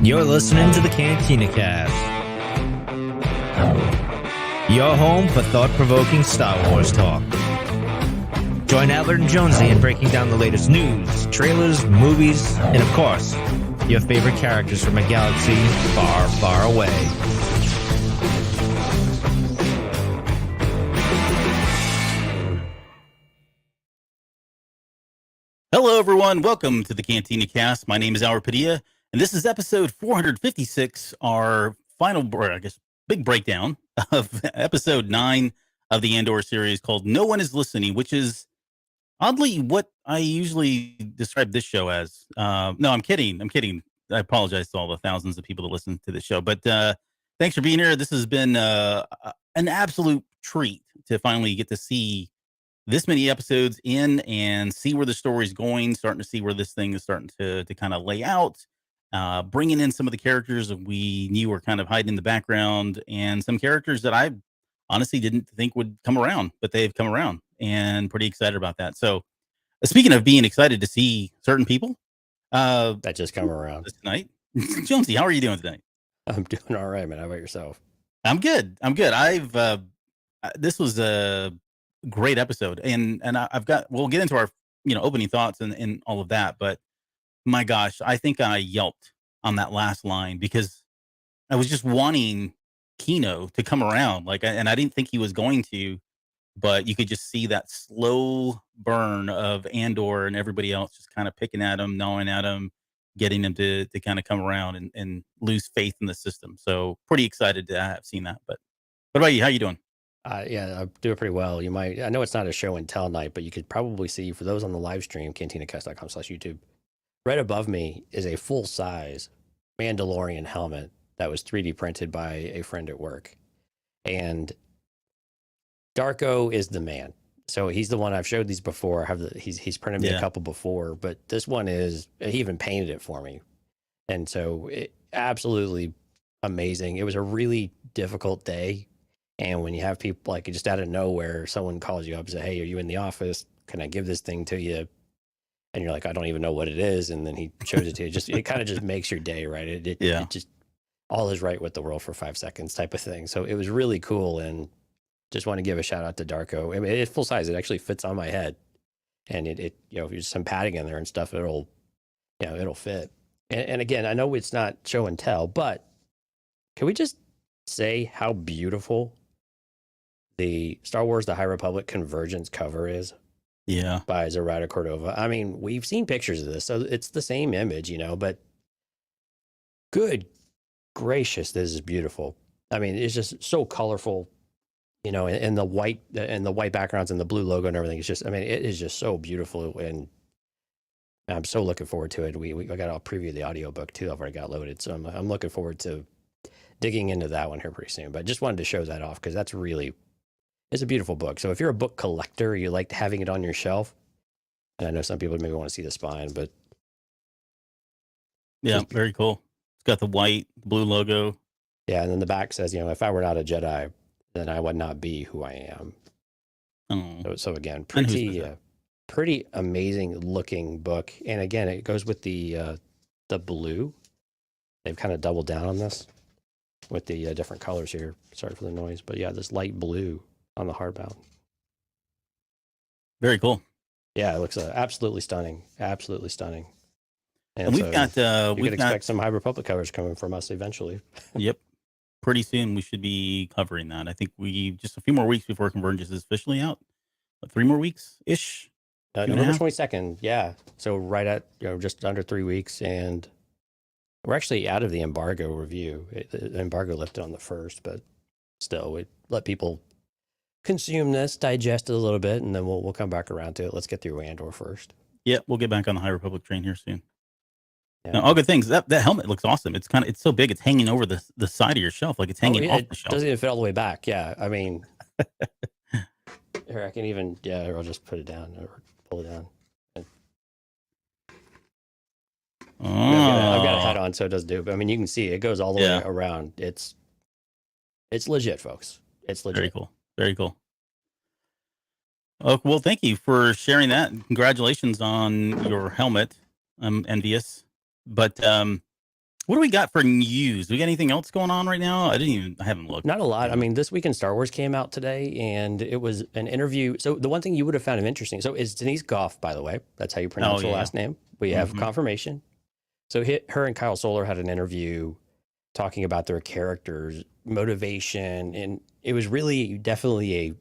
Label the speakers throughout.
Speaker 1: You're listening to the Cantina Cast, your home for thought-provoking Star Wars talk. Join Adler and Jonesy in breaking down the latest news, trailers, movies, and of course, your favorite characters from a galaxy far, far away.
Speaker 2: Hello, everyone. Welcome to the Cantina Cast. My name is Howard Padilla, and this is episode 456, our final, big breakdown of episode 9 of the Andor series called No One Is Listening, which is oddly what I usually describe this show as. No, I'm kidding. I apologize to all the thousands of people that listen to the show, but thanks for being here. This has been an absolute treat to finally get to see this many episodes in and see where the story's going, starting to see where this thing is starting to kind of lay out, bringing in some of the characters that we knew were kind of hiding in the background, and some characters that I honestly didn't think would come around, but they've come around, and pretty excited about that. So speaking of being excited to see certain people
Speaker 3: that just come around
Speaker 2: tonight, Jonesy, how are you doing tonight?
Speaker 3: I'm doing all right, man. How about yourself?
Speaker 2: I'm good. I've this was a great episode, and we'll get into our opening thoughts and all of that, but my gosh, I think I yelped on that last line because I was just wanting Kino to come around, and I didn't think he was going to, but you could just see that slow burn of Andor and everybody else just kind of picking at him, gnawing at him, getting him to kind of come around and lose faith in the system. So pretty excited to have seen that. But what about you? How you doing?
Speaker 3: Yeah, I'm doing pretty well. I know it's not a show and tell night, but you could probably see, for those on the live stream, cantinacast.com/YouTube, right above me is a full-size Mandalorian helmet that was 3D printed by a friend at work. And Darko is the man. So he's the one. I've showed these before. He's printed me a couple before, but this one he even painted it for me. And so absolutely amazing. It was a really difficult day. And when you have people like just out of nowhere, someone calls you up and says, "Hey, are you in the office? Can I give this thing to you?" And you're like, "I don't even know what it is." And then he shows it to you. It kind of just makes your day, right? It just all is right with the world for 5 seconds type of thing. So it was really cool. And just want to give a shout out to Darko. I mean, it's full size. It actually fits on my head. And if there's some padding in there and stuff, it'll fit. And again, I know it's not show and tell, but can we just say how beautiful the Star Wars The High Republic Convergence cover is?
Speaker 2: Yeah.
Speaker 3: By Zoraida Cordova. I mean, we've seen pictures of this, so it's the same image, but good gracious, this is beautiful. I mean, it's just so colorful, and the white backgrounds and the blue logo and everything. It's just, I mean, it is just so beautiful, and I'm so looking forward to it. I got a preview of the audiobook too. I've already got loaded, so I'm looking forward to digging into that one here pretty soon. But just wanted to show that off because it's a beautiful book. So if you're a book collector, you like having it on your shelf, and I know some people maybe want to see the spine, but
Speaker 2: yeah, very cool. It's got the white, blue logo.
Speaker 3: Yeah, and then the back says, if I were not a Jedi, then I would not be who I am.
Speaker 2: Oh.
Speaker 3: So again, pretty amazing looking book. And again, it goes with the blue. They've kind of doubled down on this with the different colors here. Sorry for the noise, but yeah, this light blue on the hardbound.
Speaker 2: Very cool.
Speaker 3: Yeah, it looks absolutely stunning. Absolutely stunning.
Speaker 2: And we've got
Speaker 3: you can expect some High Republic covers coming from us eventually.
Speaker 2: Yep. Pretty soon we should be covering that. I think we just a few more weeks before Convergence is officially out. 3 more weeks ish.
Speaker 3: November 22nd. Yeah. So right at just under 3 weeks, and we're actually out of the embargo review. The embargo lifted on the 1st, but still, we let people consume this, digest it a little bit, and then we'll come back around to it. Let's get through Andor first.
Speaker 2: Yeah, we'll get back on the High Republic train here soon.
Speaker 3: Yeah.
Speaker 2: Now, all good things. That helmet looks awesome. It's so big. It's hanging over the side of your shelf, like it's hanging off the shelf.
Speaker 3: It doesn't even fit all the way back. Yeah, I mean, here I can even. Yeah, I'll just put it down or pull it down. I've got a hat on, so it does do. But I mean, you can see it goes all the way around. It's legit, folks. It's legit.
Speaker 2: Very cool. Very cool. Oh, well, thank you for sharing that. Congratulations on your helmet. I'm envious. But what do we got for news? Do we got anything else going on right now? I haven't looked.
Speaker 3: Not a lot. I mean, This Week in Star Wars came out today, and it was an interview. So the one thing you would have found interesting. So it's Denise Goff, by the way. That's how you pronounce her last name. We have confirmation. So her and Kyle Soller had an interview talking about their characters, motivation, and it was really definitely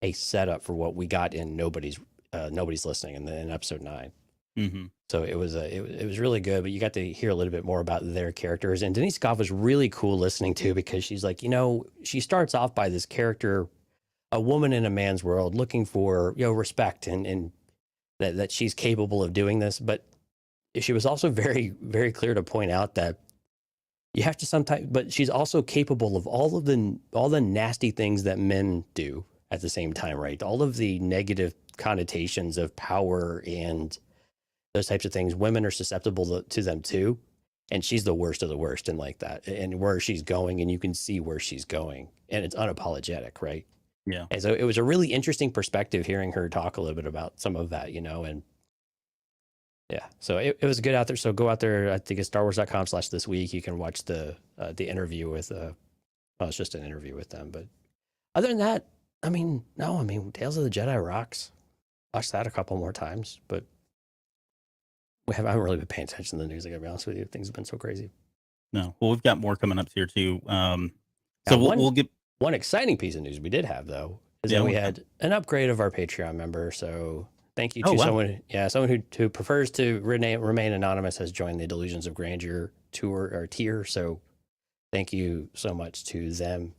Speaker 3: a setup for what we got in Nobody's Listening in episode 9.
Speaker 2: Mm-hmm.
Speaker 3: So it was really good, but you got to hear a little bit more about their characters. And Denise Goff was really cool listening to, because she's like, she starts off by this character, a woman in a man's world, looking for respect and that she's capable of doing this. But she was also very, very clear to point out that you have to sometimes, but she's also capable of all the nasty things that men do at the same time, right? All of the negative connotations of power and those types of things. Women are susceptible to them too. And she's the worst of the worst and like that. And where she's going, and you can see where she's going, and it's unapologetic, right?
Speaker 2: Yeah.
Speaker 3: And so it was a really interesting perspective hearing her talk a little bit about some of that, and yeah, so it was good out there. So go out there. I think it's StarWars.com/this week. You can watch the interview with, it's just an interview with them. But other than that, Tales of the Jedi rocks. Watched that a couple more times, but I haven't really been paying attention to the news. I gotta be honest with you. Things have been so crazy.
Speaker 2: No. Well, we've got more coming up here too.
Speaker 3: So
Speaker 2: we'll get
Speaker 3: one exciting piece of news we did have, though, is that we had an upgrade of our Patreon member. So thank you to someone who prefers to remain anonymous, has joined the Delusions of Grandeur tour or tier. So thank you so much to them.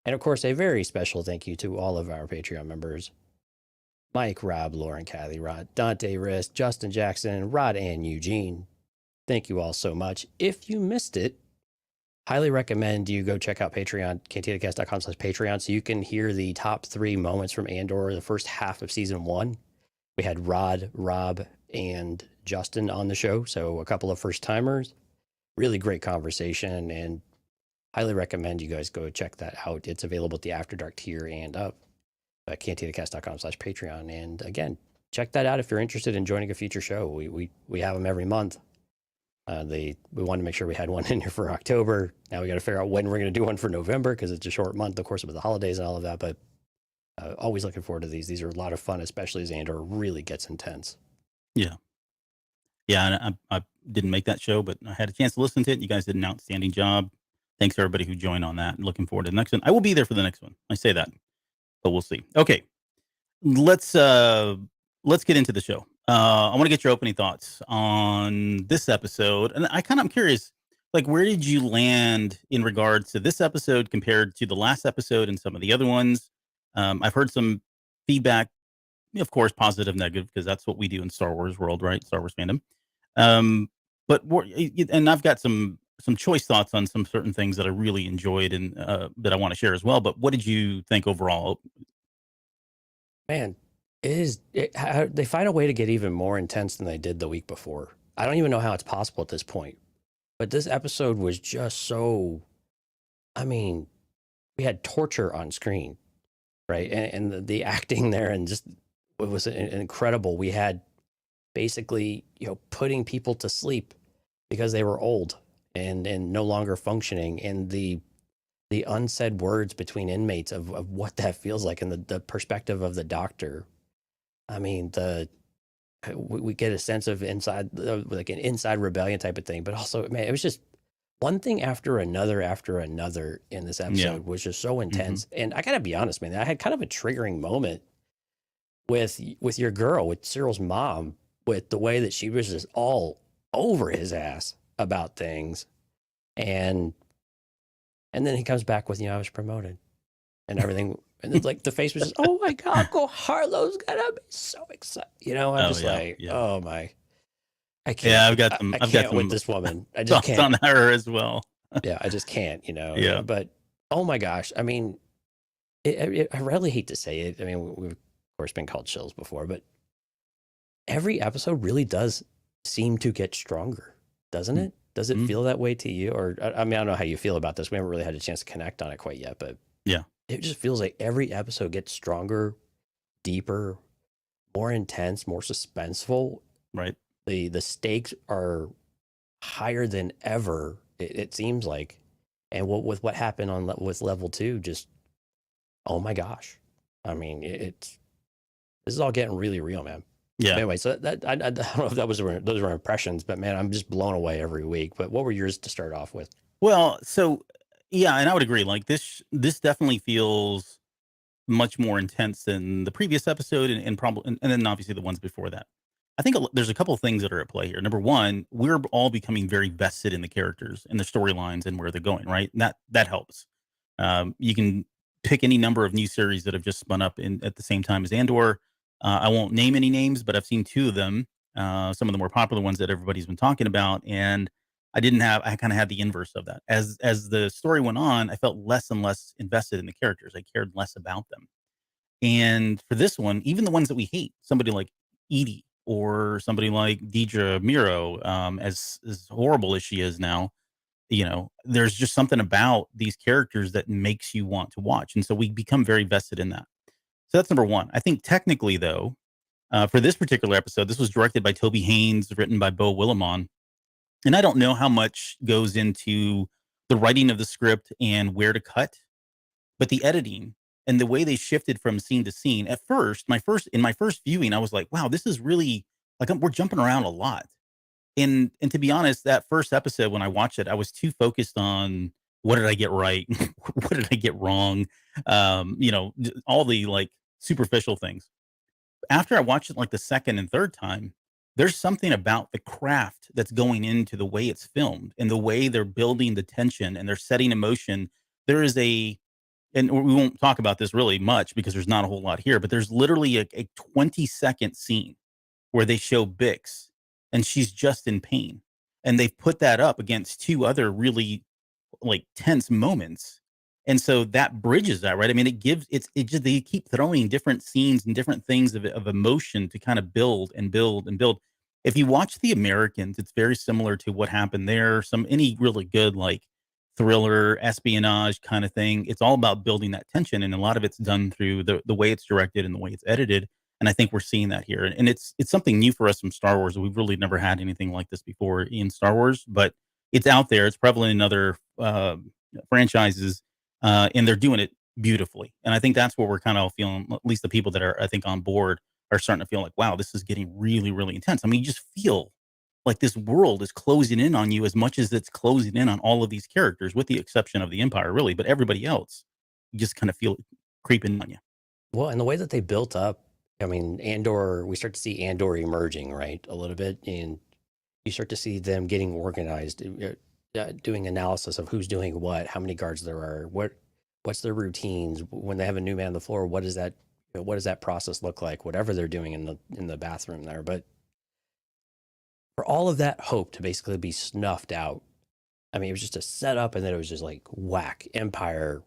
Speaker 3: And of course, a very special thank you to all of our Patreon members: Mike, Rob, Lauren, Kathy, Rod, Dante, Riss, Justin Jackson, Rod, and Eugene. Thank you all so much. If you missed it, highly recommend you go check out Patreon, cantinacast.com/Patreon, so you can hear the top 3 moments from Andor, the first half of season 1. We had Rod, Rob, and Justin on the show, so a couple of first timers. Really great conversation, and highly recommend you guys go check that out. It's available at the After Dark tier and up at cantinacast.com/Patreon. And again, check that out if you're interested in joining a future show. We have them every month. We wanted to make sure we had one in here for October. Now we got to figure out when we're going to do one for November, because it's a short month, of course, with the holidays and all of that. But always looking forward to these. These are a lot of fun, especially as Andor really gets intense.
Speaker 2: Yeah. And I didn't make that show, but I had a chance to listen to it. You guys did an outstanding job. Thanks to everybody who joined on that. Looking forward to the next one. I will be there for the next one. I say that, but we'll see. Okay, let's get into the show. I want to get your opening thoughts on this episode, and I'm curious, like, where did you land in regards to this episode compared to the last episode and some of the other ones? I've heard some feedback, of course, positive, negative, because that's what we do in Star Wars world, right? Star Wars fandom. And I've got some choice thoughts on some certain things that I really enjoyed and that I want to share as well. But what did you think overall?
Speaker 3: Man, they find a way to get even more intense than they did the week before. I don't even know how it's possible at this point. But this episode was just so, we had torture on screen, right? And the acting there, and just, it was incredible. We had basically, putting people to sleep because they were old and no longer functioning, and the unsaid words between inmates of what that feels like, and the perspective of the doctor. We get a sense of like an inside rebellion type of thing, but also, man, it was just one thing after another in this episode. Was just so intense. Mm-hmm. And I gotta be honest, man, I had kind of a triggering moment with your girl, with Cyril's mom, with the way that she was just all over his ass about things. And then he comes back with, I was promoted and everything. And then, like, the face was just, oh my God, Uncle Harlow's gonna be so excited. Oh my, I can't. Yeah,
Speaker 2: I've got some
Speaker 3: with this woman. I just can't.
Speaker 2: On her as well.
Speaker 3: Yeah, I just can't,
Speaker 2: Yeah.
Speaker 3: But, oh my gosh, I really hate to say it. We've, of course, been called shills before, but every episode really does seem to get stronger, doesn't it? Does it feel that way to you? Or, I don't know how you feel about this. We haven't really had a chance to connect on it quite yet, but
Speaker 2: yeah,
Speaker 3: it just feels like every episode gets stronger, deeper, more intense, more suspenseful.
Speaker 2: Right.
Speaker 3: The stakes are higher than ever. It seems like, and with what happened with level 2, just oh my gosh. I mean, this is all getting really real, man.
Speaker 2: Yeah.
Speaker 3: Anyway, so that I don't know if those were impressions, but man, I'm just blown away every week. But what were yours to start off with?
Speaker 2: Well, so yeah, and I would agree. Like this definitely feels much more intense than the previous episode, and probably, and then obviously the ones before that. I think there's a couple of things that are at play here. Number one, we're all becoming very vested in the characters and the storylines and where they're going. Right, and that helps. You can pick any number of new series that have just spun up in at the same time as Andor. I won't name any names, but I've seen two of them. Some of the more popular ones that everybody's been talking about, and I kind of had the inverse of that. As the story went on, I felt less and less invested in the characters. I cared less about them. And for this one, even the ones that we hate, somebody like Edie or somebody like Deidre Miro, as horrible as she is now, there's just something about these characters that makes you want to watch. And so we become very vested in that. So that's number one. I think technically, though, for this particular episode, this was directed by Toby Haynes, written by Bo Willimon. And I don't know how much goes into the writing of the script and where to cut, but the editing and the way they shifted from scene to scene. At first, in my first viewing, I was like, "Wow, this is really like we're jumping around a lot." And to be honest, that first episode when I watched it, I was too focused on what did I get right, what did I get wrong, all the like superficial things. After I watched it like the second and third time, there's something about the craft that's going into the way it's filmed and the way they're building the tension and they're setting emotion. There is and we won't talk about this really much because there's not a whole lot here, but there's literally a 20-second scene where they show Bix and she's just in pain. And they've put that up against two other really like tense moments. And so that bridges that, right? I mean, it just, they keep throwing different scenes and different things of emotion to kind of build and build and build. If you watch The Americans, it's very similar to what happened there. Any really good, like thriller, espionage kind of thing. It's all about building that tension. And a lot of it's done through the way it's directed and the way it's edited. And I think we're seeing that here. And it's something new for us from Star Wars. We've really never had anything like this before in Star Wars, but it's out there. It's prevalent in other franchises, and they're doing it beautifully. And I think that's what we're kind of feeling. At least the people that are, I think, on board are starting to feel like, wow, this is getting really, really intense. I mean, you just feel like this world is closing in on you as much as it's closing in on all of these characters, with the exception of the Empire, really. But everybody else, you just kind of feel it creeping on you.
Speaker 3: Well, and the way that they built up, I mean, Andor, we start to see Andor emerging, right, a little bit, and you start to see them getting organized, doing analysis of who's doing what, how many guards there are, what's their routines when they have a new man on the floor. What does that process look like? Whatever they're doing in the bathroom there, but for all of that hope to basically be snuffed out, I mean, it was just a setup, and then it was just like whack, Empire,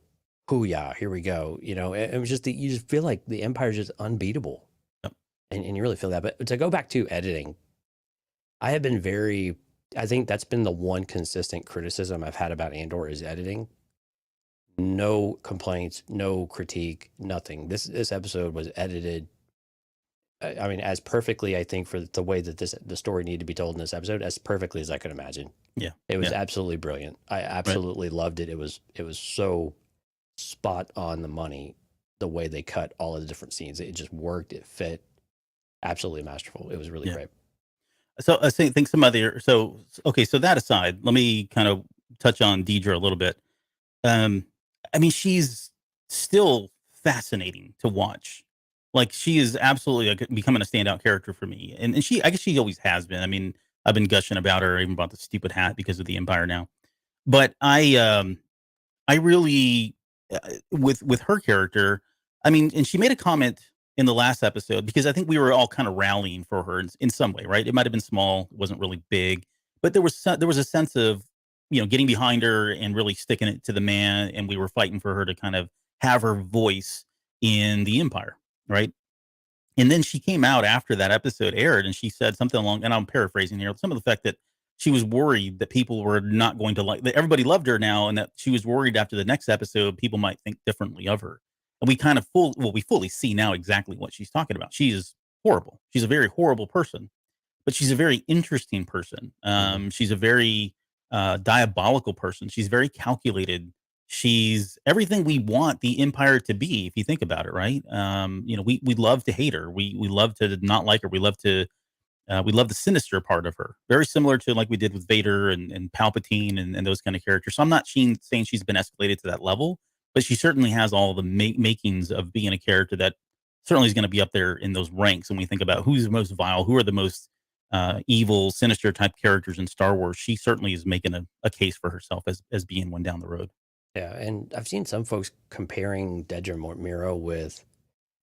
Speaker 3: hoo-yah, here we go. It was just you just feel like the Empire is just unbeatable,
Speaker 2: Yep.
Speaker 3: and you really feel that. But to go back to editing, I think that's been the one consistent criticism I've had about Andor is editing. No complaints, no critique, nothing. This episode was edited, I mean, as perfectly, I think, for the way that the story needed to be told in this episode, as perfectly as I could imagine.
Speaker 2: Yeah.
Speaker 3: It was
Speaker 2: Yeah.
Speaker 3: absolutely brilliant. I absolutely loved it. It was so spot on the money, the way they cut all of the different scenes. It just worked. It fit. Absolutely masterful. It was really
Speaker 2: Yeah.
Speaker 3: great.
Speaker 2: So I think some other, okay, so that aside, let me kind of touch on Deidre a little bit. I mean, she's still fascinating to watch. Like, she is absolutely like becoming a standout character for me. And I guess she always has been. I mean, I've been gushing about her, even about the stupid hat because of the Empire now. But I really, with her character, I mean, and she made a comment in the last episode because I think we were all kind of rallying for her in some way, right? It might have been small, it wasn't really big, but there was a sense of getting behind her and really sticking it to the man, and we were fighting for her to kind of have her voice in the Empire, right? And then she came out after that episode aired and she said something along, and I'm paraphrasing here, some of the fact that she was worried that people were not going to like, that everybody loved her now, and that she was worried after the next episode, people might think differently of her. And we fully see now exactly what she's talking about. She is horrible. She's a very horrible person. but she's a very interesting person. She's a very diabolical person. She's very calculated. She's everything we want the Empire to be, if you think about it, right? We love to hate her. We love to not like her. We love the sinister part of her. Very similar to like we did with Vader and Palpatine and those kind of characters. So I'm not saying she's been escalated to that level, but she certainly has all the makings of being a character that certainly is going to be up there in those ranks. When we think about who's the most vile, who are the most evil, sinister type characters in Star Wars, she certainly is making a case for herself as being one down the road.
Speaker 3: Yeah, and I've seen some folks comparing Dedra Miro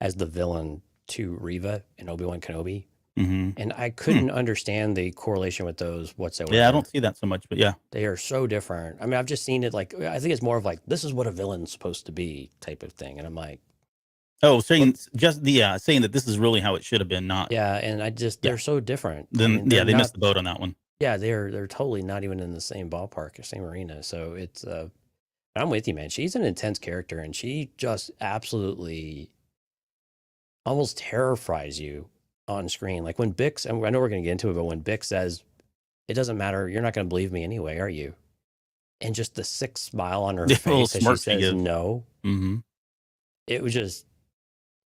Speaker 3: as the villain to Reva in Obi-Wan Kenobi. And I couldn't understand the correlation with those whatsoever.
Speaker 2: Yeah, I don't see that so much, but yeah.
Speaker 3: They are so different. I mean, I've just seen it like, I think it's more of like, this is what a villain's supposed to be type of thing. And I'm like,
Speaker 2: saying that this is really how it should have been, not.
Speaker 3: Yeah, and they're so different.
Speaker 2: They missed the boat on that one.
Speaker 3: Yeah, they're totally not even in the same ballpark or same arena. So it's, I'm with you, man. She's an intense character, and she just absolutely almost terrifies you on screen. Like when Bix, and I know we're going to get into it, but when Bix says, it doesn't matter, you're not going to believe me anyway, are you? And just the sick smile on her face as she says no. It was just,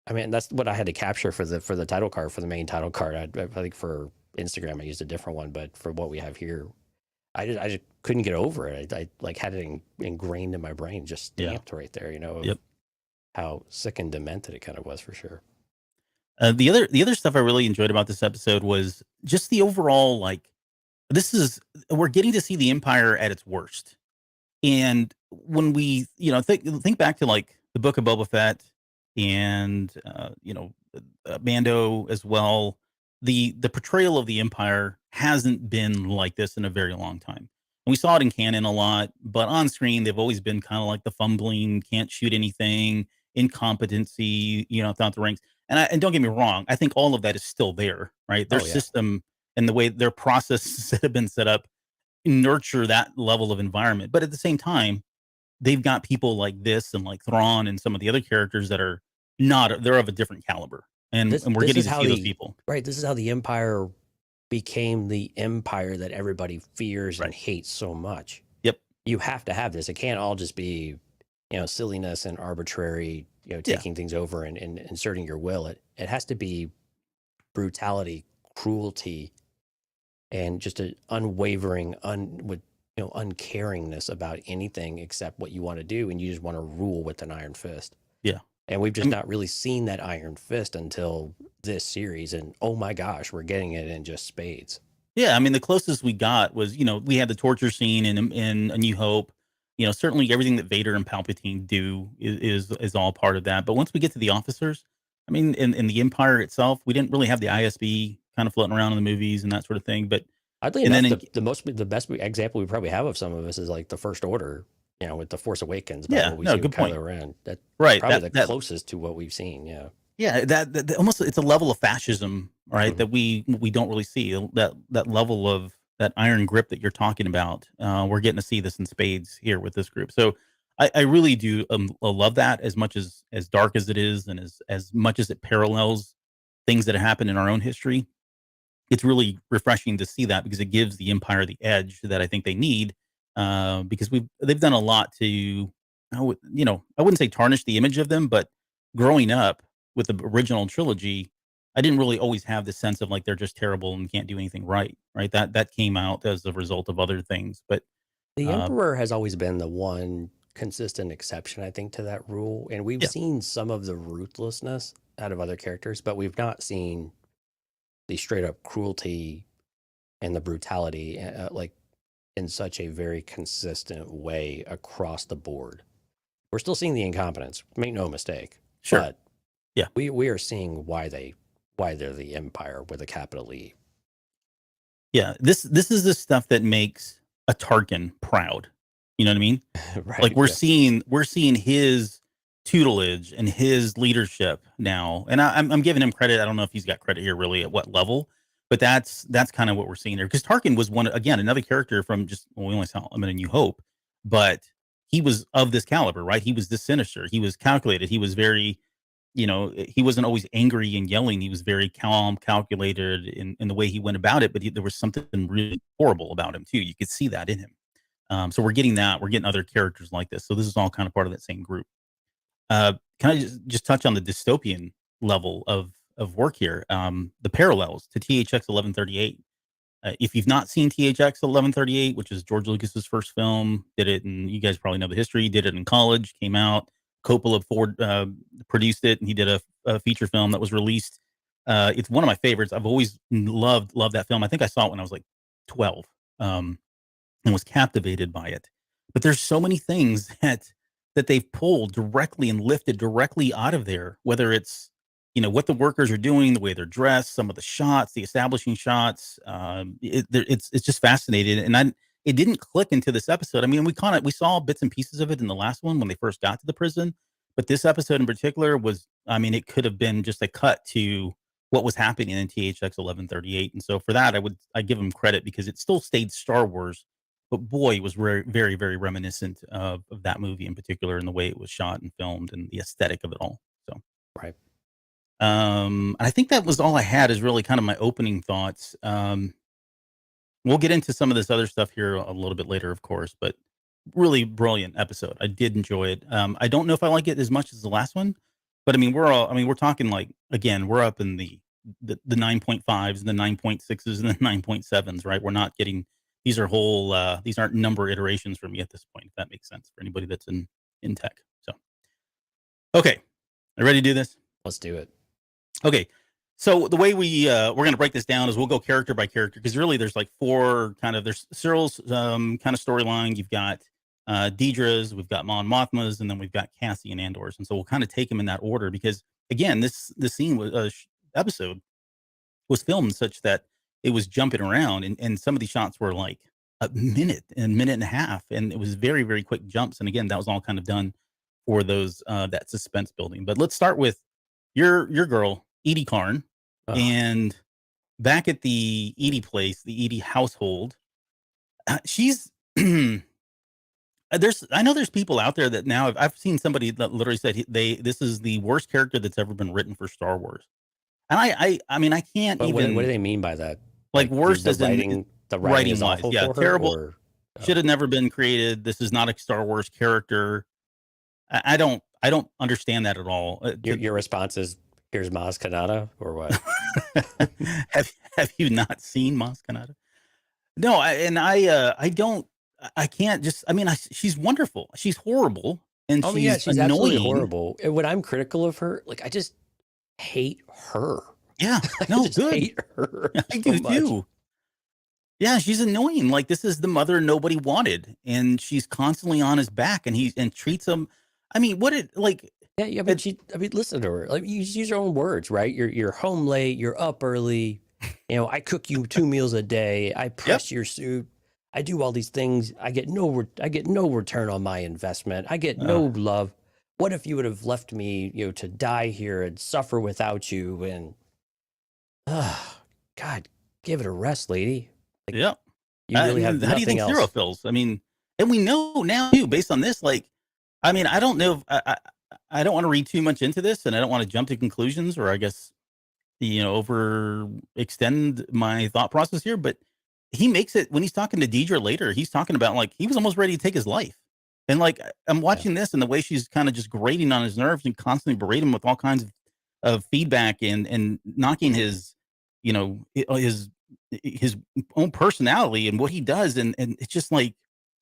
Speaker 3: I mean, that's what I had to capture for the title card, for the main title card. I think for Instagram, I used a different one, but for what we have here, I just couldn't get over it. I like had it ingrained in my brain, just stamped right there, how sick and demented it kind of was, for sure.
Speaker 2: The other stuff I really enjoyed about this episode was just the overall, like, we're getting to see the Empire at its worst. And when we, think back to like the Book of Boba Fett and, Mando as well, the portrayal of the Empire hasn't been like this in a very long time. And we saw it in canon a lot, but on screen, they've always been kind of like the fumbling, can't shoot anything, incompetency, throughout the ranks. And don't get me wrong, I think all of that is still there, right? Their system and the way their processes that have been set up nurture that level of environment. But at the same time, they've got people like this and like Thrawn and some of the other characters that are they're of a different caliber. And we're getting to see those people.
Speaker 3: Right. This is how the Empire became the Empire that everybody fears and hates so much.
Speaker 2: Yep.
Speaker 3: You have to have this. It can't all just be, silliness and arbitrary, taking things over and inserting your will. It has to be brutality, cruelty, and just an unwavering, uncaringness about anything except what you want to do, and you just want to rule with an iron fist.
Speaker 2: Yeah.
Speaker 3: And we've just not really seen that iron fist until this series, and oh my gosh, we're getting it in just spades.
Speaker 2: Yeah, I mean, the closest we got was, we had the torture scene in A New Hope. Certainly everything that Vader and Palpatine do is all part of that. But once we get to the officers, I mean, in the Empire itself, we didn't really have the ISB kind of floating around in the movies and that sort of thing. But
Speaker 3: oddly enough, the best example we probably have of some of this is like the First Order, with the Force Awakens.
Speaker 2: Good point.
Speaker 3: That's
Speaker 2: right,
Speaker 3: probably the closest to what we've seen. Yeah.
Speaker 2: Yeah, that almost, it's a level of fascism, right? That we don't really see, that level of that iron grip that you're talking about. We're getting to see this in spades here with this group. So I really do love that, as much as dark as it is, and as much as it parallels things that have happened in our own history. It's really refreshing to see that, because it gives the Empire the edge that I think they need, because they've done a lot to, I wouldn't say tarnish the image of them, but growing up with the original trilogy, I didn't really always have the sense of like they're just terrible and can't do anything right. That came out as a result of other things. But
Speaker 3: the Emperor has always been the one consistent exception, I think, to that rule. And we've seen some of the ruthlessness out of other characters, but we've not seen the straight up cruelty and the brutality like in such a very consistent way across the board. We're still seeing the incompetence, make no mistake.
Speaker 2: Sure.
Speaker 3: But we are seeing why they're the Empire with a capital E.
Speaker 2: Yeah, this is the stuff that makes a Tarkin proud. You know what I mean?
Speaker 3: Right.
Speaker 2: Like we're seeing his tutelage and his leadership now, and I'm giving him credit. I don't know if he's got credit here really at what level, but that's kind of what we're seeing there. Because Tarkin was another character from we only saw him in A New Hope, but he was of this caliber, right? He was this sinister. He was calculated. He was very, he wasn't always angry and yelling. He was very calm, calculated in the way he went about it. But there was something really horrible about him too. You could see that in him. So we're getting that. We're getting other characters like this. So this is all kind of part of that same group. Can I just touch on the dystopian level of work here? The parallels to THX 1138. If you've not seen THX 1138, which is George Lucas's first film, did it, and you guys probably know the history. Did it in college, came out. Coppola produced it, and he did a feature film that was released. It's one of my favorites. I've always loved that film. I think I saw it when I was like 12, and was captivated by it. But there's so many things that they've pulled directly and lifted directly out of there, whether it's what the workers are doing, the way they're dressed, some of the shots, the establishing shots. It's just fascinating, and it didn't click into this episode. I mean, we saw bits and pieces of it in the last one when they first got to the prison, but this episode in particular was, I mean, it could have been just a cut to what was happening in THX 1138, and so for that, I give them credit because it still stayed Star Wars, but boy, it was very, very, very reminiscent of that movie in particular, and the way it was shot and filmed, and the aesthetic of it all. So
Speaker 3: Right.
Speaker 2: I think that was all I had, is really kind of my opening thoughts. We'll get into some of this other stuff here a little bit later, of course, but really brilliant episode. I did enjoy it. I don't know if I like it as much as the last one, but I mean, we're talking like, again, we're up in the 9.5s and the 9.6s and the 9.7s, right? We're not getting, these aren't number iterations for me at this point, if that makes sense for anybody that's in tech. So, okay. Are you ready to do this?
Speaker 3: Let's do it.
Speaker 2: Okay, so the way we're going to break this down is we'll go character by character, because really there's like there's Cyril's kind of storyline. You've got Deidre's, we've got Mon Mothma's, and then we've got Cassie and Andor's, and so we'll kind of take them in that order, because again, this scene was episode was filmed such that it was jumping around, and some of these shots were like a minute and a half, and it was very, very quick jumps, and again, that was all kind of done for those that suspense building. But let's start with your girl, Edie Karn, and back at the Edie place, the Edie household. She's I know there's people out there that now I've seen somebody that literally said this is the worst character that's ever been written for Star Wars, and I mean I can't even.
Speaker 3: What do they mean by that?
Speaker 2: Like worst
Speaker 3: the
Speaker 2: as
Speaker 3: writing,
Speaker 2: in
Speaker 3: the writing is
Speaker 2: wise,
Speaker 3: awful
Speaker 2: yeah,
Speaker 3: for her,
Speaker 2: terrible.
Speaker 3: or,
Speaker 2: should have never been created. This is not a Star Wars character. I don't understand that at all.
Speaker 3: Your response is, here's Maz Kanata, or what?
Speaker 2: have you not seen Maz Kanata? No, I can't just. I mean, she's wonderful. She's horrible, and she's
Speaker 3: she's
Speaker 2: annoying.
Speaker 3: Absolutely horrible. And when I'm critical of her, like I just hate her.
Speaker 2: Yeah, no,
Speaker 3: I just
Speaker 2: good.
Speaker 3: hate her.
Speaker 2: I do too. Yeah, she's annoying. Like, this is the mother nobody wanted, and she's constantly on his back, and treats him. I mean,
Speaker 3: Yeah, but listen to her. Like, you use your own words, right? You're home late. You're up early. I cook you 2 meals a day. I press your suit. I do all these things. I get no return on my investment. I get no love. What if you would have left me, to die here and suffer without you? And God, give it a rest, lady. Like,
Speaker 2: yeah.
Speaker 3: You really have
Speaker 2: how do you think Zero feels? I mean, and we know now too, based on this. Like, I mean, I don't know. I don't want to read too much into this, and I don't want to jump to conclusions, or I guess overextend my thought process here. But he makes it when he's talking to Deidre later. He's talking about like he was almost ready to take his life, and like I'm watching this, and the way she's kind of just grating on his nerves and constantly berating him with all kinds of feedback and knocking his his own personality and what he does, and it's just like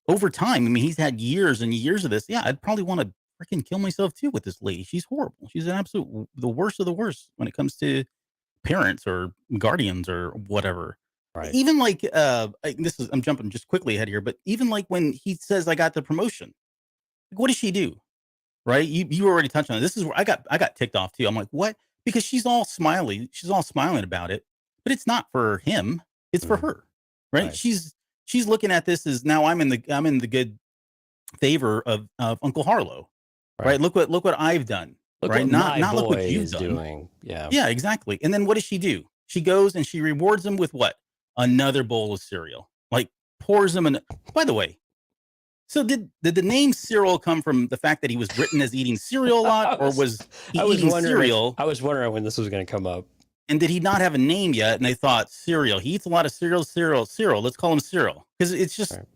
Speaker 2: over time. I mean, he's had years and years of this. Yeah, I'd probably want to freaking kill myself too with this lady. She's horrible. She's an absolute the worst of the worst when it comes to parents or guardians or whatever.
Speaker 3: Right.
Speaker 2: Even like I'm jumping just quickly ahead here, but even like when he says I got the promotion, like, what does she do? Right? You already touched on it. This is where I got ticked off too. I'm like, what? Because she's all smiley. She's all smiling about it, but it's not for him. It's for her. Right? She's looking at this as now I'm in the good favor of Uncle Harlow. Right? Look what I've done.
Speaker 3: Look
Speaker 2: right?
Speaker 3: What
Speaker 2: not
Speaker 3: my
Speaker 2: look what
Speaker 3: boy
Speaker 2: you've
Speaker 3: is
Speaker 2: done.
Speaker 3: Doing. Yeah.
Speaker 2: Yeah, exactly. And then what does she do? She goes and she rewards him with what? Another bowl of cereal. Like pours him by the way, So did the name Cyril come from the fact that he was written as eating cereal a lot, or was he eating cereal?
Speaker 3: I was wondering when this was going to come up.
Speaker 2: And did he not have a name yet? And they thought cereal. He eats a lot of cereal. Let's call him Cyril, because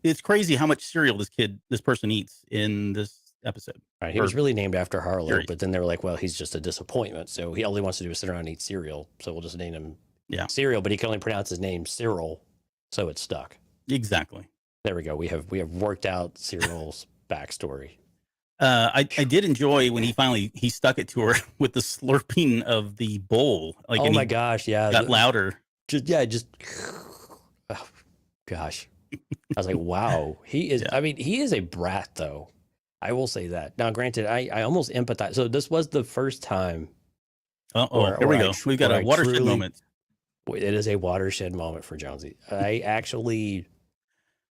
Speaker 2: it's crazy how much cereal this person eats in this episode.
Speaker 3: Right, he was really named after Harlow,
Speaker 2: series.
Speaker 3: but then they were like, well, he's just a disappointment. So all he wants to do is sit around and eat cereal. So we'll just name him Cereal, but he can only pronounce his name Cyril, so it's stuck.
Speaker 2: Exactly.
Speaker 3: There we go. We have worked out Cyril's backstory.
Speaker 2: I did enjoy when he stuck it to her with the slurping of the bowl. Like,
Speaker 3: oh my gosh, yeah,
Speaker 2: got louder.
Speaker 3: Just oh, gosh. I was like, wow, he is. Yeah. I mean, he is a brat, though. I will say that. Now, granted, I almost empathize. So this was the first time.
Speaker 2: Here we go. We've got a watershed moment.
Speaker 3: It is a watershed moment for Jonesy. I actually,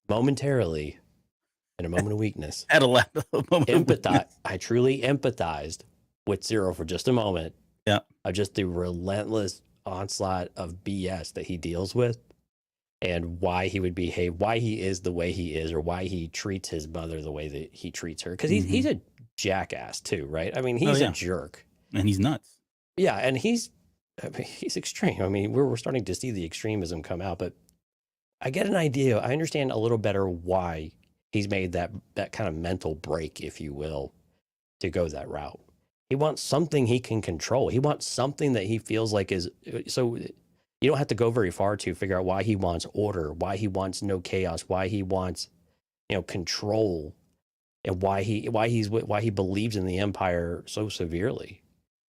Speaker 3: momentarily, in a moment of weakness,
Speaker 2: at a moment
Speaker 3: I truly empathized with Cyril for just a moment.
Speaker 2: Yeah.
Speaker 3: Of just the relentless onslaught of BS that he deals with, and why he would behave, why he is the way he is, or why he treats his mother the way that he treats her. Because he's a jackass too, right? I mean, he's a jerk.
Speaker 2: And he's nuts.
Speaker 3: Yeah, and he's extreme. I mean, we're starting to see the extremism come out, but I get an idea. I understand a little better why he's made that kind of mental break, if you will, to go that route. He wants something he can control. He wants something that he feels like is so. You don't have to go very far to figure out why he wants order, why he wants no chaos, why he wants, control, and why he believes in the Empire so severely,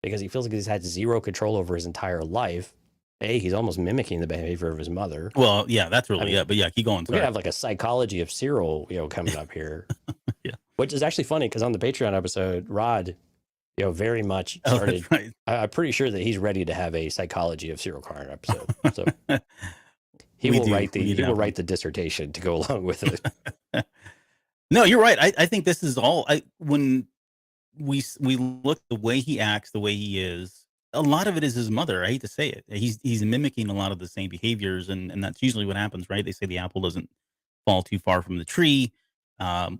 Speaker 3: because he feels like he's had zero control over his entire life. He's almost mimicking the behavior of his mother.
Speaker 2: Well, yeah, that's really it. But yeah, keep going.
Speaker 3: We're gonna have like a psychology of Cyril, coming up here.
Speaker 2: Yeah,
Speaker 3: which is actually funny because on the Patreon episode, Rod, very much started. Oh, right. I'm pretty sure that he's ready to have a psychology of Cyril Karn episode. So he will write the dissertation to go along with it.
Speaker 2: No, you're right. I think this is all. When we look at the way he acts, the way he is, a lot of it is his mother. I hate to say it. He's mimicking a lot of the same behaviors, and that's usually what happens, right? They say the apple doesn't fall too far from the tree.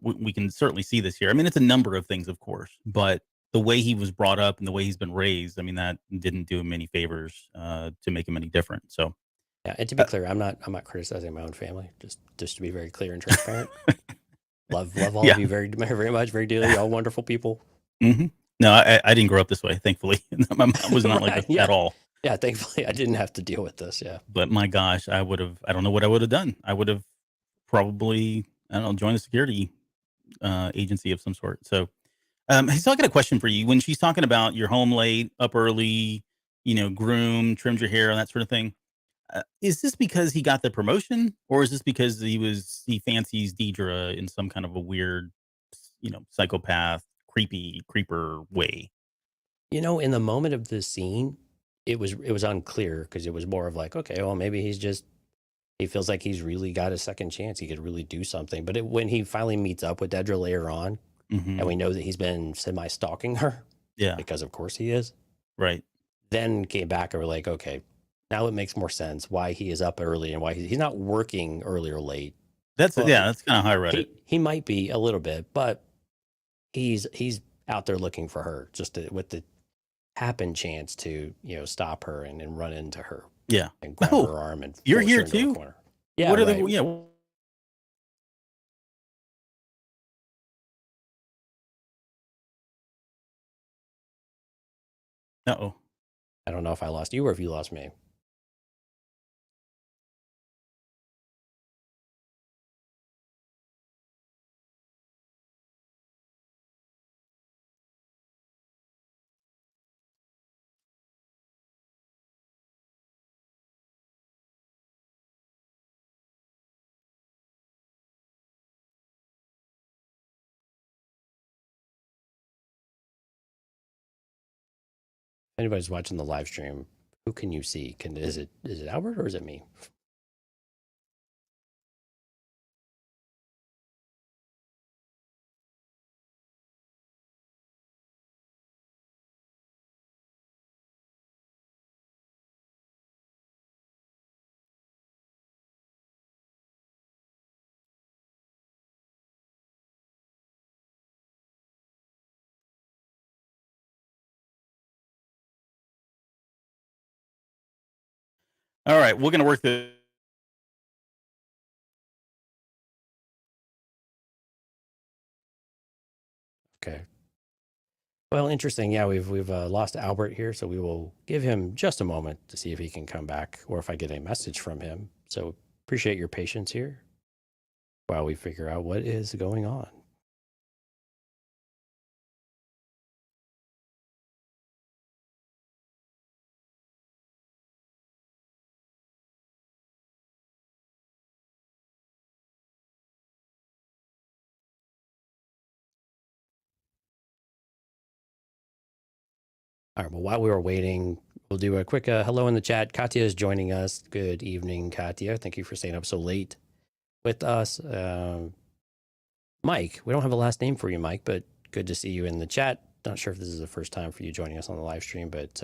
Speaker 2: We can certainly see this here. I mean, it's a number of things, of course, but the way he was brought up and the way he's been raised, I mean, that didn't do him any favors to make him any different. So,
Speaker 3: yeah, and to be clear, I'm not criticizing my own family. Just to be very clear and transparent. love all of you very, very much, very dearly. All wonderful people.
Speaker 2: Mm-hmm. No, I didn't grow up this way, thankfully. My mom was not like this at all.
Speaker 3: Yeah, thankfully, I didn't have to deal with this. Yeah,
Speaker 2: but my gosh, I don't know what I would have done. I would have probably, joined a security agency of some sort. So. He's got a question for you. When she's talking about you're home late, up early, groomed, trimmed your hair, and that sort of thing, is this because he got the promotion, or is this because he fancies Deidre in some kind of a weird, psychopath, creeper way?
Speaker 3: In the moment of the scene, it was unclear, because it was more of like, okay, well, maybe he feels like he's really got a second chance. He could really do something. But when he finally meets up with Dedra later on, and we know that he's been semi-stalking her.
Speaker 2: Yeah.
Speaker 3: Because of course he is.
Speaker 2: Right.
Speaker 3: Then came back and we're like, okay, now it makes more sense why he is up early and why he's not working early or late.
Speaker 2: That's kind of how I read it.
Speaker 3: He might be a little bit, but he's out there looking for her with the happen chance to, stop her and run into her.
Speaker 2: Yeah.
Speaker 3: And grab her arm and
Speaker 2: you're here too?
Speaker 3: Yeah.
Speaker 2: What are the, yeah. Uh-oh.
Speaker 3: I don't know if I lost you or if you lost me. Anybody's watching the live stream, who can you see? Is it Albert or is it me?
Speaker 2: All right, we're gonna work the.
Speaker 3: Okay. Well, interesting. Yeah, we've lost Albert here, so we will give him just a moment to see if he can come back or if I get a message from him. So appreciate your patience here while we figure out what is going on. All right. Well, while we were waiting, we'll do a quick hello in the chat. Katya is joining us. Good evening, Katya. Thank you for staying up so late with us. Mike, we don't have a last name for you, Mike, but good to see you in the chat. Not sure if this is the first time for you joining us on the live stream, but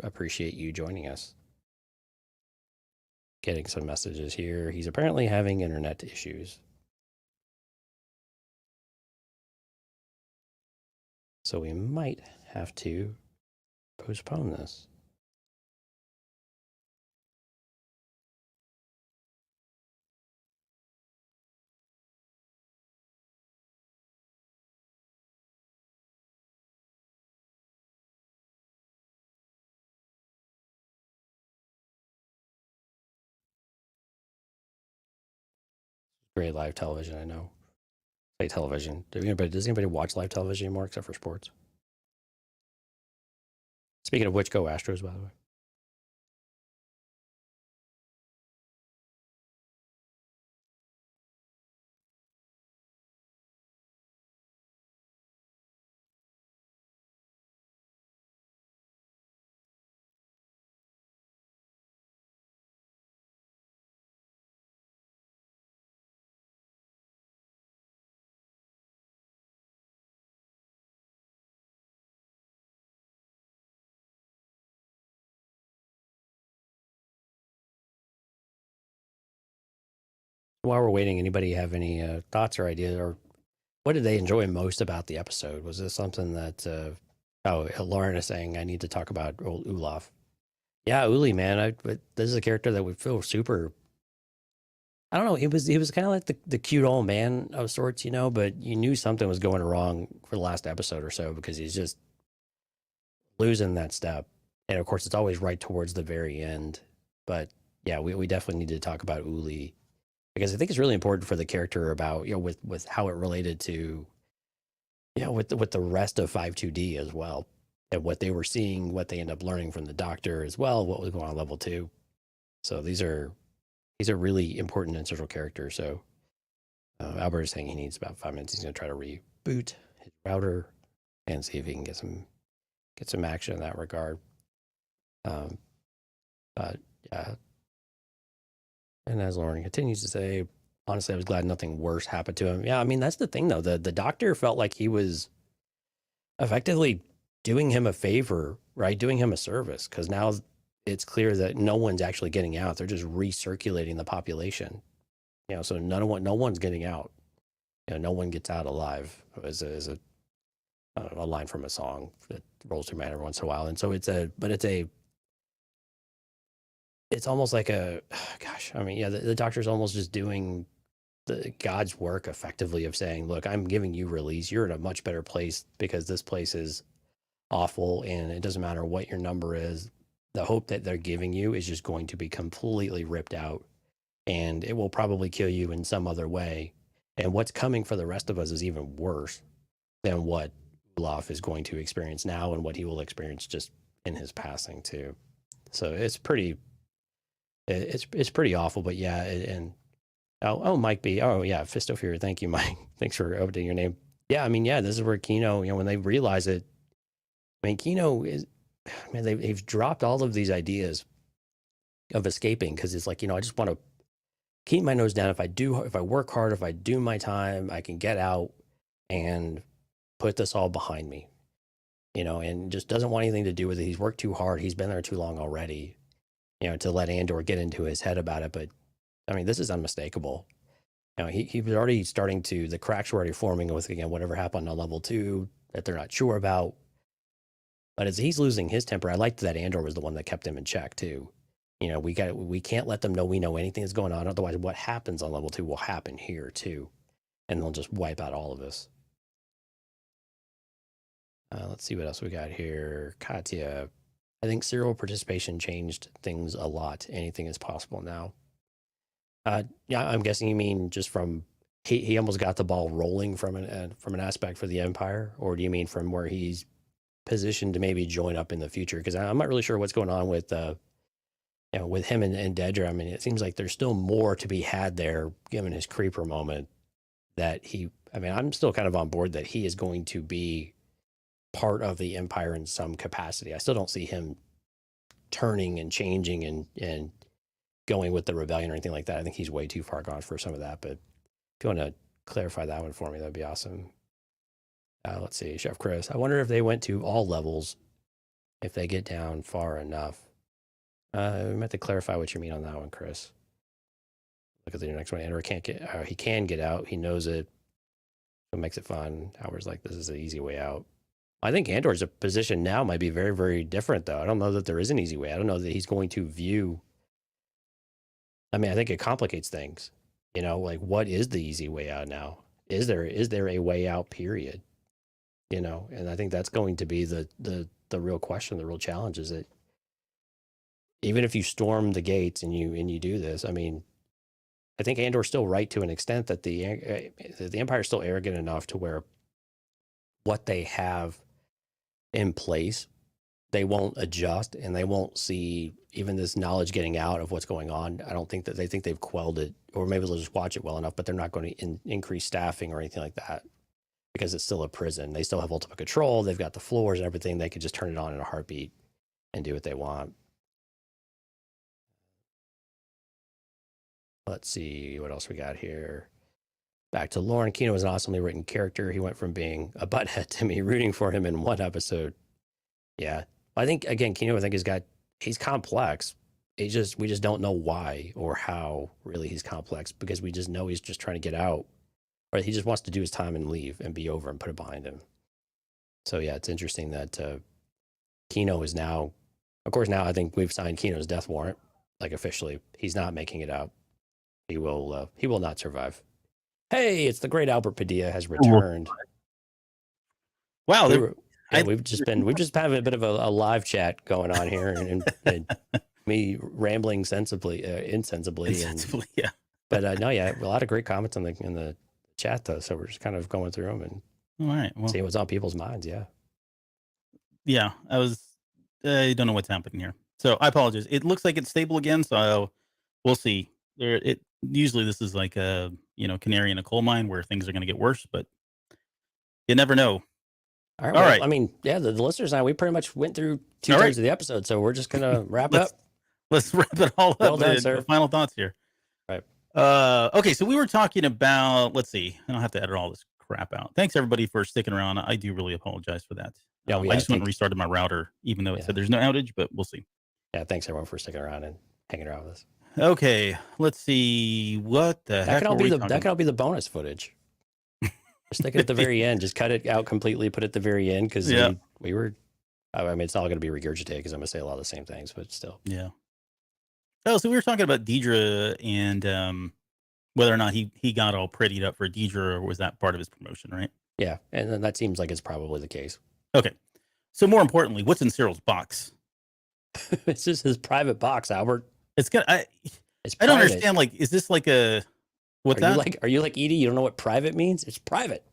Speaker 3: appreciate you joining us. Getting some messages here. He's apparently having internet issues. So we might have to postpone this. Great live television, I know. Say television. Does anybody watch live television anymore except for sports? Speaking of which, go Astros, by the way. While we're waiting, anybody have any thoughts or ideas, or what did they enjoy most about the episode? Was this something that? Lauren is saying I need to talk about old Olaf. Yeah, Uli, man. But this is a character that would feel super. I don't know. He was kind of like the cute old man of sorts, but you knew something was going wrong for the last episode or so because he's just losing that step. And of course, it's always right towards the very end. But yeah, we definitely need to talk about Uli because I think it's really important for the character about, with how it related to, with the rest of 5-2D as well. And what they were seeing, what they end up learning from the doctor as well, what was going on level 2. So these are really important and central characters. So Albert is saying he needs about 5 minutes. He's going to try to reboot his router and see if he can get some action in that regard. But yeah. And as Lauren continues to say, honestly, I was glad nothing worse happened to him. Yeah, I mean, that's the thing, though. The doctor felt like he was effectively doing him a favor, right? Doing him a service, because now it's clear that no one's actually getting out. They're just recirculating the population. So no one's getting out. No one gets out alive is a line from a song that rolls through my head every once in a while. And so it's almost like the doctor's almost just doing the God's work effectively of saying, look, I'm giving you release. You're in a much better place because this place is awful and it doesn't matter what your number is. The hope that they're giving you is just going to be completely ripped out and it will probably kill you in some other way. And what's coming for the rest of us is even worse than what Olaf is going to experience now and what he will experience just in his passing too. So it's pretty awful, but yeah. And Mike B. Oh yeah. Fisto Fury. Thank you, Mike. Thanks for updating your name. Yeah. I mean, yeah, this is where Kino, when they realize it, Kino is, they've dropped all of these ideas of escaping. Cause it's like, I just want to keep my nose down. If I work hard, if I do my time, I can get out and put this all behind me, and just doesn't want anything to do with it. He's worked too hard. He's been there too long already, to let Andor get into his head about it. But I mean, this is unmistakable. He was already starting to, the cracks were already forming with, again, whatever happened on level 2 that they're not sure about. But as he's losing his temper, I liked that Andor was the one that kept him in check too. We can't let them know we know anything that's going on. Otherwise, what happens on level 2 will happen here too, and they'll just wipe out all of us. Let's see what else we got here. Katya, I think serial participation changed things a lot. Anything is possible now. Yeah, I'm guessing you mean just from he almost got the ball rolling from an aspect for the Empire, or do you mean from where he's positioned to maybe join up in the future? Because I'm not really sure what's going on with with him and Dedra. I mean, it seems like there's still more to be had there, given his creeper moment. I'm still kind of on board that he is going to be part of the Empire in some capacity. I still don't see him turning and changing and going with the rebellion or anything like that. I think he's way too far gone for some of that. But if you want to clarify that one for me, that'd be awesome. Let's see, Chef Chris. I wonder if they went to all levels, if they get down far enough. We meant to clarify what you mean on that one, Chris. Look at the next one. Andor can't get. He can get out. He knows it. It makes it fun. Howard's like, this is the easy way out. I think Andor's position now might be very, very different, though. I don't know that there is an easy way. I don't know that he's going to view. I mean, I think it complicates things. Like, what is the easy way out now? Is there a way out? Period. And I think that's going to be the real question, the real challenge, is that even if you storm the gates and you do this, I mean, I think Andor's still right to an extent that the Empire is still arrogant enough to where what they have in place, they won't adjust, and they won't see even this knowledge getting out of what's going on. I don't think that they think they've quelled it, or maybe they'll just watch it well enough, but they're not going to increase staffing or anything like that, because it's still a prison. They still have ultimate control. They've got the floors and everything. They could just turn it on in a heartbeat and do what they want. Let's see what else we got here. Back to Lauren. Kino is an awesomely written character. He went from being a butthead to me rooting for him in one episode. Yeah. I think, again, Kino, he's complex. We just don't know why or how really he's complex, because we just know he's just trying to get out, or he just wants to do his time and leave and be over and put it behind him. So yeah, it's interesting that Kino is now, of course, now I think we've signed Kino's death warrant, like officially. He's not making it out. He will not survive. Hey, it's the great Albert Padilla has returned.
Speaker 2: Wow,
Speaker 3: we've just had a bit of a live chat going on here, and me rambling insensibly.
Speaker 2: Yeah.
Speaker 3: But no, yeah, a lot of great comments in the chat though. So we're just kind of going through them and
Speaker 2: all right, well,
Speaker 3: seeing what's on people's minds.
Speaker 2: Yeah, I don't know what's happening here, so I apologize. It looks like it's stable again, so we'll see. Usually this is like a canary in a coal mine where things are going to get worse, but you never know.
Speaker 3: All right. I mean, yeah, the listeners and I, we pretty much went through two thirds of the episode, so we're just gonna wrap up.
Speaker 2: Let's wrap it all up.
Speaker 3: Well done, sir.
Speaker 2: Final thoughts here.
Speaker 3: Right.
Speaker 2: Okay, so we were talking about. Let's see. I don't have to edit all this crap out. Thanks everybody for sticking around. I do really apologize for that.
Speaker 3: Yeah,
Speaker 2: I just went and restarted my router, even though it said there's no outage, but we'll see.
Speaker 3: Yeah, thanks everyone for sticking around and hanging around with us.
Speaker 2: Okay, let's see. What the heck?
Speaker 3: That can all be the bonus footage. Stick it at the very end. Just cut it out completely. Put it at the very end, because we were. I mean, it's all going to be regurgitated because I'm going to say a lot of the same things, but still.
Speaker 2: Yeah. Oh, so we were talking about Dedra and whether or not he got all prettied up for Dedra, or was that part of his promotion, right?
Speaker 3: Yeah, and then that seems like it's probably the case.
Speaker 2: Okay. So more importantly, what's in Cyril's box?
Speaker 3: It's just his private box, Albert.
Speaker 2: It's got. I don't understand. Like, is this like a?
Speaker 3: Are you like Edie? You don't know what private means? It's private.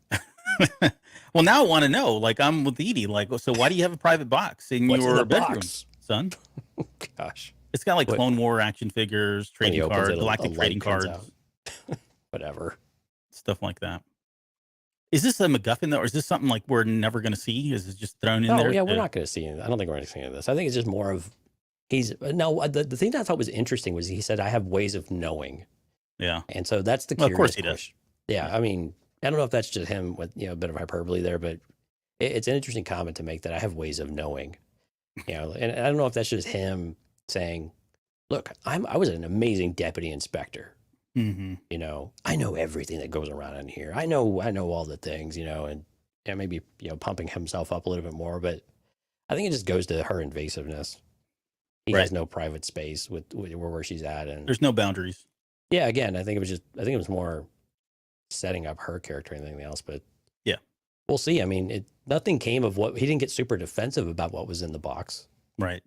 Speaker 2: Well, now I want to know. Like, I'm with Edie. Like, so why do you have a private box in your bedroom, son?
Speaker 3: Gosh,
Speaker 2: it's got like Clone War action figures, trading cards, galactic trading cards,
Speaker 3: whatever
Speaker 2: stuff like that. Is this a MacGuffin though, or is this something like we're never going to see? Is it just thrown in there?
Speaker 3: Oh yeah, we're not going to see it. I don't think we're going to see this. I think it's just more of the thing that I thought was interesting was he said, I have ways of knowing.
Speaker 2: Yeah.
Speaker 3: And so that's the
Speaker 2: curious. Of course he does.
Speaker 3: Yeah. I mean, I don't know if that's just him with, a bit of hyperbole there, but it's an interesting comment to make that I have ways of knowing, and I don't know if that's just him saying, look, I was an amazing deputy inspector.
Speaker 2: Mm-hmm.
Speaker 3: I know everything that goes around in here. I know all the things, and maybe, pumping himself up a little bit more, but I think it just goes to her invasiveness. He
Speaker 2: Right.
Speaker 3: has no private space with where she's at, and
Speaker 2: There's no boundaries.
Speaker 3: yeah, again, I think it was more setting up her character than anything else. But
Speaker 2: Yeah.
Speaker 3: we'll see. I mean, nothing came of what he didn't get super defensive about what was in the box.
Speaker 2: Right.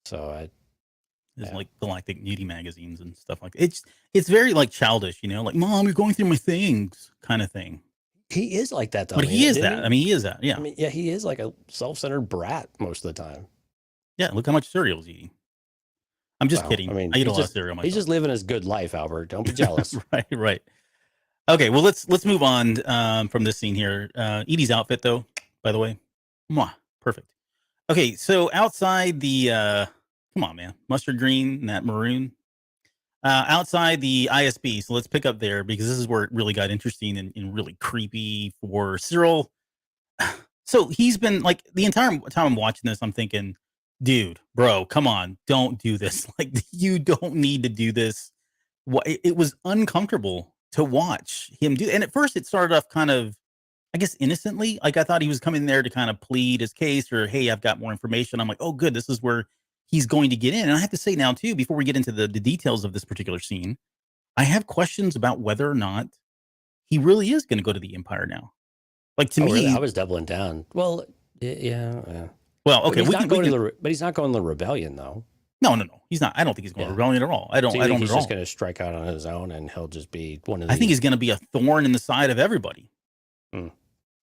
Speaker 3: So
Speaker 2: There's
Speaker 3: Yeah.
Speaker 2: like galactic nudie magazines and stuff like that. It's very like childish, like, Mom, you're going through my things kind of thing.
Speaker 3: he is like that though.
Speaker 2: But
Speaker 3: I mean,
Speaker 2: he is
Speaker 3: didn't
Speaker 2: that. I mean, he is that. Yeah.
Speaker 3: I mean, yeah, he is like a self-centered brat most of the time.
Speaker 2: Yeah. Look how much cereal he's eating. I'm just
Speaker 3: Well,
Speaker 2: kidding.
Speaker 3: I mean,
Speaker 2: I eat a
Speaker 3: he's
Speaker 2: lot
Speaker 3: just
Speaker 2: of cereal myself.
Speaker 3: he's just living his good life, Albert. Don't be jealous.
Speaker 2: Right. Okay, well let's move on from this scene here. Edie's outfit, though, by the way, mwah, perfect. Okay, so outside the come on, man, mustard green and that maroon, outside the ISB. So let's pick up there because this is where it really got interesting and really creepy for Cyril. So he's been like the entire time I'm watching this, I'm thinking, dude, bro, come on, don't do this. Like, you don't need to do this. It was uncomfortable to watch him do. And at first it started off kind of, I guess, innocently. Like, I thought he was coming there to kind of plead his case or, hey, I've got more information. I'm like, oh, good. This is where he's going to get in. And I have to say now, too, before we get into the details of this particular scene, I have questions about whether or not he really is going to go to the Empire now. Like, to me,
Speaker 3: really? I was doubling down. Well, yeah.
Speaker 2: Well, okay.
Speaker 3: But he's not going to the rebellion, though.
Speaker 2: No. He's not. I don't think he's going to rebellion at all. I don't.
Speaker 3: So
Speaker 2: I don't.
Speaker 3: He's
Speaker 2: at
Speaker 3: just
Speaker 2: all.
Speaker 3: going to strike out on his own, and he'll just be one of the.
Speaker 2: I think he's going to be a thorn in the side of everybody.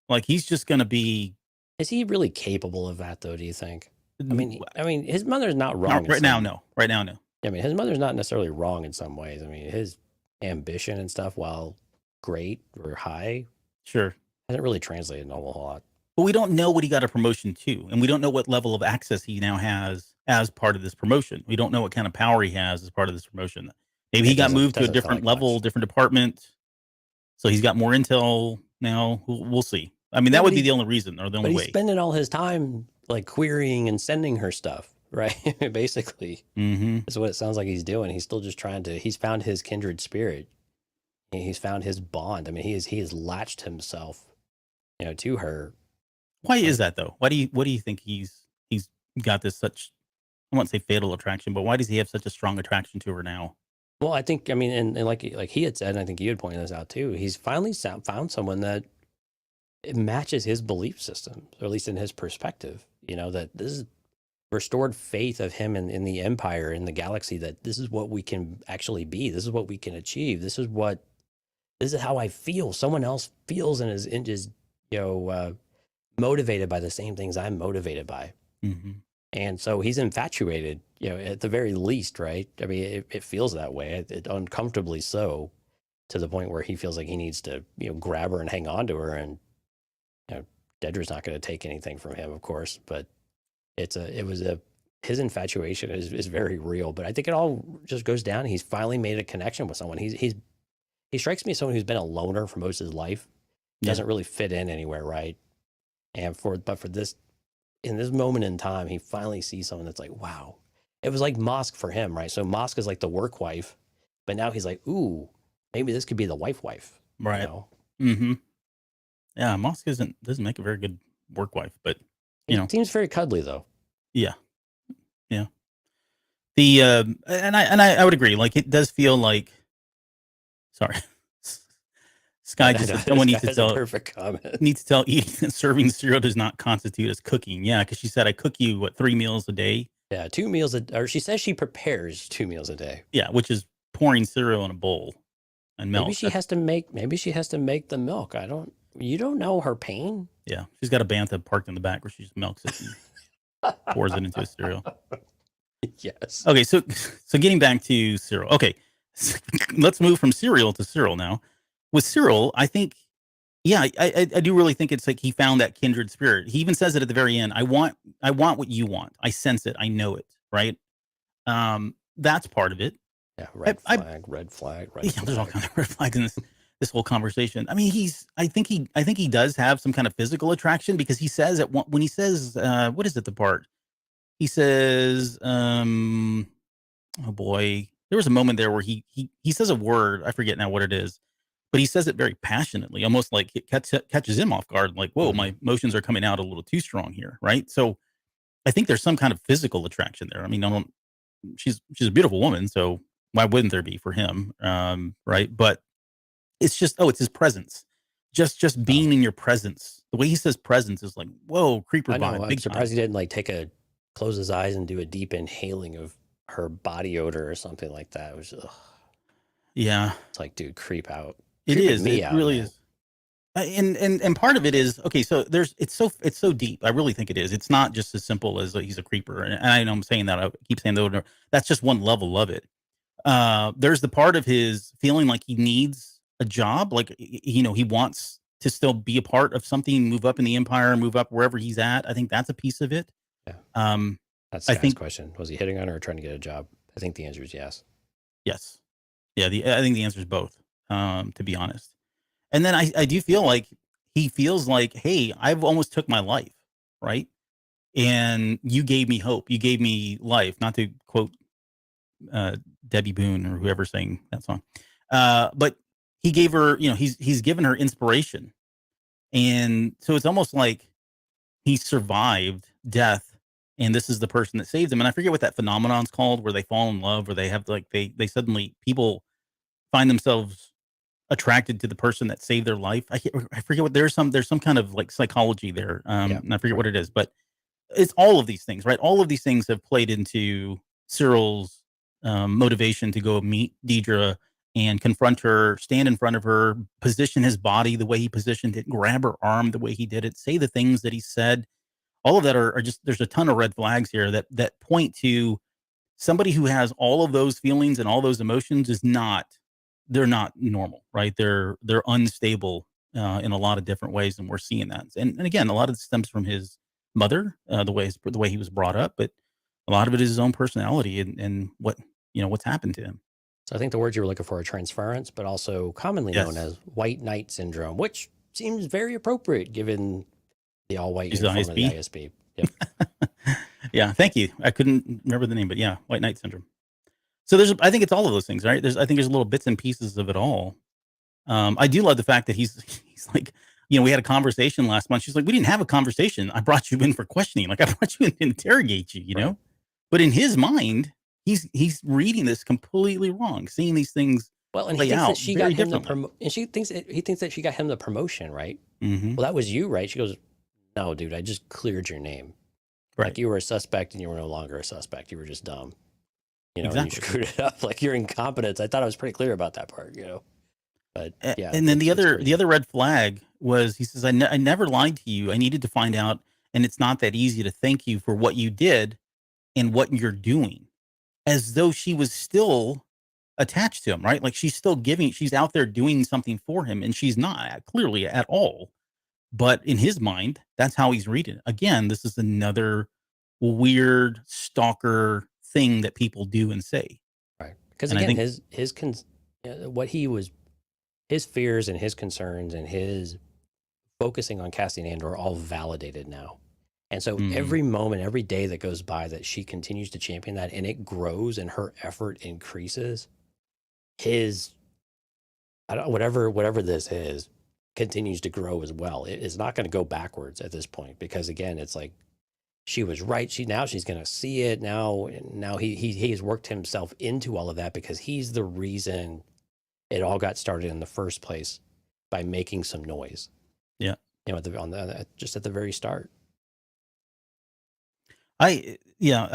Speaker 2: Like, he's just going to be.
Speaker 3: Is he really capable of that, though? Do you think? I mean, his mother's not wrong.
Speaker 2: Right now, no. Right now, no.
Speaker 3: I mean, his mother's not necessarily wrong in some ways. I mean, his ambition and stuff, while great or high,
Speaker 2: Sure,
Speaker 3: hasn't really translated a whole lot.
Speaker 2: But we don't know what he got a promotion to, and we don't know what level of access he now has as part of this promotion. We don't know what kind of power he has as part of this promotion. Maybe he got moved to a different level, different department, so he's got more intel now. We'll see. I mean, that would be the only reason or the only way.
Speaker 3: He's spending all his time like querying and sending her stuff, right? Basically, that's what it sounds like he's doing. He's still just trying to. He's found his kindred spirit. He's found his bond. I mean, he has latched himself, to her.
Speaker 2: Why is that though? What do you think he's got this such, I won't say fatal attraction, but why does he have such a strong attraction to her now?
Speaker 3: Well, I think, I mean, and like he had said, and I think you had pointed this out too, he's finally found someone that it matches his belief system, or at least in his perspective, that this is restored faith of him in the Empire, in the galaxy, that this is what we can actually be. This is what we can achieve. This is how I feel. Someone else feels and is motivated by the same things I'm motivated by. And so he's infatuated, at the very least, right? I mean, it feels that way, it uncomfortably so, to the point where he feels like he needs to, grab her and hang on to her. And, Dedra's not going to take anything from him, of course, but his infatuation is very real. But I think it all just goes down. He's finally made a connection with someone. He strikes me as someone who's been a loner for most of his life, doesn't really fit in anywhere, right? But for this, in this moment in time, he finally sees someone that's like, wow. It was like Mosk for him, right? So Mosk is like the work wife, but now he's like, ooh, maybe this could be the wife,
Speaker 2: right? Yeah, Mosk doesn't make a very good work wife, but
Speaker 3: it seems very cuddly though.
Speaker 2: Yeah. The and I would agree. Like, it does feel like. Sorry. Sky just someone needs to tell
Speaker 3: perfect comment.
Speaker 2: Needs to tell eating and serving cereal does not constitute as cooking. Yeah, because she said I cook you 3 meals a day.
Speaker 3: Yeah, 2 meals or she says she prepares 2 meals a day.
Speaker 2: Yeah, which is pouring cereal in a bowl and milk.
Speaker 3: Maybe she has to make the milk. You don't know her pain.
Speaker 2: Yeah, she's got a bantha parked in the back where she just milks it and pours it into a cereal.
Speaker 3: Yes.
Speaker 2: Okay, so getting back to cereal. Okay, let's move from cereal to Cyril now. With Cyril, I think, I do really think it's like he found that kindred spirit. He even says it at the very end. I want what you want. I sense it. I know it. Right. That's part of it.
Speaker 3: Yeah. Red flag.
Speaker 2: There's all kinds of red flags in this whole conversation. I mean, I think he does have some kind of physical attraction, because he says when he says, what is it? The part he says, oh boy, there was a moment there where he says a word. I forget now what it is. But he says it very passionately, almost like it catches him off guard. Like, whoa, my emotions are coming out a little too strong here, right? So I think there's some kind of physical attraction there. I mean, I don't. She's a beautiful woman, so why wouldn't there be for him? Right? But it's just it's his presence. Just
Speaker 3: Oh,
Speaker 2: being in your presence. The way he says presence is like, whoa, creeper
Speaker 3: I know.
Speaker 2: vibe,
Speaker 3: I'm
Speaker 2: big time.
Speaker 3: surprised he didn't like close his eyes and do a deep inhaling of her body odor or something like that. It was, ugh.
Speaker 2: Yeah,
Speaker 3: It's like, dude, creep out.
Speaker 2: it
Speaker 3: Creeping
Speaker 2: is.
Speaker 3: me
Speaker 2: It
Speaker 3: out,
Speaker 2: really
Speaker 3: man.
Speaker 2: is. And part of it is okay. So it's so deep. I really think it is. It's not just as simple as he's a creeper. And I know I'm saying that. I keep saying that. That's just one level of it. There's the part of his feeling like he needs a job, like he wants to still be a part of something, move up in the empire, move up wherever he's at. I think that's a piece of it.
Speaker 3: Yeah.
Speaker 2: Um,
Speaker 3: That's
Speaker 2: I
Speaker 3: Sky's
Speaker 2: think
Speaker 3: question. Was he hitting on her or trying to get a job? I think the answer is yes.
Speaker 2: yes, yeah. I think the answer is both. To be honest, and then I do feel like he feels like, hey, I've almost took my life, right? And you gave me hope. You gave me life. Not to quote uh, Debbie Boone or whoever sang that song. But he gave her, he's given her inspiration. And so it's almost like he survived death and this is the person that saves him. And I forget what that phenomenon's called, where they fall in love, where they have like, they suddenly, people find themselves attracted to the person that saved their life. I forget what, there's some kind of like psychology there.
Speaker 3: Yeah.
Speaker 2: And I forget
Speaker 3: Right.
Speaker 2: what it is, but it's all of these things, right? All of these things have played into Cyril's motivation to go meet Deidre and confront her, stand in front of her, position his body the way he positioned it, grab her arm the way he did it, say the things that he said. All of that are just, there's a ton of red flags here that point to somebody who has all of those feelings and all those emotions is not, they're not normal, right? They're unstable in a lot of different ways, and we're seeing that. And again, a lot of it stems from his mother, the way he was brought up, but a lot of it is his own personality and what what's happened to him.
Speaker 3: So I think the words you were looking for are transference, but also commonly known
Speaker 2: Yes,
Speaker 3: as white knight syndrome, which seems very appropriate given the all white
Speaker 2: he's the
Speaker 3: uniform of the
Speaker 2: ISB.
Speaker 3: ISB. Yep.
Speaker 2: Yeah, thank you. I couldn't remember the name, but yeah, white knight syndrome. So I think it's all of those things, right? I think there's little bits and pieces of it all. I do love the fact that he's like, we had a conversation last month. She's like, we didn't have a conversation. I brought you in for questioning. Like I brought you in to interrogate you,
Speaker 3: Right.
Speaker 2: But in his mind, he's reading this completely wrong, seeing these things
Speaker 3: Well, and he
Speaker 2: play
Speaker 3: thinks that
Speaker 2: out
Speaker 3: she got
Speaker 2: very
Speaker 3: him the
Speaker 2: differently.
Speaker 3: and he thinks that she got him the promotion, right?
Speaker 2: Hmm.
Speaker 3: Well, that was you, right? She goes, "No, dude, I just cleared your name.
Speaker 2: Right.
Speaker 3: Like you were a suspect and you were no longer a suspect. You were just dumb, and you
Speaker 2: Exactly.
Speaker 3: screwed it up. Like your incompetence. I thought I was pretty clear about that part, But yeah,
Speaker 2: And then
Speaker 3: it's
Speaker 2: the
Speaker 3: crazy.
Speaker 2: other red flag was he says, I never lied to you. I needed to find out, and it's not that easy to thank you for what you did and what you're doing, as though she was still attached to him, right? Like she's out there doing something for him, and she's not clearly at all. But in his mind, that's how he's reading it. Again, this is another weird stalker thing that people do and say.
Speaker 3: Right. Because
Speaker 2: And I
Speaker 3: again,
Speaker 2: think,
Speaker 3: what he was, his fears and his concerns and his focusing on casting Andor are all validated now. And so
Speaker 2: mhm,
Speaker 3: every moment, every day that goes by that she continues to champion that and it grows and her effort increases, his, I don't, whatever this is, continues to grow as well. It is not going to go backwards at this point because again, it's like she was right. She's going to see it now. Now he has worked himself into all of that because he's the reason it all got started in the first place by making some noise.
Speaker 2: yeah.
Speaker 3: Just at the very start.
Speaker 2: I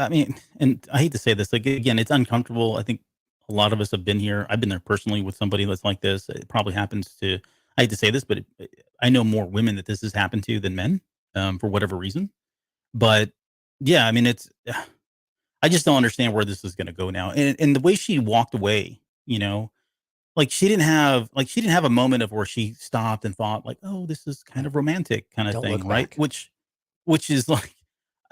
Speaker 2: mean, and I hate to say this, like, again, it's uncomfortable. I think a lot of us have been here. I've been there personally with somebody that's like this. It probably happens to, I hate to say this, but I know more women that this has happened to than men, for whatever reason. But yeah, I mean, I just don't understand where this is going to go now. And the way she walked away, like she didn't have a moment of where she stopped and thought like, oh, this is kind
Speaker 3: Yeah.
Speaker 2: of romantic kind of
Speaker 3: Don't look
Speaker 2: thing. Right.
Speaker 3: back.
Speaker 2: Which is like,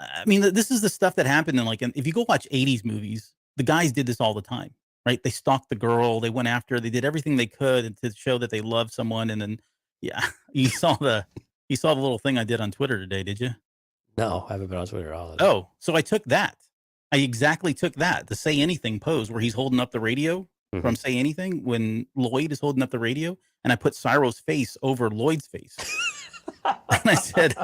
Speaker 2: I mean, this is the stuff that happened in if you go watch 80s movies, the guys did this all the time, right? They stalked the girl, they went after her, they did everything they could to show that they loved someone. And then, yeah, you saw the little thing I did on Twitter today, did you?
Speaker 3: No, I haven't been on Twitter at all.
Speaker 2: Oh, so I took that. I exactly took that, the Say Anything pose where he's holding up the radio
Speaker 3: Mhm.
Speaker 2: from Say Anything when Lloyd is holding up the radio. And I put Cyro's face over Lloyd's face. And I said,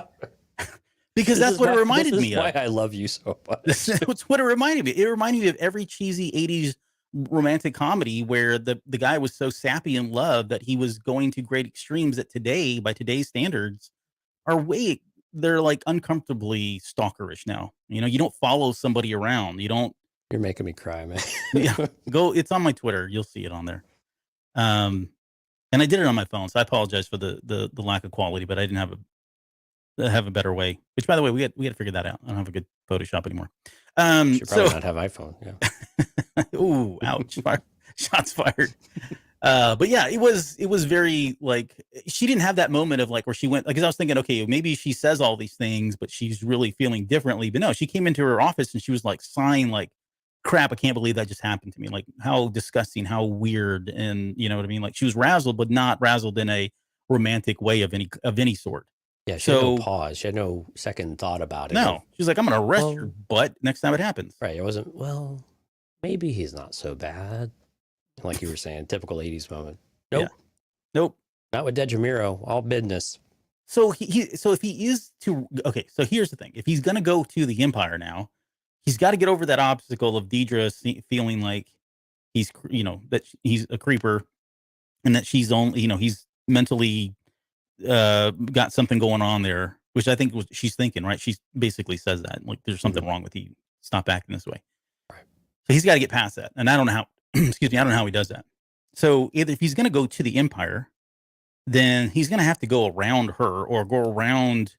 Speaker 2: because that's what it reminded me of.
Speaker 3: This is why I love you so much.
Speaker 2: That's what it reminded me. It reminded me of every cheesy 80s romantic comedy where the guy was so sappy in love that he was going to great extremes that today, by today's standards, are they're like uncomfortably stalkerish now. You know, you don't follow somebody around. You don't.
Speaker 3: You're making me cry, man.
Speaker 2: Yeah, it's on my Twitter. You'll see it on there. And I did it on my phone, so I apologize for the lack of quality, but I didn't have a better way. Which, by the way, we had to figure that out. I don't have a good Photoshop anymore.
Speaker 3: Should probably not have iPhone. Yeah.
Speaker 2: Ooh, ouch! Shots fired. But yeah, it was very like she didn't have that moment of like where she went like because I was thinking, okay, maybe she says all these things, but she's really feeling differently. But no, she came into her office and she was like sighing like, crap, I can't believe that just happened to me. Like how disgusting, how weird, and you know what I mean. Like she was razzled, but not razzled in a romantic way of any sort.
Speaker 3: Yeah, she had no pause. She had no second thought about it.
Speaker 2: No, she's like, I'm going to arrest your butt next time it happens.
Speaker 3: Right. It wasn't, well, maybe he's not so bad. Like you were saying, typical 80s moment. Nope.
Speaker 2: Yeah. Nope.
Speaker 3: Not with Dedramiro. All business.
Speaker 2: So if he is to, okay, so here's the thing. If he's going to go to the Empire now, he's got to get over that obstacle of Deidre feeling like he's, you know, that he's a creeper and that she's only, you know, he's mentally got something going on there, which I think she's thinking, right? She basically says that like there's something wrong with you. Stop acting this way.
Speaker 3: Right.
Speaker 2: So he's got to get past that. And I don't know how, excuse me, I don't know how he does that. So either if he's going to go to the Empire, then he's going to have to go around her or go around.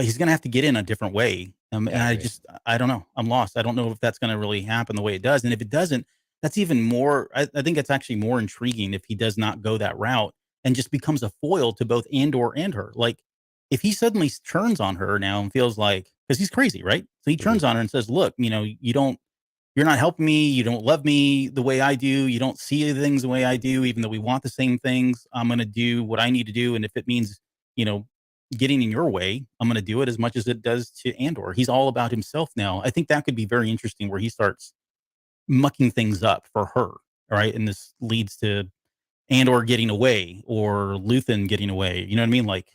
Speaker 2: He's going to have to get in a different way. And I don't know. I'm lost. I don't know if that's going to really happen the way it does. And if it doesn't, that's even more, I think it's actually more intriguing if he does not go that route and just becomes a foil to both Andor and her. Like if he suddenly turns on her now and feels like, because he's crazy, right? So he turns on her and says, look, you know, you're not helping me. You don't love me the way I do. You don't see things the way I do, even though we want the same things. I'm going to do what I need to do. And if it means, you know, getting in your way, I'm going to do it as much as it does to Andor. He's all about himself now. I think that could be very interesting where he starts mucking things up for her. All right. And this leads to Andor getting away or Luthen getting away. You know what I mean? Like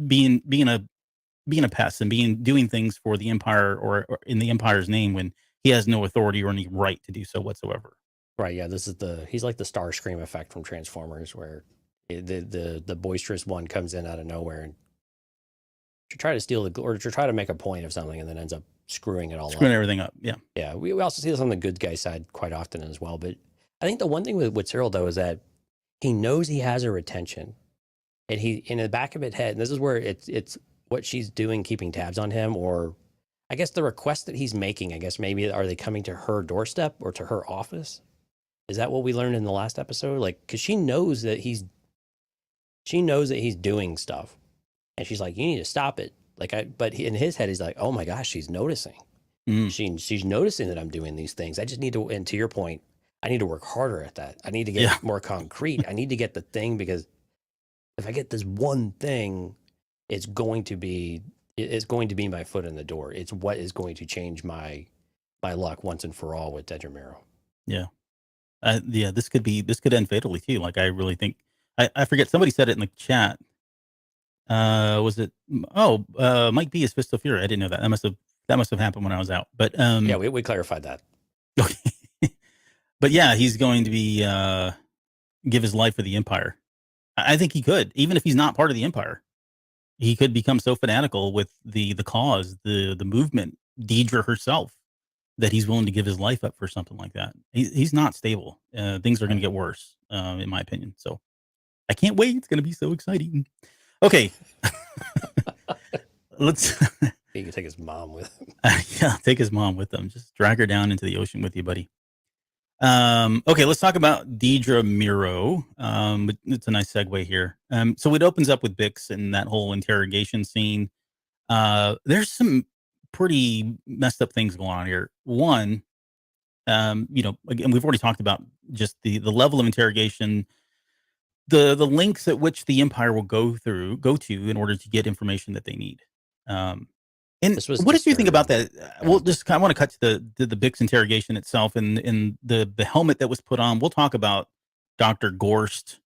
Speaker 2: being a pest and doing things for the Empire or in the Empire's name when he has no authority or any right to do so whatsoever.
Speaker 3: Right. Yeah. He's like the Starscream effect from Transformers where the boisterous one comes in out of nowhere and to try to steal or to try to make a point of something and then ends up screwing
Speaker 2: everything up. Yeah.
Speaker 3: Yeah. We also see this on the good guy side quite often as well. But I think the one thing with Cyril though is that he knows he has her attention and he in the back of his head, and this is where it's what she's doing, keeping tabs on him, or I guess the request that he's making, I guess maybe are they coming to her doorstep or to her office? Is that what we learned in the last episode? Like, because she knows that he's doing stuff, and she's like, "You need to stop it." But in his head, he's like, "Oh my gosh, she's noticing. She's noticing that I'm doing these things. I just need to." And to your point, I need to work harder at that. I need to get more concrete. I need to get the thing because if I get this one thing, it's going to be my foot in the door. It's what is going to change my luck once and for all with Dedramiro.
Speaker 2: Yeah. This could end fatally too. Like I really think I forget somebody said it in the chat. Was it Mike B is Fist of Fury. I didn't know that. That must have happened when I was out. But
Speaker 3: yeah, we clarified that.
Speaker 2: Okay. But yeah, he's going to be give his life for the Empire. I think he could, even if he's not part of the Empire. He could become so fanatical with the cause, the movement, Deidre herself, that he's willing to give his life up for something like that. He's not stable. Things are going to get worse, in my opinion. So I can't wait. It's going to be so exciting. Okay.
Speaker 3: He can take his mom with him.
Speaker 2: Yeah, take his mom with him. Just drag her down into the ocean with you, buddy. Okay, let's talk about Dedramiro. It's a nice segue here. So it opens up with Bix and that whole interrogation scene. There's some pretty messed up things going on here. One, again, we've already talked about just the level of interrogation, the links at which the Empire will go to in order to get information that they need. And what did you think about that? Well, just I want to cut to the Bix interrogation itself and the helmet that was put on. We'll talk about Dr. Gorst,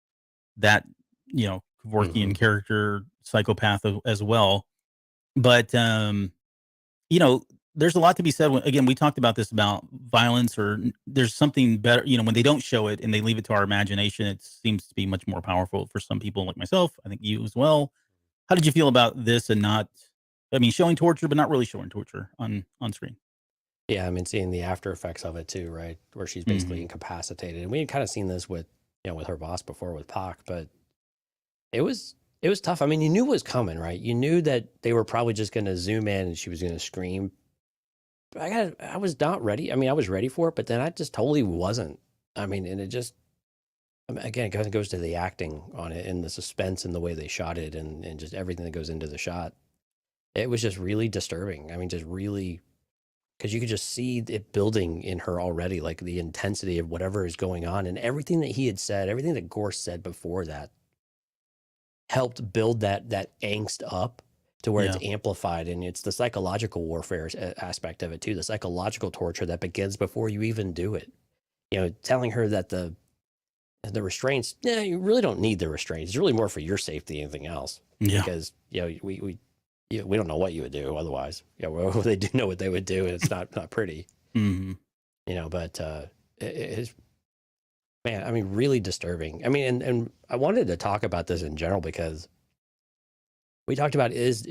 Speaker 2: that Kevorkian character, psychopath as well. But you know, there's a lot to be said. Again, we talked about this about violence, or there's something better. You know, when they don't show it and they leave it to our imagination, it seems to be much more powerful for some people, like myself. I think you as well. How did you feel about this and not? I mean, showing torture, but not really showing torture on screen.
Speaker 3: Yeah, I mean, seeing the after effects of it too, right? Where she's basically
Speaker 2: Hmm.
Speaker 3: incapacitated. And we had kind of seen this with, with her boss before with Pac, but it was tough. I mean, you knew what was coming, right? You knew that they were probably just going to zoom in and she was going to scream. But I was not ready. I mean, I was ready for it, but then I just totally wasn't. I mean, and it just, I mean, again, it goes to the acting on it and the suspense and the way they shot it and just everything that goes into the shot. It was just really disturbing. I mean, just really, because you could just see it building in her already, like the intensity of whatever is going on and everything that he had said, everything that Gore said before that helped build that angst up to where
Speaker 2: Yeah.
Speaker 3: it's amplified, and it's the psychological warfare aspect of it too, the psychological torture that begins before you even do it. Telling her that the restraints, yeah, you really don't need the restraints. It's really more for your safety than anything else.
Speaker 2: Yeah.
Speaker 3: Because we don't know what you would do otherwise. Well, they do know what they would do, and it's not pretty.
Speaker 2: Hmm.
Speaker 3: But it is, man, I mean, really disturbing. I mean, and I wanted to talk about this in general because we talked about is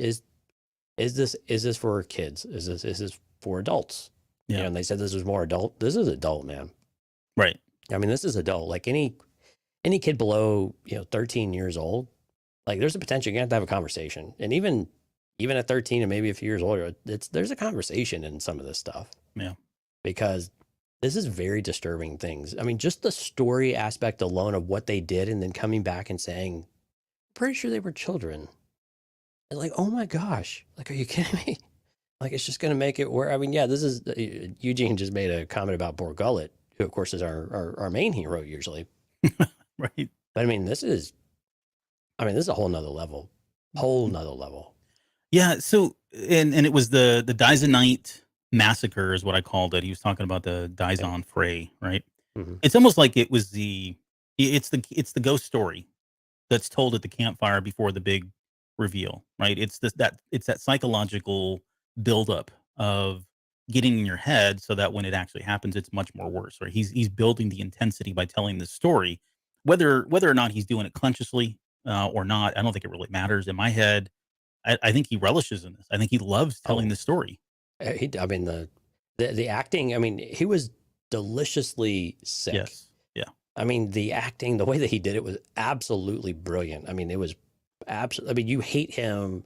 Speaker 3: this for kids? Is this for adults?
Speaker 2: Yeah.
Speaker 3: And they said this was more adult. This is adult, man.
Speaker 2: Right.
Speaker 3: I mean, this is adult. Like any kid below 13 years old, like there's a potential you have to have a conversation, and even at 13 and maybe a few years older, there's a conversation in some of this stuff.
Speaker 2: Yeah.
Speaker 3: Because this is very disturbing things. I mean, just the story aspect alone of what they did, and then coming back and saying, "Pretty sure they were children." And like, oh my gosh, like, are you kidding me? Like, it's just going to make it where, I mean, yeah, this is, Eugene just made a comment about Boar Gullet, who of course is our main hero usually.
Speaker 2: Right.
Speaker 3: But I mean, this is a whole nother level,
Speaker 2: Yeah. So, and it was the Dizonite massacre is what I called it. He was talking about the
Speaker 3: Yep.
Speaker 2: Dizon fray, right?
Speaker 3: Mhm.
Speaker 2: It's almost like it was it's the ghost story that's told at the campfire before the big reveal, right? It's that psychological buildup of getting in your head so that when it actually happens, it's much more worse, right? He's building the intensity by telling the story, whether or not he's doing it consciously or not. I don't think it really matters. In my head, I think he relishes in this. I think he loves telling
Speaker 3: Oh,
Speaker 2: the story.
Speaker 3: I mean, the acting, I mean, he was deliciously sick.
Speaker 2: Yes. Yeah.
Speaker 3: I mean, the acting, the way that he did it was absolutely brilliant. I mean, it was absolutely, I mean, you hate him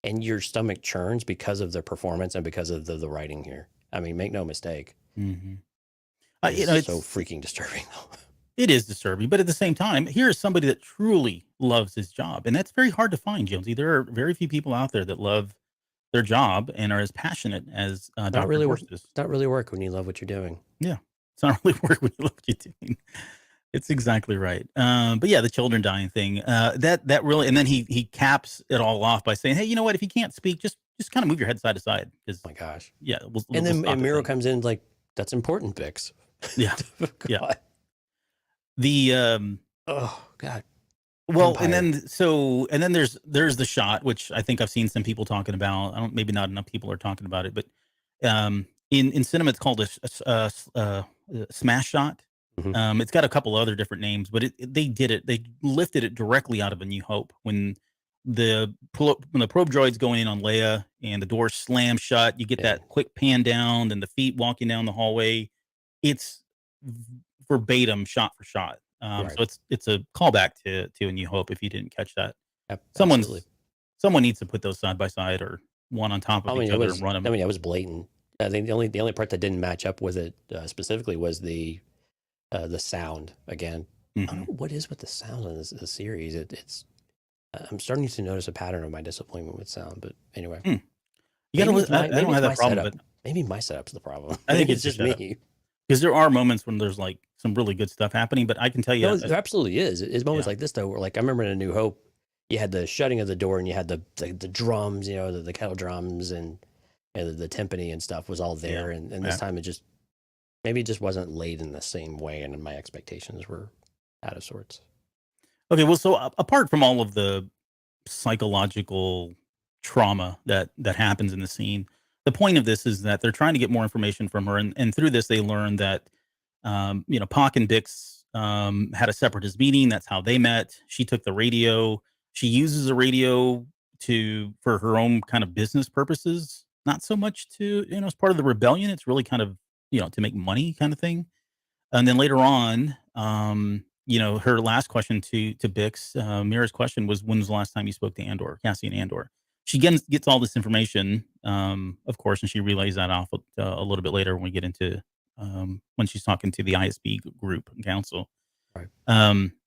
Speaker 3: and your stomach churns because of the performance and because of the writing here. I mean, make no mistake.
Speaker 2: Hmm.
Speaker 3: It is so
Speaker 2: It's
Speaker 3: freaking disturbing, though.
Speaker 2: it is disturbing, but at the same time, here is somebody that truly loves his job, and that's very hard to find, Jonesy. There are very few people out there that love their job and are as passionate as
Speaker 3: Not
Speaker 2: Dr.
Speaker 3: really work.
Speaker 2: Gorst is.
Speaker 3: Not really work when you love what you're doing.
Speaker 2: Yeah, it's not really work when you love what you're doing. It's exactly right. But yeah, the children dying thing, that really, and then he caps it all off by saying, "Hey, you know what? If you can't speak, just kind of move your head side to side, because
Speaker 3: Oh my gosh.
Speaker 2: yeah,
Speaker 3: And
Speaker 2: we'll
Speaker 3: then
Speaker 2: stop
Speaker 3: and
Speaker 2: it
Speaker 3: Miro
Speaker 2: then."
Speaker 3: comes in like, that's important, Bix.
Speaker 2: Yeah, yeah.
Speaker 3: God.
Speaker 2: The
Speaker 3: Oh God.
Speaker 2: Well,
Speaker 3: Empire.
Speaker 2: and then there's the shot, which I think I've seen some people talking about. I don't, maybe not enough people are talking about it, but in cinema it's called a smash shot.
Speaker 3: Mhm.
Speaker 2: It's got a couple other different names, but they did it. They lifted it directly out of A New Hope when when the probe droid's going in on Leia and the door slams shut. You get
Speaker 3: Yeah.
Speaker 2: that quick pan down and the feet walking down the hallway. It's verbatim, shot for shot.
Speaker 3: Right.
Speaker 2: So it's a callback to A New Hope. If you didn't catch that,
Speaker 3: Absolutely.
Speaker 2: someone's someone needs to put those side by side or one on top
Speaker 3: I
Speaker 2: of
Speaker 3: mean,
Speaker 2: each other and run them.
Speaker 3: it was blatant. I think the only part that didn't match up with it specifically was the sound again. I don't know what is with the sound in this series. It's I'm starting to notice a pattern of my disappointment with sound. But anyway,
Speaker 2: You gotta. I don't have that problem,
Speaker 3: setup.
Speaker 2: but
Speaker 3: Maybe my setup's the problem.
Speaker 2: I think
Speaker 3: Maybe
Speaker 2: it's
Speaker 3: it's just
Speaker 2: your setup.
Speaker 3: me.
Speaker 2: Because there are moments when there's like some really good stuff happening, but I can tell you,
Speaker 3: No, there absolutely is. It's moments
Speaker 2: Yeah.
Speaker 3: like this though, where like I remember in A New Hope, you had the shutting of the door and you had the drums, the kettle drums and the timpani and stuff was all there. And this time maybe it just wasn't laid in the same way, and my expectations were out of sorts.
Speaker 2: Okay, well, so apart from all of the psychological trauma that happens in the scene. The point of this is that they're trying to get more information from her, and through this they learn that Pac and Bix had a separatist meeting. That's how they met. She took the radio. She uses a radio for her own kind of business purposes, not so much to as part of the rebellion. It's really kind of to make money kind of thing. And then later on, her last question to Bix, Mira's question was, "When was the last time you spoke to Andor, Cassian Andor?" She gets all this information, of course, and she relays that off a little bit later when we get into when she's talking to the ISB group and council.
Speaker 3: Right.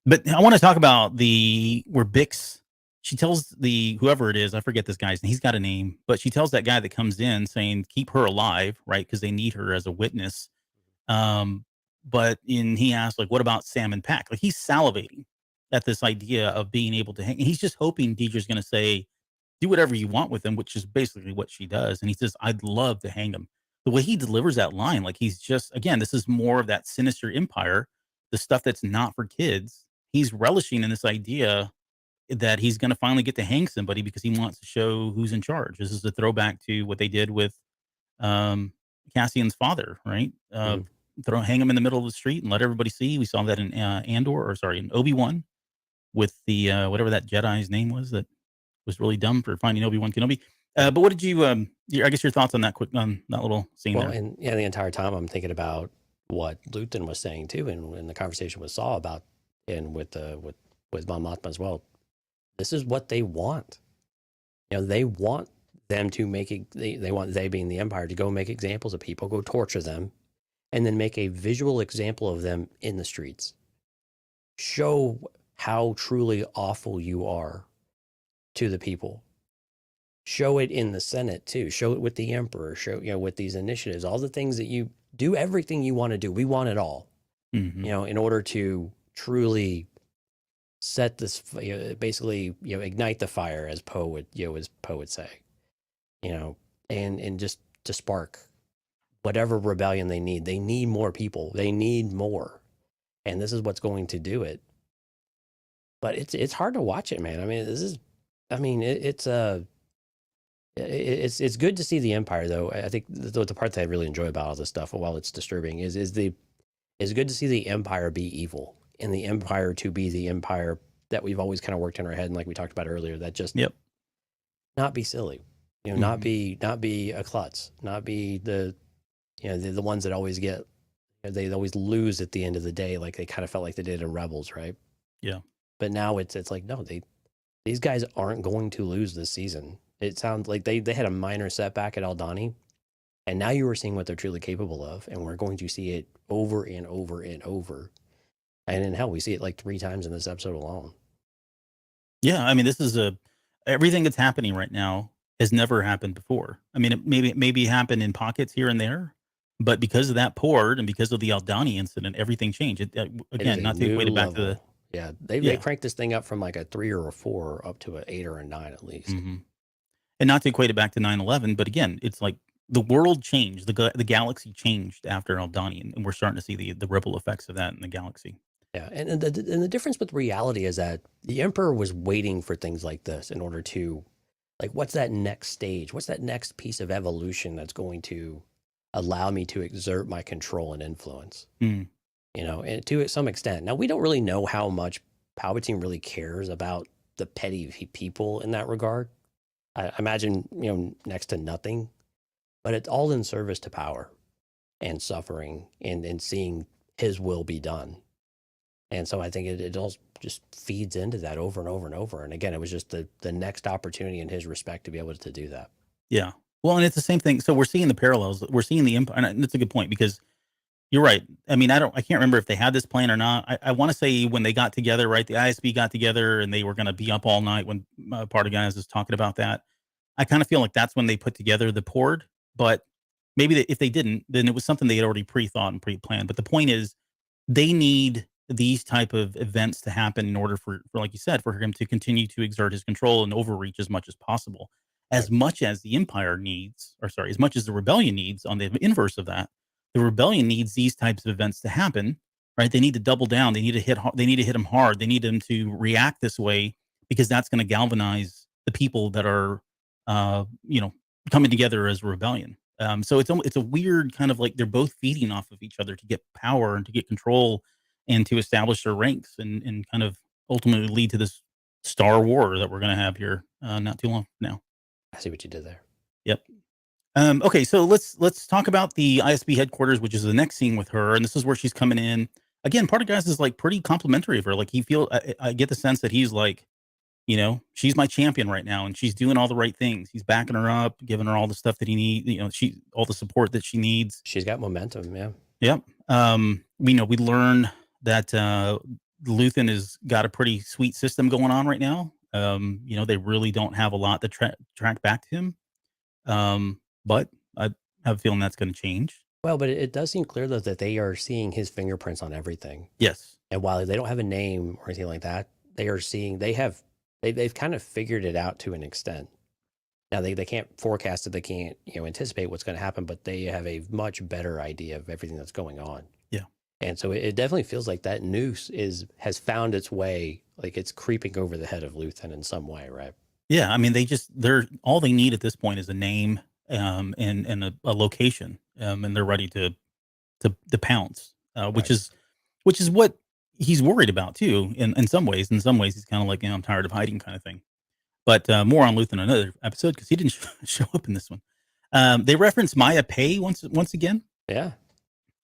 Speaker 2: But I want to talk about where Bix, she tells whoever it is, I forget this guy's name, he's got a name, but she tells that guy that comes in saying, keep her alive, right? Because they need her as a witness. He asked, like, what about Sam and Pack? Like, he's salivating at this idea of being able to hang. He's just hoping Deidre's going to say, do whatever you want with him, which is basically what she does. And he says, I'd love to hang him. The way he delivers that line, like, he's just, again, this is more of that sinister empire, the stuff that's not for kids. He's relishing in this idea that he's going to finally get to hang somebody because he wants to show who's in charge. This is a throwback to what they did with Cassian's father, right? Hang him in the middle of the street and let everybody see. We saw that in in Obi-Wan with the whatever that Jedi's name was that was really dumb for finding Obi-Wan Kenobi. But what did you? I guess your thoughts on that little scene there.
Speaker 3: And the entire time I'm thinking about what Luthen was saying too, and in the conversation with Saw about, and with Mon Mothma as well. This is what they want. They want them to make it. They want, they being the Empire, to go make examples of people, go torture them, and then make a visual example of them in the streets. Show how truly awful you are to the people. Show it in the Senate too. Show it with the Emperor. Show, with these initiatives, all the things that you do, everything you want to do. We want it all, in order to truly set this, basically, ignite the fire, as Poe would say, and just to spark whatever rebellion they need. They need more people. They need more. And this is what's going to do it. But it's hard to watch it, man. I mean, it's good to see the Empire, though. I think the part that I really enjoy about all this stuff, while it's disturbing, is good to see the Empire be evil, and the Empire to be the Empire that we've always kind of worked in our head, and like we talked about earlier, that just not be silly, not be a klutz, not be the ones that always they always lose at the end of the day, like they kind of felt like they did in Rebels, right?
Speaker 2: Yeah.
Speaker 3: But now it's like, no, these guys aren't going to lose this season. It sounds like they had a minor setback at Aldhani, and now you are seeing what they're truly capable of, and we're going to see it over and over and over. And in hell, we see it like 3 times in this episode alone.
Speaker 2: Yeah, I mean, this is everything that's happening right now has never happened before. I mean, it maybe happened in pockets here and there, but because of that port and because of the Aldhani incident, everything changed. Again, not to equate it back to the...
Speaker 3: Yeah, they cranked this thing up from like a 3 or a 4 up to an 8 or a 9 at least.
Speaker 2: Mm-hmm. And not to equate it back to 9/11, but again, it's like the world changed, the galaxy changed after Aldhani, and we're starting to see the ripple effects of that in the galaxy.
Speaker 3: Yeah, and the difference with reality is that the Emperor was waiting for things like this in order to, like, what's that next stage? What's that next piece of evolution that's going to allow me to exert my control and influence? And to some extent. Now, we don't really know how much Palpatine really cares about the petty people in that regard. I imagine, next to nothing, but it's all in service to power and suffering and seeing his will be done. And so I think it all just feeds into that over and over and over. And again, it was just the next opportunity in his respect to be able to do that.
Speaker 2: Yeah. Well, and it's the same thing. So we're seeing the parallels. We're seeing the Empire, and that's a good point, because you're right. I mean, I can't remember if they had this plan or not. I want to say when they got together, right? The ISB got together and they were going to be up all night when part of guys was talking about that. I kind of feel like that's when they put together the port, but maybe if they didn't, then it was something they had already pre-thought and pre-planned. But the point is, they need these type of events to happen in order for, like you said, for him to continue to exert his control and overreach as much as possible. As much as the Empire needs, as much as the rebellion needs, on the inverse of that, the rebellion needs these types of events to happen, right? They need to double down. They need to hit him hard. They need him to react this way, because that's going to galvanize the people that are you know, coming together as a rebellion. So it's a weird kind of like they're both feeding off of each other to get power and to get control and to establish their ranks and kind of ultimately lead to this Star War that we're going to have here not too long from now.
Speaker 3: I see what you did there.
Speaker 2: Yep. Okay, so let's talk about the ISB headquarters, which is the next scene with her, and this is where she's coming in. Again, part of guys is like pretty complimentary of her. Like I get the sense that he's like, you know, she's my champion right now, and she's doing all the right things. He's backing her up, giving her all the stuff that he needs. You know, all the support that she needs.
Speaker 3: She's got momentum. Yeah.
Speaker 2: Yep. We learn that Luthen has got a pretty sweet system going on right now. You know, they really don't have a lot to track back to him. But I have a feeling that's going to change.
Speaker 3: Well, but it does seem clear though that they are seeing his fingerprints on everything.
Speaker 2: Yes.
Speaker 3: And while they don't have a name or anything like that, they are seeing they've kind of figured it out to an extent. Now they can't forecast it, they can't, anticipate what's going to happen, but they have a much better idea of everything that's going on.
Speaker 2: Yeah.
Speaker 3: And so it definitely feels like that noose has found its way, like it's creeping over the head of Luthen in some way, right?
Speaker 2: Yeah, I mean they're all they need at this point is a name and a location, and they're ready to pounce, which
Speaker 3: Right.
Speaker 2: is what he's worried about too. In some ways, he's kind of like, I'm tired of hiding, kind of thing. But more on Luthen in another episode because he didn't show up in this one. They reference Maya Pei once again.
Speaker 3: Yeah.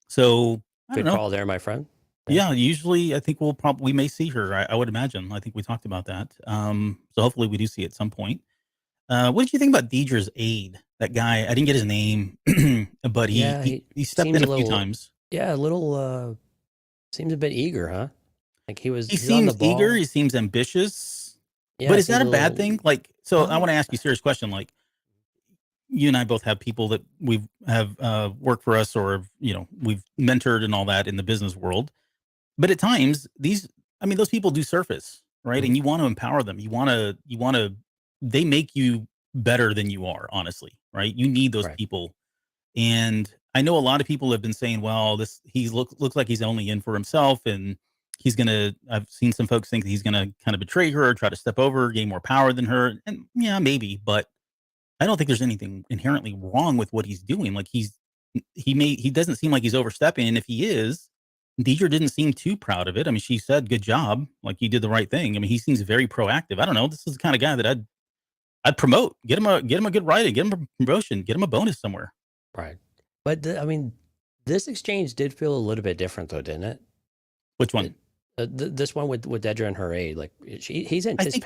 Speaker 2: So I
Speaker 3: Good
Speaker 2: don't know.
Speaker 3: call there, my friend.
Speaker 2: Yeah, usually I think we may see her. I would imagine. I think we talked about that. So hopefully we do see it at some point. What did you think about Deidre's aide? That guy, I didn't get his name, but he stepped
Speaker 3: seems
Speaker 2: in
Speaker 3: a
Speaker 2: a few
Speaker 3: little-
Speaker 2: times.
Speaker 3: Yeah, a little seems a bit eager, huh? Like
Speaker 2: He
Speaker 3: he's on the
Speaker 2: seems
Speaker 3: ball.
Speaker 2: eager. He seems ambitious.
Speaker 3: Yeah,
Speaker 2: But is that a
Speaker 3: seems
Speaker 2: bad
Speaker 3: little-
Speaker 2: thing? Like, so I
Speaker 3: No.
Speaker 2: want to ask you a serious question. Like, you and I both have people that we have worked for us, or we've mentored and all that in the business world. But at times, those people do surface, right?
Speaker 3: Mhm.
Speaker 2: And you want to empower them. You want to. They make you better than you are, honestly, right? You need those
Speaker 3: Right.
Speaker 2: people. And I know a lot of people have been saying, well, he looks like he's only in for himself, and I've seen some folks think that he's gonna kind of betray her, or try to step over, gain more power than her. And yeah, maybe, but I don't think there's anything inherently wrong with what he's doing. Like he doesn't seem like he's overstepping. And if he is, Deidre didn't seem too proud of it. I mean, she said, good job. Like, you did the right thing. I mean, he seems very proactive. I don't know. This is the kind of guy that I'd promote, get him a good writing, get him a promotion, get him a bonus somewhere.
Speaker 3: Right. But this exchange did feel a little bit different though, didn't it?
Speaker 2: Which one?
Speaker 3: This one with Dedra and her aide, like he's
Speaker 2: I think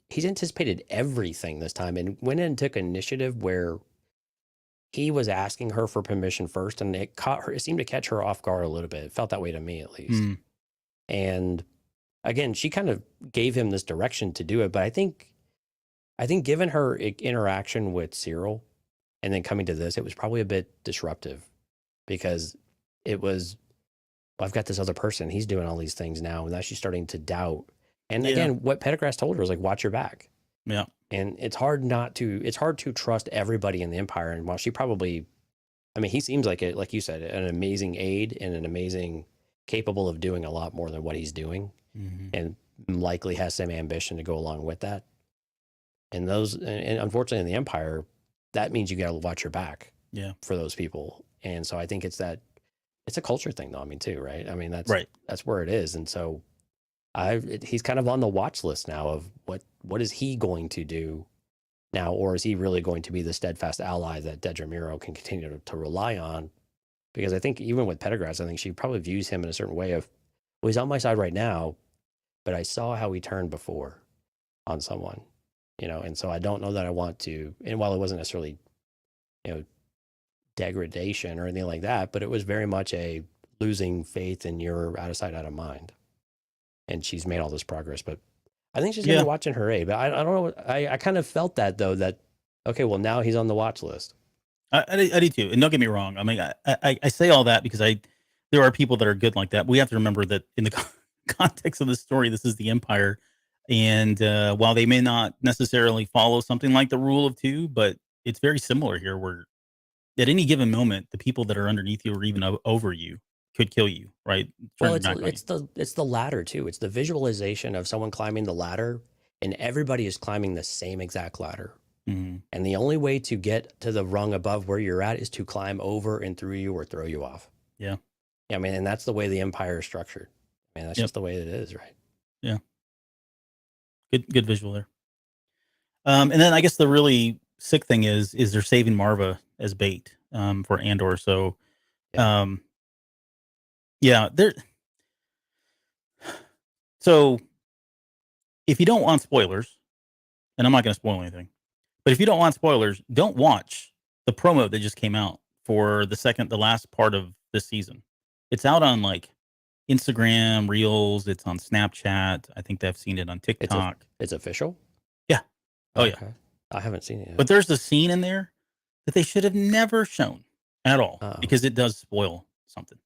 Speaker 3: he's anticipated everything this time and went in and took initiative where he was asking her for permission first, and it seemed to catch her off guard a little bit. It felt that way to me, at least.
Speaker 2: Mm.
Speaker 3: And again, she kind of gave him this direction to do it, but I think given her interaction with Cyril and then coming to this, it was probably a bit disruptive because it was, well, I've got this other person, he's doing all these things now, and now she's starting to doubt. And
Speaker 2: Yeah.
Speaker 3: again, what Pendergrass told her was like, watch your back.
Speaker 2: Yeah.
Speaker 3: And it's hard to trust everybody in the Empire. And while she probably, he seems like it, like you said, an amazing aide and an amazing, capable of doing a lot more than what he's doing,
Speaker 2: Mm-hmm.
Speaker 3: and likely has some ambition to go along with that. And unfortunately in the Empire, that means you got to watch your back.
Speaker 2: Yeah.
Speaker 3: For those people. And so I think it's a culture thing though. Too, right? That's
Speaker 2: Right.
Speaker 3: That's where it is. And so he's kind of on the watch list now of what is he going to do now, or is he really going to be the steadfast ally that Dedra Meero can continue to rely on? Because I think even with Pendergrass, I think she probably views him in a certain way of, well, he's on my side right now, but I saw how he turned before on someone, and so I don't know that I want to. And while it wasn't necessarily, degradation or anything like that, but it was very much a losing faith and you're out of sight, out of mind. And she's made all this progress, but I think she's going to be watching her aid. But I don't know. I kind of felt that though, that, okay, well now he's on the watch list.
Speaker 2: I do too. And don't get me wrong. I say all that because there are people that are good like that. We have to remember that in the context of the story, this is the Empire. And while they may not necessarily follow something like the rule of two, but it's very similar here where at any given moment, the people that are underneath you or even over you could kill you, right?
Speaker 3: Well, it's the ladder too. It's the visualization of someone climbing the ladder and everybody is climbing the same exact ladder.
Speaker 2: Mhm.
Speaker 3: And the only way to get to the rung above where you're at is to climb over and through you or throw you off.
Speaker 2: Yeah.
Speaker 3: Yeah, I mean, and that's the way the Empire is structured. I mean, that's
Speaker 2: Yep.
Speaker 3: just the way it is, right?
Speaker 2: Yeah. Good visual there. And then I guess the really sick thing is they're saving Marva as bait for Andor. So
Speaker 3: Yeah.
Speaker 2: um, yeah, there. So if you don't want spoilers, and I'm not going to spoil anything, but if you don't want spoilers, don't watch the promo that just came out for the last part of this season. It's out on like Instagram Reels. It's on Snapchat. I think they've seen it on TikTok.
Speaker 3: It's official?
Speaker 2: Yeah. Oh yeah.
Speaker 3: Okay. I haven't seen it yet.
Speaker 2: But there's a scene in there that they should have never shown at all
Speaker 3: Uh-oh.
Speaker 2: because it does spoil something.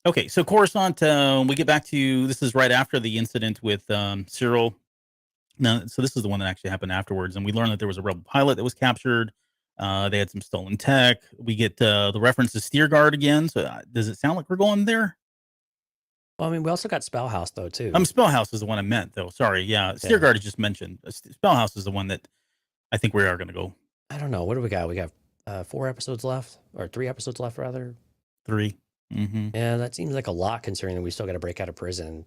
Speaker 2: Okay, so Coruscant, we get back to this is right after the incident with Cyril. Now, so this is the one that actually happened afterwards, and we learned that there was a rebel pilot that was captured. They had some stolen tech. We get the reference to Steer Guard again. So does it sound like we're going there?
Speaker 3: Well, I mean, we also got Spellhouse though too.
Speaker 2: Spellhouse is the one I meant though. Sorry, yeah, Steer Guard is just mentioned. Spellhouse is the one that I think we are going to go.
Speaker 3: I don't know. What do we got? We got 4 episodes left, or 3 episodes left, rather.
Speaker 2: 3. Mm-hmm.
Speaker 3: Yeah, that seems like a lot considering that we still got to break out of prison.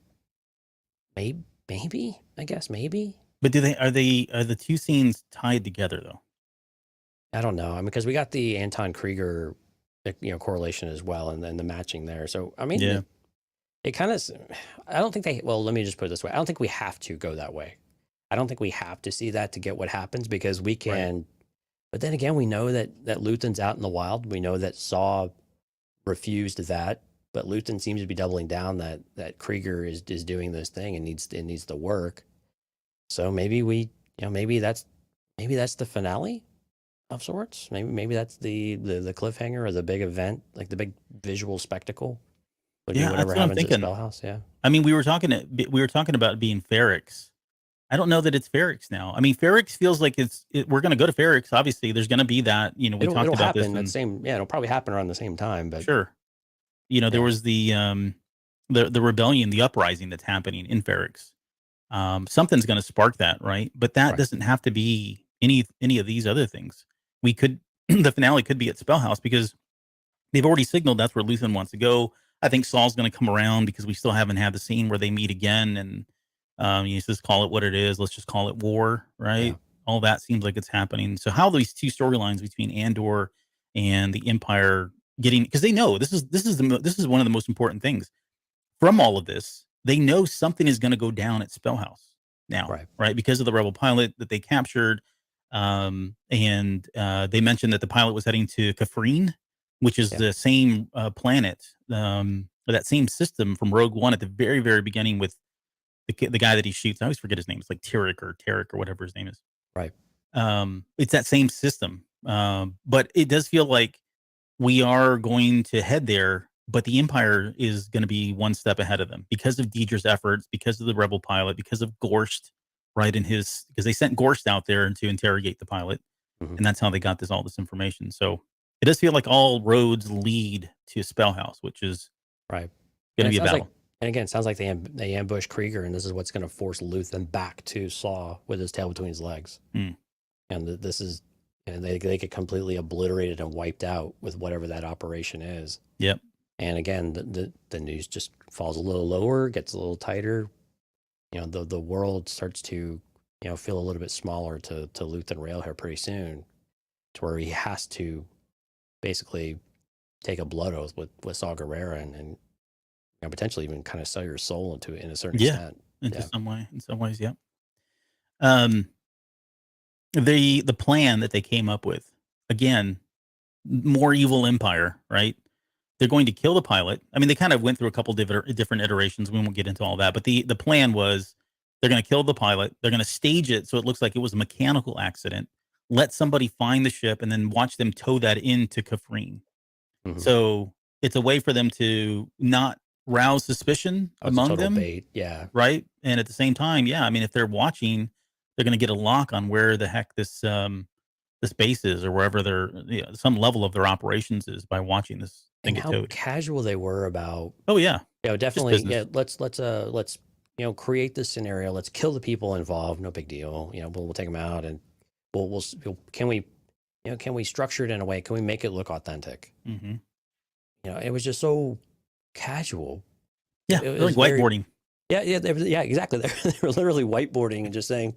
Speaker 3: Maybe, I guess, maybe.
Speaker 2: But are the two scenes tied together though?
Speaker 3: I don't know. I mean, because we got the Anton Krieger, correlation as well, and then the matching there. So I mean,
Speaker 2: yeah,
Speaker 3: it kind of. I don't think they. Well, let me just put it this way. I don't think we have to go that way. I don't think we have to see that to get what happens because we can. Right. But then again, we know that Luthen's out in the wild. We know that Saw refused that, but Luthen seems to be doubling down that Krieger is doing this thing and needs to work. So maybe maybe that's the finale of sorts. Maybe that's the cliffhanger or the big event, like the big visual spectacle. Would be whatever happens at Spellhouse. Yeah.
Speaker 2: I mean, we were talking about it being Ferrix. I don't know that it's Ferrix now. I mean, Ferrix feels like we're going to go to Ferrix. Obviously, there's going to be that. We talked about this.
Speaker 3: It'll probably happen around the same time. But
Speaker 2: sure, there was the rebellion, the uprising that's happening in Ferrix. Something's going to spark that, right? But that doesn't have to be any of these other things. The finale could be at Spellhouse because they've already signaled that's where Luthen wants to go. I think Saul's going to come around because we still haven't had the scene where they meet again, and you just call it what it is. Let's just call it war, right? Yeah. All that seems like it's happening. So how these two storylines between Andor and the Empire because they know this is one of the most important things from all of this. They know something is going to go down at Spellhouse now, right? Because of the rebel pilot that they captured. And they mentioned that the pilot was heading to Kafrene, which is the same planet, that same system from Rogue One at the very, very beginning with the guy that he shoots. I always forget his name. It's like Tarek or whatever his name is.
Speaker 3: Right.
Speaker 2: It's that same system. But it does feel like we are going to head there, but the Empire is going to be one step ahead of them because of Deidre's efforts, because of the rebel pilot, because of Gorst, right? Because they sent Gorst out there to interrogate the pilot. Mm-hmm. And that's how they got all this information. So it does feel like all roads lead to Spellhouse, which is going to be a battle.
Speaker 3: And again, it sounds like they ambush Krieger, and this is what's going to force Luthen back to Saw with his tail between his legs.
Speaker 2: Mm.
Speaker 3: And they get completely obliterated and wiped out with whatever that operation is.
Speaker 2: Yep.
Speaker 3: And again, the news just falls a little lower, gets a little tighter. The world starts to feel a little bit smaller to Luthen Rail here pretty soon, to where he has to basically take a blood oath with Saw Gerrera and potentially even kind of sell your soul in a certain extent.
Speaker 2: In some ways, yeah. The plan that they came up with, again, more evil Empire, right? They're going to kill the pilot. I mean, they kind of went through a couple different iterations. We won't get into all that, but the plan was they're going to kill the pilot. They're going to stage it so it looks like it was a mechanical accident. Let somebody find the ship and then watch them tow that into Kafrene. Mm-hmm. So it's a way for them to not rouse suspicion among them.
Speaker 3: Bait. Yeah.
Speaker 2: Right. And at the same time, I mean, if they're watching, they're going to get a lock on where the heck this base is or wherever some level of their operations is by watching this thing
Speaker 3: and
Speaker 2: get towed.
Speaker 3: Casual they were about.
Speaker 2: Oh yeah.
Speaker 3: Definitely. Yeah. Let's create this scenario. Let's kill the people involved. No big deal. We'll take them out, and can we structure it in a way? Can we make it look authentic?
Speaker 2: Mm-hmm.
Speaker 3: It was just so casual.
Speaker 2: Yeah,
Speaker 3: it
Speaker 2: like whiteboarding.
Speaker 3: Yeah, exactly. They were literally whiteboarding and just saying,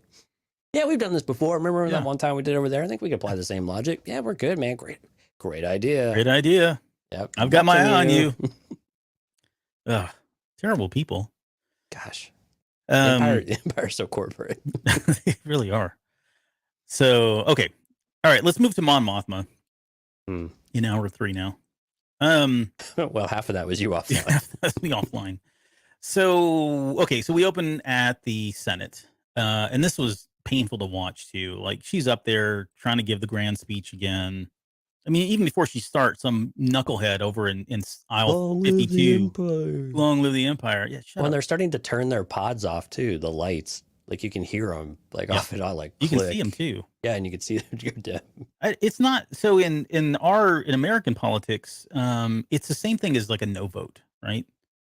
Speaker 3: "Yeah, we've done this before. Remember that one time we did over there? I think we could apply the same logic. Yeah, we're good, man. Great idea.
Speaker 2: Great idea.
Speaker 3: Yep,
Speaker 2: I've got my eye on you." Ugh, terrible people.
Speaker 3: Gosh, the Empire's so corporate.
Speaker 2: They really are. So, okay, all right. Let's move to Mon Mothma. In hour 3 now.
Speaker 3: Well, half of that was you offline.
Speaker 2: Yeah, that's me offline. So, okay, so we open at the Senate, and this was painful to watch too. Like, she's up there trying to give the grand speech again. I mean, even before she starts, some knucklehead over in aisle 52. Long live the Empire. Yeah, shut up.
Speaker 3: They're starting to turn their pods off too, the lights. Like, you can hear them off and on, like
Speaker 2: you
Speaker 3: click.
Speaker 2: can see them too.
Speaker 3: Yeah, and you can see them go dim.
Speaker 2: It's not so in American politics. It's the same thing as like a no vote, right?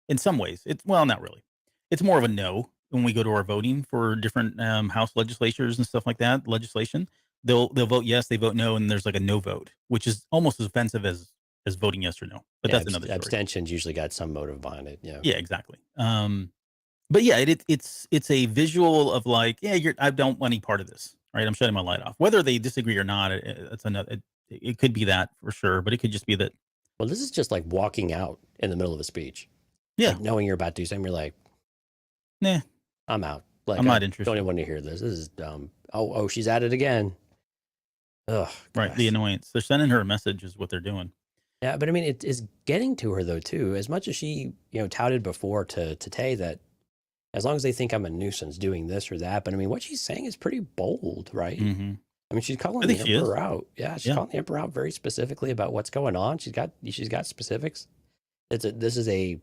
Speaker 2: In some ways, not really. It's more of a no when we go to our voting for different House legislatures and stuff like that. Legislation, they'll vote yes, they vote no, and there's like a no vote, which is almost as offensive as voting yes or no. But that's another story.
Speaker 3: Abstentions usually got some motive behind it. Yeah.
Speaker 2: Yeah, exactly. But yeah, it's a visual of like, yeah, I don't want any part of this, right? I'm shutting my light off. Whether they disagree or not, it's another. It could be that for sure, but it could just be that.
Speaker 3: Well, this is just like walking out in the middle of a speech.
Speaker 2: Yeah,
Speaker 3: like knowing you're about to do something, you're like,
Speaker 2: nah,
Speaker 3: I'm out. Like,
Speaker 2: I'm not interested.
Speaker 3: Don't even want to hear this. This is dumb. Oh, she's at it again. Ugh.
Speaker 2: Right, gosh. The annoyance. They're sending her a message is what they're doing.
Speaker 3: Yeah, but I mean, it is getting to her though too. As much as she, touted before to Tay that, as long as they think I'm a nuisance doing this or that, but I mean, what she's saying is pretty bold, right?
Speaker 2: Mm-hmm.
Speaker 3: I mean, she's calling the Emperor out. Yeah, she's calling the Emperor out very specifically about what's going on. She's got specifics. This is a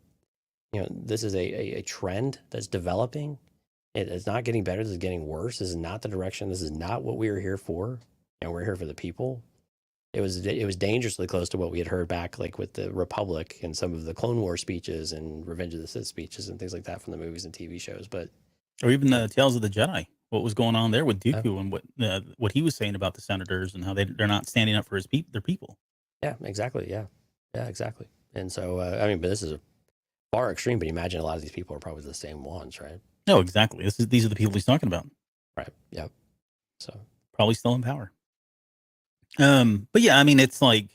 Speaker 3: trend that's developing. It's not getting better. This is getting worse. This is not the direction. This is not what we were here for. And we're here for the people. It was dangerously close to what we had heard back, like with the Republic and some of the Clone War speeches and Revenge of the Sith speeches and things like that from the movies and TV shows.
Speaker 2: Or even the Tales of the Jedi. What was going on there with Dooku and what he was saying about the senators and how they're not standing up for their people.
Speaker 3: Yeah, exactly. Yeah, exactly. And so, I mean, but this is a far extreme. But imagine a lot of these people are probably the same ones, right?
Speaker 2: No, exactly. These are the people he's talking about.
Speaker 3: Right. Yep. So
Speaker 2: probably still in power. But yeah, I mean, it's like,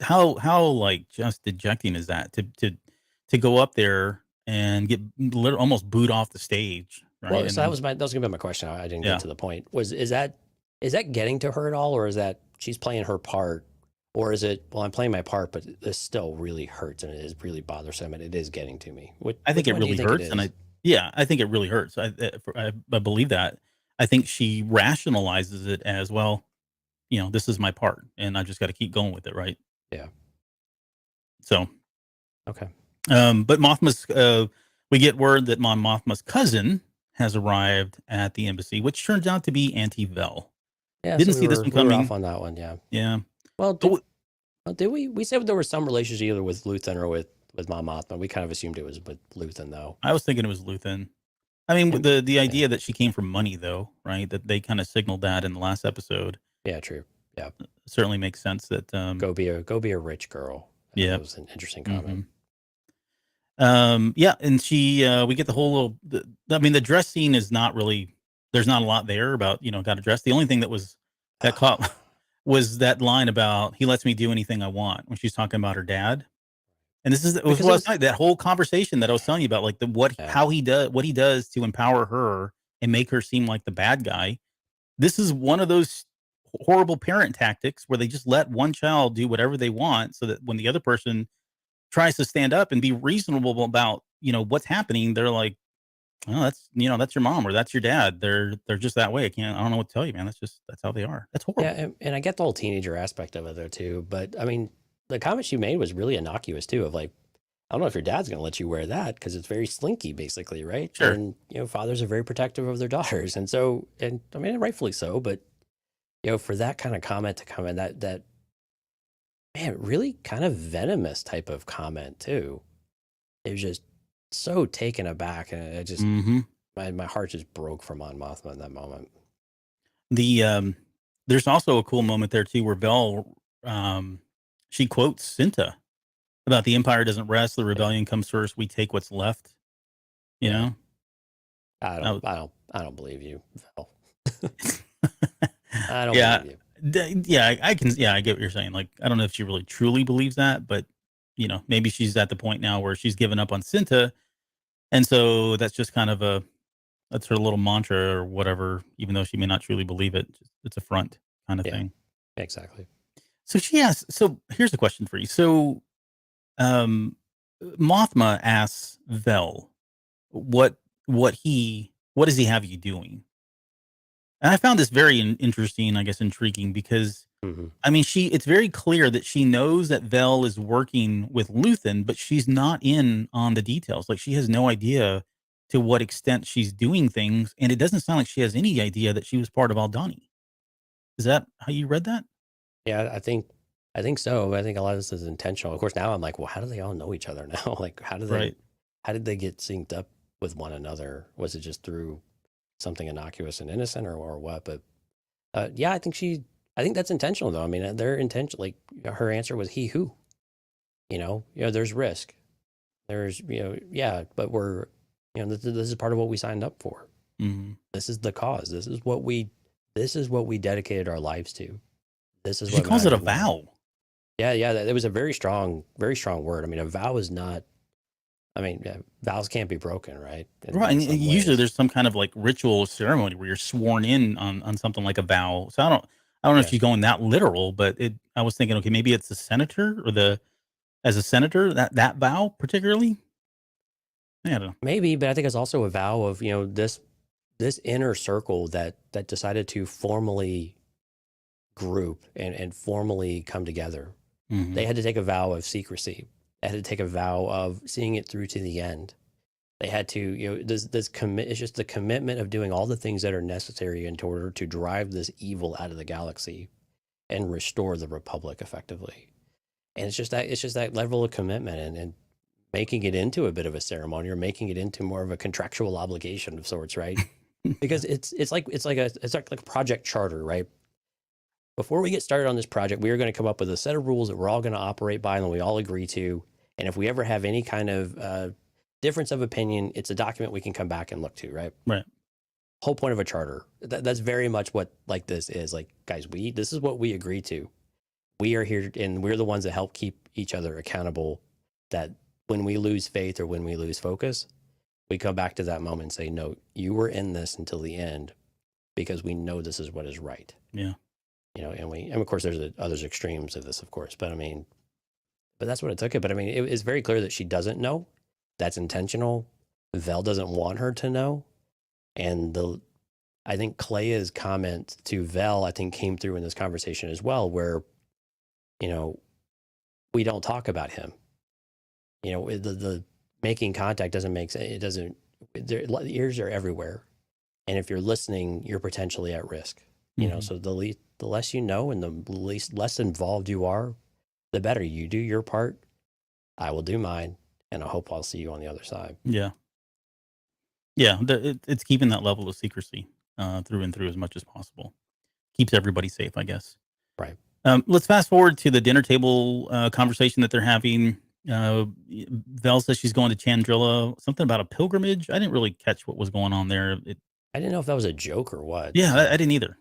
Speaker 2: how like just dejecting is that to go up there and get almost booed off the stage. Right?
Speaker 3: Well, so that was gonna be my question. I didn't get to the point. Is that getting to her at all, or is that she's playing her part, or is it, well, I'm playing my part, but this still really hurts and it is really bothersome and it is getting to me?
Speaker 2: I think it really hurts, and I think it really hurts. I believe that. I think she rationalizes it as, well, this is my part, and I just got to keep going with it, right?
Speaker 3: Yeah.
Speaker 2: So,
Speaker 3: okay.
Speaker 2: But Mothma's, we get word that Mon Mothma's cousin has arrived at the embassy, which turns out to be Auntie Vel.
Speaker 3: Yeah,
Speaker 2: didn't see this one coming.
Speaker 3: We were off on that one, yeah.
Speaker 2: Yeah.
Speaker 3: Well, did we? We said there was some relationship either with Luthen or with Mon Mothma. We kind of assumed it was with Luthen, though.
Speaker 2: I was thinking it was Luthen. I mean, the idea that she came from money, though, right? That they kind of signaled that in the last episode.
Speaker 3: Yeah, true. Yeah,
Speaker 2: certainly makes sense that
Speaker 3: go be a rich girl. Yeah, that was an interesting comment.
Speaker 2: Yeah, and she we get the whole little. The dress scene is not really. There's not a lot there about got to dress. The only thing that caught was that line about he lets me do anything I want when she's talking about her dad. And this is that whole conversation that I was telling you about, like how he does what he does to empower her and make her seem like the bad guy. This is one of those horrible parent tactics where they just let one child do whatever they want, so that when the other person tries to stand up and be reasonable about what's happening, they're like, "Oh, that's that's your mom or that's your dad. They're just that way. I don't know what to tell you, man. That's how they are. That's horrible."
Speaker 3: Yeah, and I get the whole teenager aspect of it though too, but I mean, the comment she made was really innocuous too, of like, I don't know if your dad's going to let you wear that because it's very slinky, basically, right?
Speaker 2: Sure.
Speaker 3: And fathers are very protective of their daughters, and so, and I mean, rightfully so, but for that kind of comment to come in, that man, really kind of venomous type of comment too. It was just so taken aback, and it just
Speaker 2: Mm-hmm.
Speaker 3: my heart just broke for Mon Mothma in that moment.
Speaker 2: The there's also a cool moment there too where Vel she quotes Cinta about the Empire doesn't rest, the rebellion comes first, we take what's left. You
Speaker 3: Yeah.
Speaker 2: know?
Speaker 3: I
Speaker 2: That
Speaker 3: don't believe you, Val.
Speaker 2: was-
Speaker 3: I don't
Speaker 2: yeah.
Speaker 3: believe you.
Speaker 2: Yeah, I can. Yeah, I get what you're saying. Like, I don't know if she really truly believes that, but maybe she's at the point now where she's given up on Cinta, and so that's just kind of that's her little mantra or whatever. Even though she may not truly believe it, it's a front kind of
Speaker 3: Yeah,
Speaker 2: thing.
Speaker 3: exactly.
Speaker 2: So she asks. So here's a question for you. So, um, Mothma asks Vel, what what does he have you doing? And I found this very interesting, I guess, intriguing because
Speaker 3: Hmm.
Speaker 2: I mean, it's very clear that she knows that Vel is working with Luthen, but she's not in on the details. Like, she has no idea to what extent she's doing things, and it doesn't sound like she has any idea that she was part of Aldani. Is that how you read that?
Speaker 3: Yeah, I think so. I think a lot of this is intentional. Of course, now I'm like, well, how do they all know each other now? Like,
Speaker 2: Right.
Speaker 3: how did they get synced up with one another? Was it just through something innocuous and innocent, or what? But yeah, I think that's intentional though. I mean, their intention, like her answer was he who. There's risk. There's yeah, but we're this is part of what we signed up for.
Speaker 2: Mhm.
Speaker 3: This is the cause. This is what we dedicated our lives to. This is
Speaker 2: She
Speaker 3: what
Speaker 2: calls it a
Speaker 3: matters more.
Speaker 2: vow.
Speaker 3: Yeah, yeah, that it was a very strong word. I mean, a vow is not. I mean, yeah, vows can't be broken, right?
Speaker 2: Right.
Speaker 3: In
Speaker 2: And
Speaker 3: some
Speaker 2: usually
Speaker 3: ways,
Speaker 2: there's some kind of like ritual ceremony where you're sworn in on something like a vow. So I don't know if
Speaker 3: yeah,
Speaker 2: she's going that literal, but I was thinking, okay, maybe it's the senator or as a senator, that vow particularly. I don't know.
Speaker 3: maybe, but I think it's also a vow of this inner circle that decided to formally group and formally come together. They
Speaker 2: Mhm.
Speaker 3: had to take a vow of secrecy. They had to take a vow of seeing it through to the end. They had to, this commit. It's just the commitment of doing all the things that are necessary in order to drive this evil out of the galaxy and restore the Republic effectively. And it's just that level of commitment and making it into a bit of a ceremony or making it into more of a contractual obligation of sorts, right? Because it's like a project charter, right? Before we get started on this project, we are going to come up with a set of rules that we're all going to operate by and we all agree to. And if we ever have any kind of difference of opinion, it's a document we can come back and look to, right?
Speaker 2: Right.
Speaker 3: Whole point of a charter. That's very much what like this is. Like, guys, this is what we agree to. We are here and we're the ones that help keep each other accountable. That when we lose faith or when we lose focus, we come back to that moment and say, no, you were in this until the end because we know this is what is right.
Speaker 2: Yeah.
Speaker 3: And of course there's others extremes of this, of course, but I mean, but that's what it took it. But I mean, it's very clear that she doesn't know. That's intentional. Vel doesn't want her to know. And I think Clea's comment to Vel, I think came through in this conversation as well, where, we don't talk about him. The making contact doesn't make sense. It doesn't, the ears are everywhere. And if you're listening, you're potentially at risk.
Speaker 2: Mhm.
Speaker 3: So the less you know and the less involved you are, the better. You do your part, I will do mine, and I hope I'll see you on the other side.
Speaker 2: Yeah. Yeah. It's keeping that level of secrecy through and through as much as possible. Keeps everybody safe, I guess.
Speaker 3: Right.
Speaker 2: Let's fast forward to the dinner table conversation that they're having. Vel says she's going to Chandrilla. Something about a pilgrimage. I didn't really catch what was going on there.
Speaker 3: I didn't know if that was a joke or what.
Speaker 2: Yeah, I didn't either.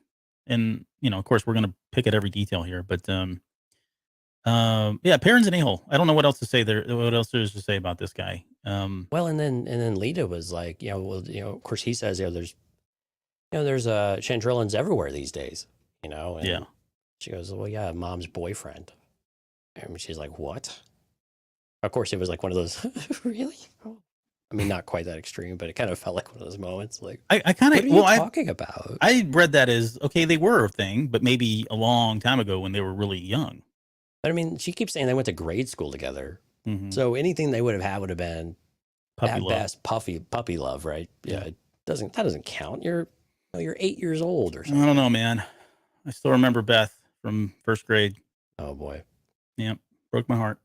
Speaker 2: And of course, we're going to pick at every detail here. But yeah, Perrin's an a-hole. I don't know what else to say there. What else there is to say about this guy?
Speaker 3: Well, and then Lita was like, of course he says, there's Chandrillans everywhere these days, and
Speaker 2: Yeah.
Speaker 3: she goes, well, yeah, mom's boyfriend. And she's like, what? Of course, it was like one of those, really? Oh. I mean, not quite that extreme, but it kind of felt like one of those moments. Like,
Speaker 2: I kind
Speaker 3: what
Speaker 2: of
Speaker 3: are you talking about?
Speaker 2: I read that as okay, they were a thing, but maybe a long time ago when they were really young.
Speaker 3: But I mean, she keeps saying they went to grade school together.
Speaker 2: Mm-hmm.
Speaker 3: So anything they would have had would have been
Speaker 2: Puppy
Speaker 3: at
Speaker 2: love.
Speaker 3: best puppy love, right? Yeah, that doesn't count. You're 8 years old or something.
Speaker 2: I don't know, man. I still remember Beth from first grade.
Speaker 3: Oh boy.
Speaker 2: Yep, broke my heart.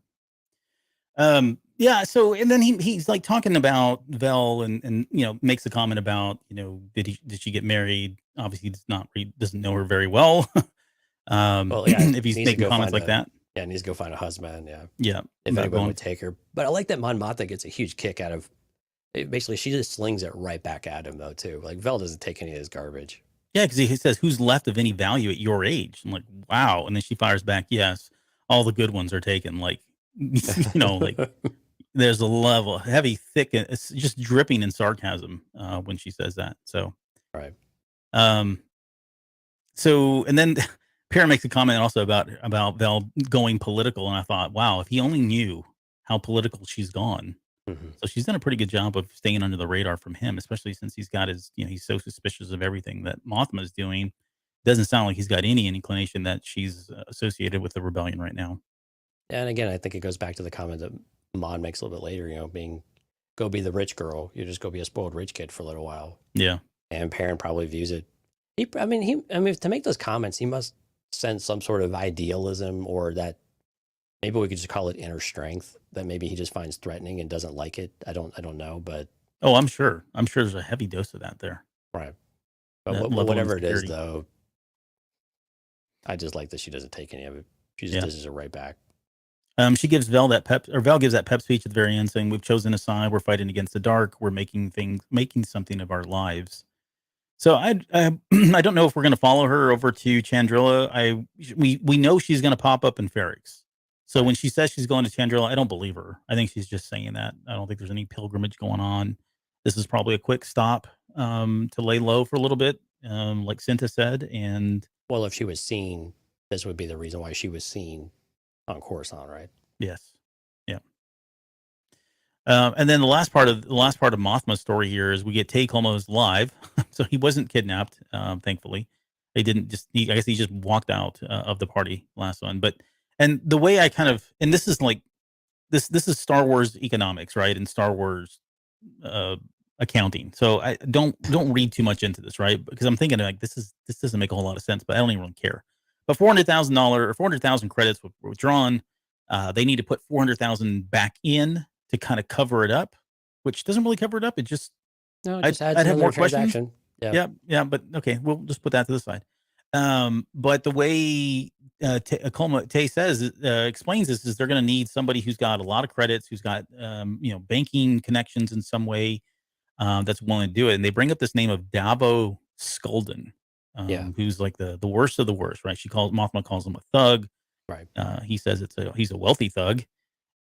Speaker 2: Yeah. So, and then he's like talking about Vel, and makes a comment about did she get married? Obviously, doesn't know her very well.
Speaker 3: Well, yeah,
Speaker 2: If he's
Speaker 3: needs to
Speaker 2: making
Speaker 3: go
Speaker 2: comments
Speaker 3: find
Speaker 2: like that,
Speaker 3: needs to go find a husband. Yeah,
Speaker 2: yeah,
Speaker 3: if
Speaker 2: about
Speaker 3: anyone
Speaker 2: going.
Speaker 3: would take her. But I like that Mon Mothma gets a huge kick out of. Basically, she just slings it right back at him though too. Like Vel doesn't take any of his garbage.
Speaker 2: Yeah, because he says, "Who's left of any value at your age?" I'm like, "Wow!" And then she fires back, "Yes, all the good ones are taken." Like, like there's a level, heavy, thick, and it's just dripping in sarcasm when she says that. So,
Speaker 3: Right.
Speaker 2: um, and then Pierre makes a comment also about Vel going political, and I thought, wow, if he only knew how political she's gone.
Speaker 3: Hmm.
Speaker 2: So she's done a pretty good job of staying under the radar from him, especially since he's got his, he's so suspicious of everything that Mothma is doing. Doesn't sound like he's got any inclination that she's associated with the rebellion right now.
Speaker 3: And again, I think it goes back to the comment that Mon makes a little bit later. Go be the rich girl. You just go be a spoiled rich kid for a little while.
Speaker 2: Yeah.
Speaker 3: And Perrin probably views it. I mean, to make those comments, he must sense some sort of idealism, or that maybe we could just call it inner strength that maybe he just finds threatening and doesn't like it. I don't know, but
Speaker 2: Oh, I'm sure. I'm sure there's a heavy dose of that there.
Speaker 3: right. But
Speaker 2: That level of
Speaker 3: whatever it is,
Speaker 2: insecurity.
Speaker 3: though, I just like that she doesn't take any of it. She just
Speaker 2: Yeah.
Speaker 3: dishes it right back.
Speaker 2: She gives Vel Vel gives that pep speech at the very end, saying, "We've chosen a side. We're fighting against the dark. We're making something of our lives." So I don't know if we're going to follow her over to Chandrilla. We know she's going to pop up in Ferrix. So when she says she's going to Chandrilla, I don't believe her. I think she's just saying that. I don't think there's any pilgrimage going on. This is probably a quick stop to lay low for a little bit, like Cinta said. And
Speaker 3: Well, if she was seen, this would be the reason why she was seen on Coruscant, right?
Speaker 2: yes, yeah. And then the last part of Mothma's story here is we get Tay Colmo's live, so he wasn't kidnapped. Thankfully, they didn't just. I guess he just walked out of the party last one. But and the way I kind of, and this is like this is Star Wars economics, right? And Star Wars uh, accounting. So I don't read too much into this, right? Because I'm thinking like this doesn't make a whole lot of sense, but I don't even really care. But $400,000 or 400,000 credits were withdrawn. They need to put 400,000 back in to kind of cover it up, which doesn't really cover it up. It just
Speaker 3: No, it just adds
Speaker 2: I'd have
Speaker 3: another
Speaker 2: more questions.
Speaker 3: transaction.
Speaker 2: Yeah, yeah, but okay, we'll just put that to the side. But the way Tay says explains this is they're going to need somebody who's got a lot of credits, who's got banking connections in some way, that's willing to do it. And they bring up this name of Davo Skulden, who's like the worst of the worst, right? Mothma calls him a thug.
Speaker 3: Right.
Speaker 2: He says he's a wealthy thug,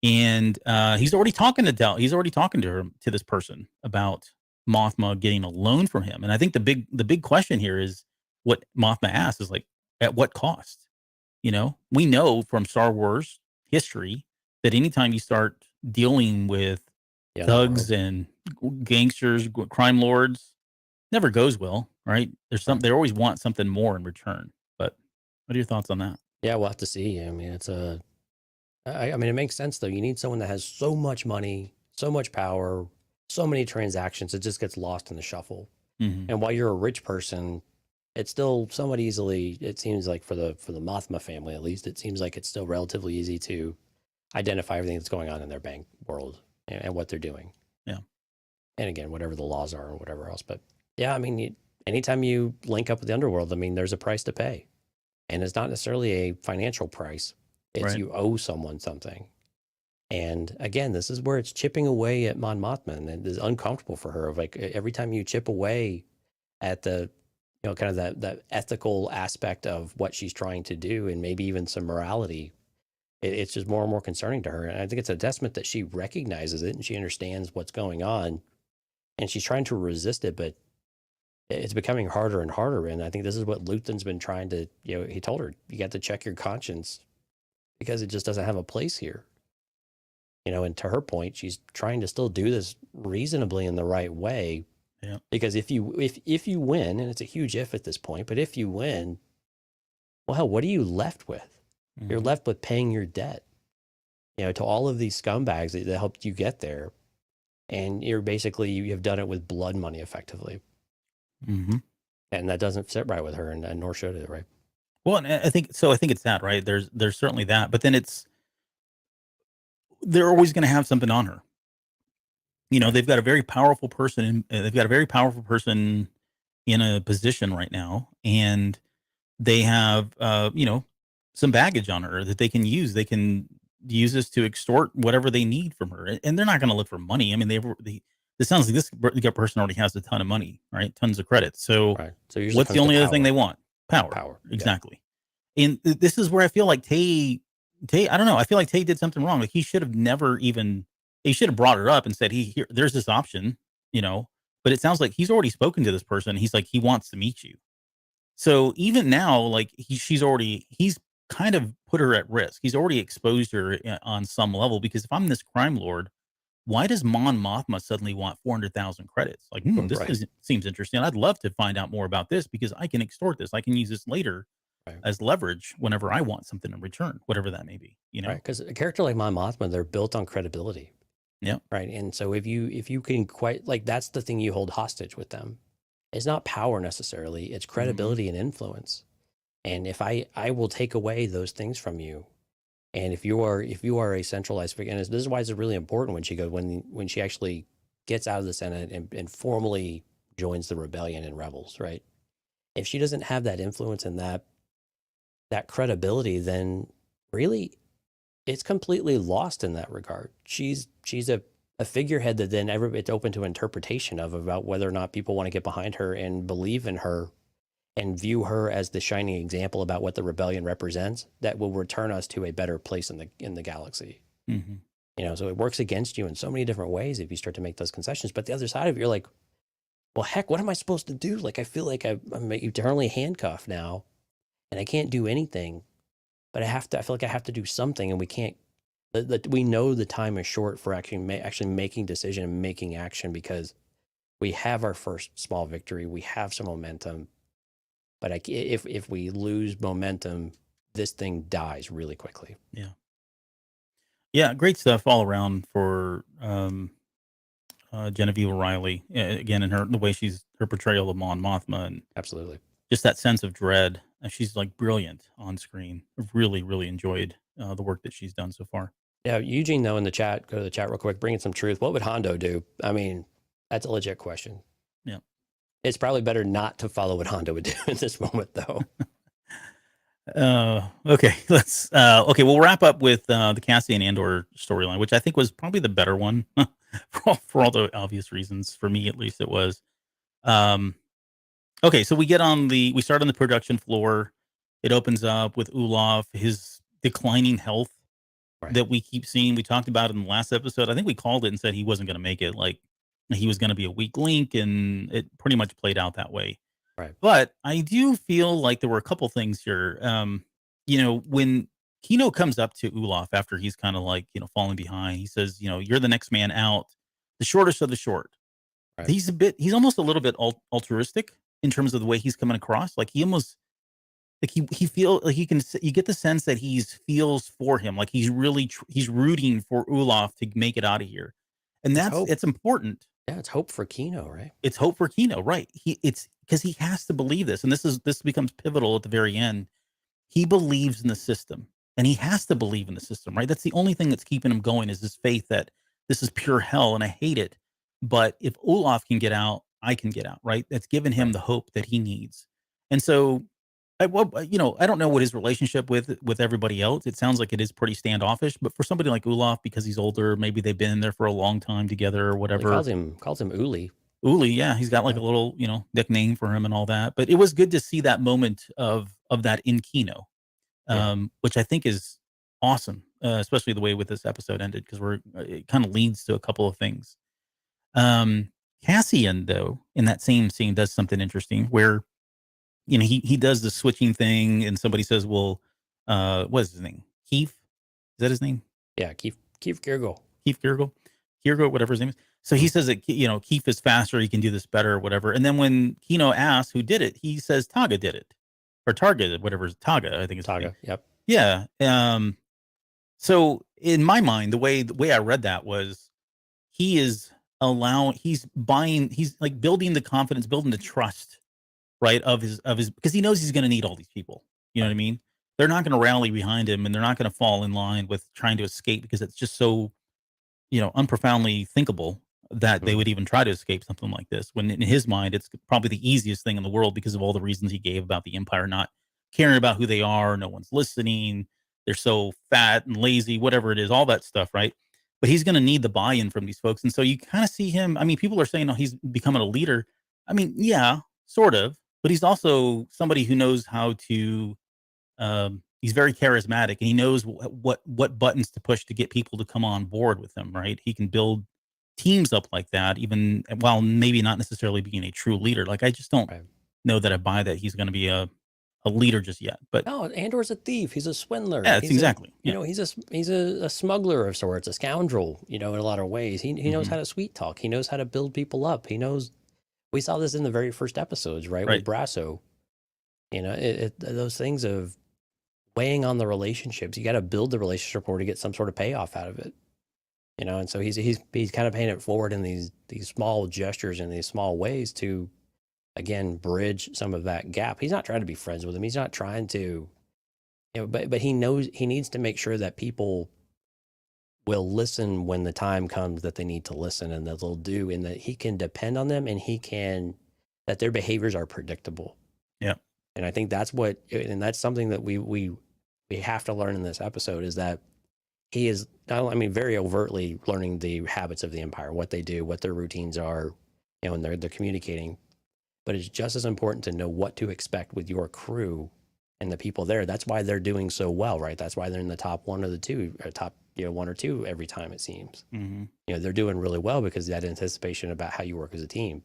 Speaker 2: and he's already talking to He's already talking to this person about Mothma getting a loan from him. And I think the big question here is what Mothma asks is like, at what cost? We know from Star Wars history that anytime you start dealing with thugs and gangsters, crime lords, never goes well, right? They always want something more in return. But what are your thoughts on that?
Speaker 3: Yeah, we'll have to see. I mean, I mean, it makes sense though. You need someone that has so much money, so much power, so many transactions. It just gets lost in the shuffle.
Speaker 2: Mm-hmm.
Speaker 3: And while you're a rich person, it's still somewhat easily. It seems like for the Mothma family, at least, it seems like it's still relatively easy to identify everything that's going on in their bank world and what they're doing.
Speaker 2: Yeah.
Speaker 3: And again, whatever the laws are or whatever else. But yeah, I mean, anytime you link up with the underworld, I mean, there's a price to pay. And it's not necessarily a financial price. It's
Speaker 2: Right.
Speaker 3: You owe someone something. And again, this is where it's chipping away at Mon Mothma, and it is uncomfortable for her. Of like every time you chip away at the, kind of that ethical aspect of what she's trying to do, and maybe even some morality, it's just more and more concerning to her. And I think it's a testament that she recognizes it and she understands what's going on, and she's trying to resist it, but it's becoming harder and harder. And I think this is what Luthen's been trying to, he told her, you got to check your conscience because it just doesn't have a place here. And to her point, she's trying to still do this reasonably in the right way.
Speaker 2: Yeah.
Speaker 3: Because if you win, and it's a huge if at this point, but if you win, well, hell, what are you left with? Mm-hmm. You're left with paying your debt, to all of these scumbags that helped you get there. And you have done it with blood money effectively.
Speaker 2: Mm-hmm.
Speaker 3: And that doesn't sit right with her, and nor should it, right?
Speaker 2: Well, and I think it's that, right? There's certainly that, but then it's they're always going to have something on her. They've got a very powerful person. They've got a very powerful person in a position right now, and they have, some baggage on her that they can use. They can use this to extort whatever they need from her, and they're not going to look for money. I mean, it sounds like this person already has a ton of money, right? Tons of credit. So,
Speaker 3: Right. So usually
Speaker 2: what's
Speaker 3: comes
Speaker 2: the
Speaker 3: to
Speaker 2: only other thing
Speaker 3: power.
Speaker 2: they want? Power.
Speaker 3: Power. Yeah.
Speaker 2: Exactly. And this is where I feel like Tay, I don't know. I feel like Tay did something wrong. Like he should have never even, he should have brought it up and said, here, there's this option, but it sounds like he's already spoken to this person. He's like, he wants to meet you. So even now, like he's kind of put her at risk. He's already exposed her on some level, because if I'm this crime lord, why does Mon Mothma suddenly want 400,000 credits? Like, this
Speaker 3: Right.
Speaker 2: seems interesting. I'd love to find out more about this, because I can extort this. I can use this later
Speaker 3: Right.
Speaker 2: as leverage whenever I want something in return, whatever that may be,
Speaker 3: Right. Because a character like Mon Mothma, they're built on credibility.
Speaker 2: Yeah.
Speaker 3: Right. And so if you can quite, like, that's the thing you hold hostage with them. It's not power necessarily, it's credibility and influence. And if I will take away those things from you, and if you are a centralized figure, and this is why it's really important when she actually gets out of the Senate and formally joins the rebellion and rebels, right? If she doesn't have that influence and that credibility, then really it's completely lost in that regard. She's a figurehead that then it's open to interpretation about whether or not people want to get behind her and believe in her and view her as the shining example about what the rebellion represents that will return us to a better place in the galaxy.
Speaker 2: Mm-hmm.
Speaker 3: So it works against you in so many different ways if you start to make those concessions. But the other side of it, you're like, well, heck, what am I supposed to do? Like, I feel like I'm eternally handcuffed now and I can't do anything, but I feel like I have to do something, and we can't, we know the time is short for actually making decision and making action, because we have our first small victory. We have some momentum. But if we lose momentum, this thing dies really quickly.
Speaker 2: Yeah. Yeah. Great stuff all around for Genevieve O'Reilly. Again, in her portrayal of Mon Mothma, and
Speaker 3: Absolutely.
Speaker 2: just that sense of dread. She's like brilliant on screen. I've really, really enjoyed the work that she's done so far.
Speaker 3: Yeah, Eugene, though, in the chat, go to the chat real quick, bring in some truth. What would Hondo do? I mean, that's a legit question.
Speaker 2: Yeah.
Speaker 3: It's probably better not to follow what Hondo would do in this moment, though.
Speaker 2: Okay, we'll wrap up with the Cassian Andor storyline, which I think was probably the better one for all the obvious reasons. For me, at least, it was. Okay, so we start on the production floor. It opens up with Olaf, his declining health that we keep seeing. We talked about it in the last episode. I think we called it and said he wasn't going to make it. Like, he was going to be a weak link, and it pretty much played out that way.
Speaker 3: Right.
Speaker 2: But I do feel like there were a couple things here. When Kino comes up to Olaf after he's kind of like, falling behind, he says, you're the next man out, the shortest of the short.
Speaker 3: Right.
Speaker 2: He's almost a little bit altruistic in terms of the way he's coming across. Like, he almost, like he feel like you get the sense that he feels for him. Like, he's really, he's rooting for Olaf to make it out of here. And it's important.
Speaker 3: Yeah, it's hope for Kino, right?
Speaker 2: It's hope for Kino, right? It's because he has to believe this, and this becomes pivotal at the very end. He believes in the system, and he has to believe in the system, right? That's the only thing that's keeping him going, is his faith that this is pure hell, and I hate it. But if Olaf can get out, I can get out, right? That's given him the hope that he needs. And so, I don't know what his relationship with everybody else. It sounds like it is pretty standoffish, but for somebody like Olaf, because he's older, maybe they've been in there for a long time together or whatever.
Speaker 3: He calls him Uli.
Speaker 2: Uli, yeah, he's got like a little, nickname for him and all that. But it was good to see that moment of that in Kino, which I think is awesome, especially the way with this episode ended, because it kind of leads to a couple of things. Cassian, though, in that same scene, does something interesting where, he does the switching thing, and somebody says, well, what is his name? Keith? Is that his name?
Speaker 3: Yeah, Keith Kirgel.
Speaker 2: Keith Kirgel, whatever his name is. So he says that, Keith is faster, he can do this better or whatever. And then when Kino asks who did it, he says Taga did it. Or Targa, whatever. Taga, I think it's
Speaker 3: Taga, yep.
Speaker 2: Yeah. So in my mind, the way I read that was, he's like building the confidence, building the trust, right, of his, because he knows he's going to need all these people. You know what I mean? they're not going to rally behind him, and they're not going to fall in line with trying to escape because it's just so, unprofoundly thinkable that they would even try to escape something like this. When in his mind, it's probably the easiest thing in the world because of all the reasons he gave about the Empire not caring about who they are, no one's listening, they're so fat and lazy, whatever it is, all that stuff, right? But he's going to need the buy-in from these folks, and so you kind of see him. I mean, people are saying, "Oh, he's becoming a leader." I mean, yeah, sort of, but he's also somebody who knows how to. He's very charismatic, and he knows what buttons to push to get people to come on board with him. Right? He can build teams up like that, even while maybe not necessarily being a true leader. Like I just don't
Speaker 3: Right.
Speaker 2: know that I buy that he's going to be a leader just yet. But
Speaker 3: No, Andor's a thief. He's a swindler.
Speaker 2: yeah, it's
Speaker 3: He's
Speaker 2: exactly.
Speaker 3: you know, he's a smuggler of sorts, a scoundrel, in a lot of ways. He knows how to sweet talk. He knows how to build people up. He knows, we saw this in the very first episodes, right?
Speaker 2: Right.
Speaker 3: With Brasso. Those things of weighing on the relationships. You got to build the relationship or to get some sort of payoff out of it. And so he's kind of paying it forward in these small gestures and these small ways to, again, bridge some of that gap. He's not trying to be friends with him. He's not trying to, but he knows he needs to make sure that people will listen when the time comes that they need to listen, and that they'll do, and that he can depend on them, and that their behaviors are predictable.
Speaker 2: Yeah.
Speaker 3: And I think that's that's something that we have to learn in this episode, is that he is very overtly learning the habits of the Empire, what they do, what their routines are, and they're communicating. But it's just as important to know what to expect with your crew and the people there. That's why they're doing so well, right? That's why they're in the top one or the two, or top one or two every time, it seems. They're doing really well because of that anticipation about how you work as a team.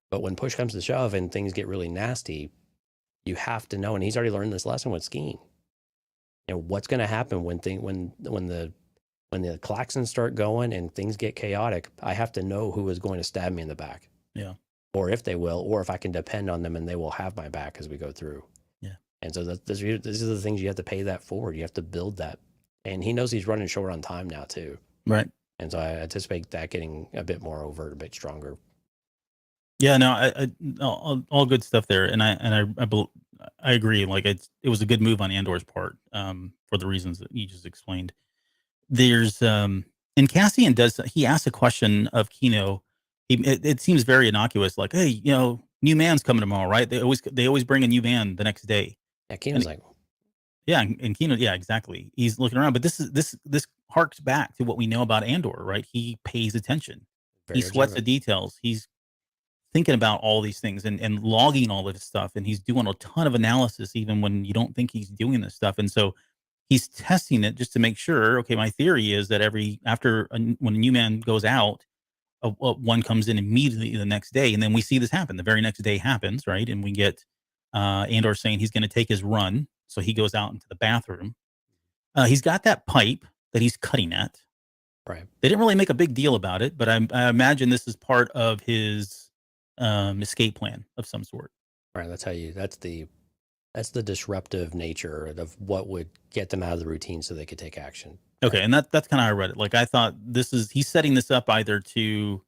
Speaker 3: But when push comes to shove and things get really nasty, you have to know, and he's already learned this lesson with skiing. What's going to happen when the klaxons start going and things get chaotic. I have to know who is going to stab me in the back.
Speaker 2: Yeah.
Speaker 3: Or if they will, or if I can depend on them and they will have my back as we go through.
Speaker 2: Yeah.
Speaker 3: And so these are the things you have to pay that forward. You have to build that. And he knows he's running short on time now too.
Speaker 2: Right.
Speaker 3: And so I anticipate that getting a bit more overt, a bit stronger.
Speaker 2: Yeah, no, all good stuff there, and I agree. Like it was a good move on Andor's part, for the reasons that you just explained. There's and Cassian he asks a question of Kino. It seems very innocuous, like, hey, new man's coming tomorrow, right? They always bring a new man the next day.
Speaker 3: Yeah, Kino's like,
Speaker 2: yeah, and Kino, yeah, exactly. He's looking around, but this harks back to what we know about Andor, right? He pays attention.
Speaker 3: very
Speaker 2: He sweats the
Speaker 3: observant.
Speaker 2: details. He's thinking about all these things and logging all of this stuff, and he's doing a ton of analysis even when you don't think he's doing this stuff. And so he's testing it just to make sure. Okay, my theory is that when a new man goes out, one comes in immediately the next day, and then we see this happen. The very next day happens, right? And we get Andor saying he's going to take his run, so he goes out into the bathroom. He's got that pipe that he's cutting at.
Speaker 3: Right.
Speaker 2: They didn't really make a big deal about it, but I imagine this is part of his escape plan of some sort.
Speaker 3: Right. That's the disruptive nature of what would get them out of the routine so they could take action.
Speaker 2: Okay, and that's kind of how I read it. Like I thought he's setting this up either to,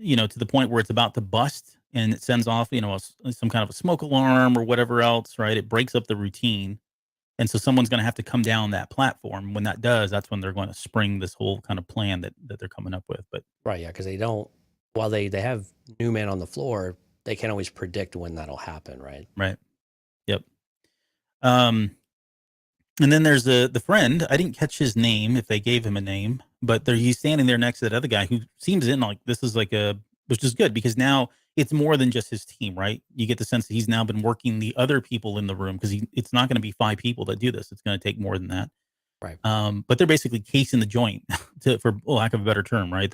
Speaker 2: to the point where it's about to bust and it sends off, some kind of a smoke alarm or whatever else, right? It breaks up the routine. And so someone's going to have to come down that platform. When that does, that's when they're going to spring this whole kind of plan that they're coming up with. But
Speaker 3: right, yeah, because while they have new man on the floor, they can't always predict when that'll happen, right?
Speaker 2: Right. Yep. And then there's the friend. I didn't catch his name, if they gave him a name, but he's standing there next to that other guy who seems in like this is which is good because now it's more than just his team, right? You get the sense that he's now been working the other people in the room because it's not going to be 5 people that do this. It's going to take more than that.
Speaker 3: Right.
Speaker 2: But they're basically casing the joint, for lack of a better term, right?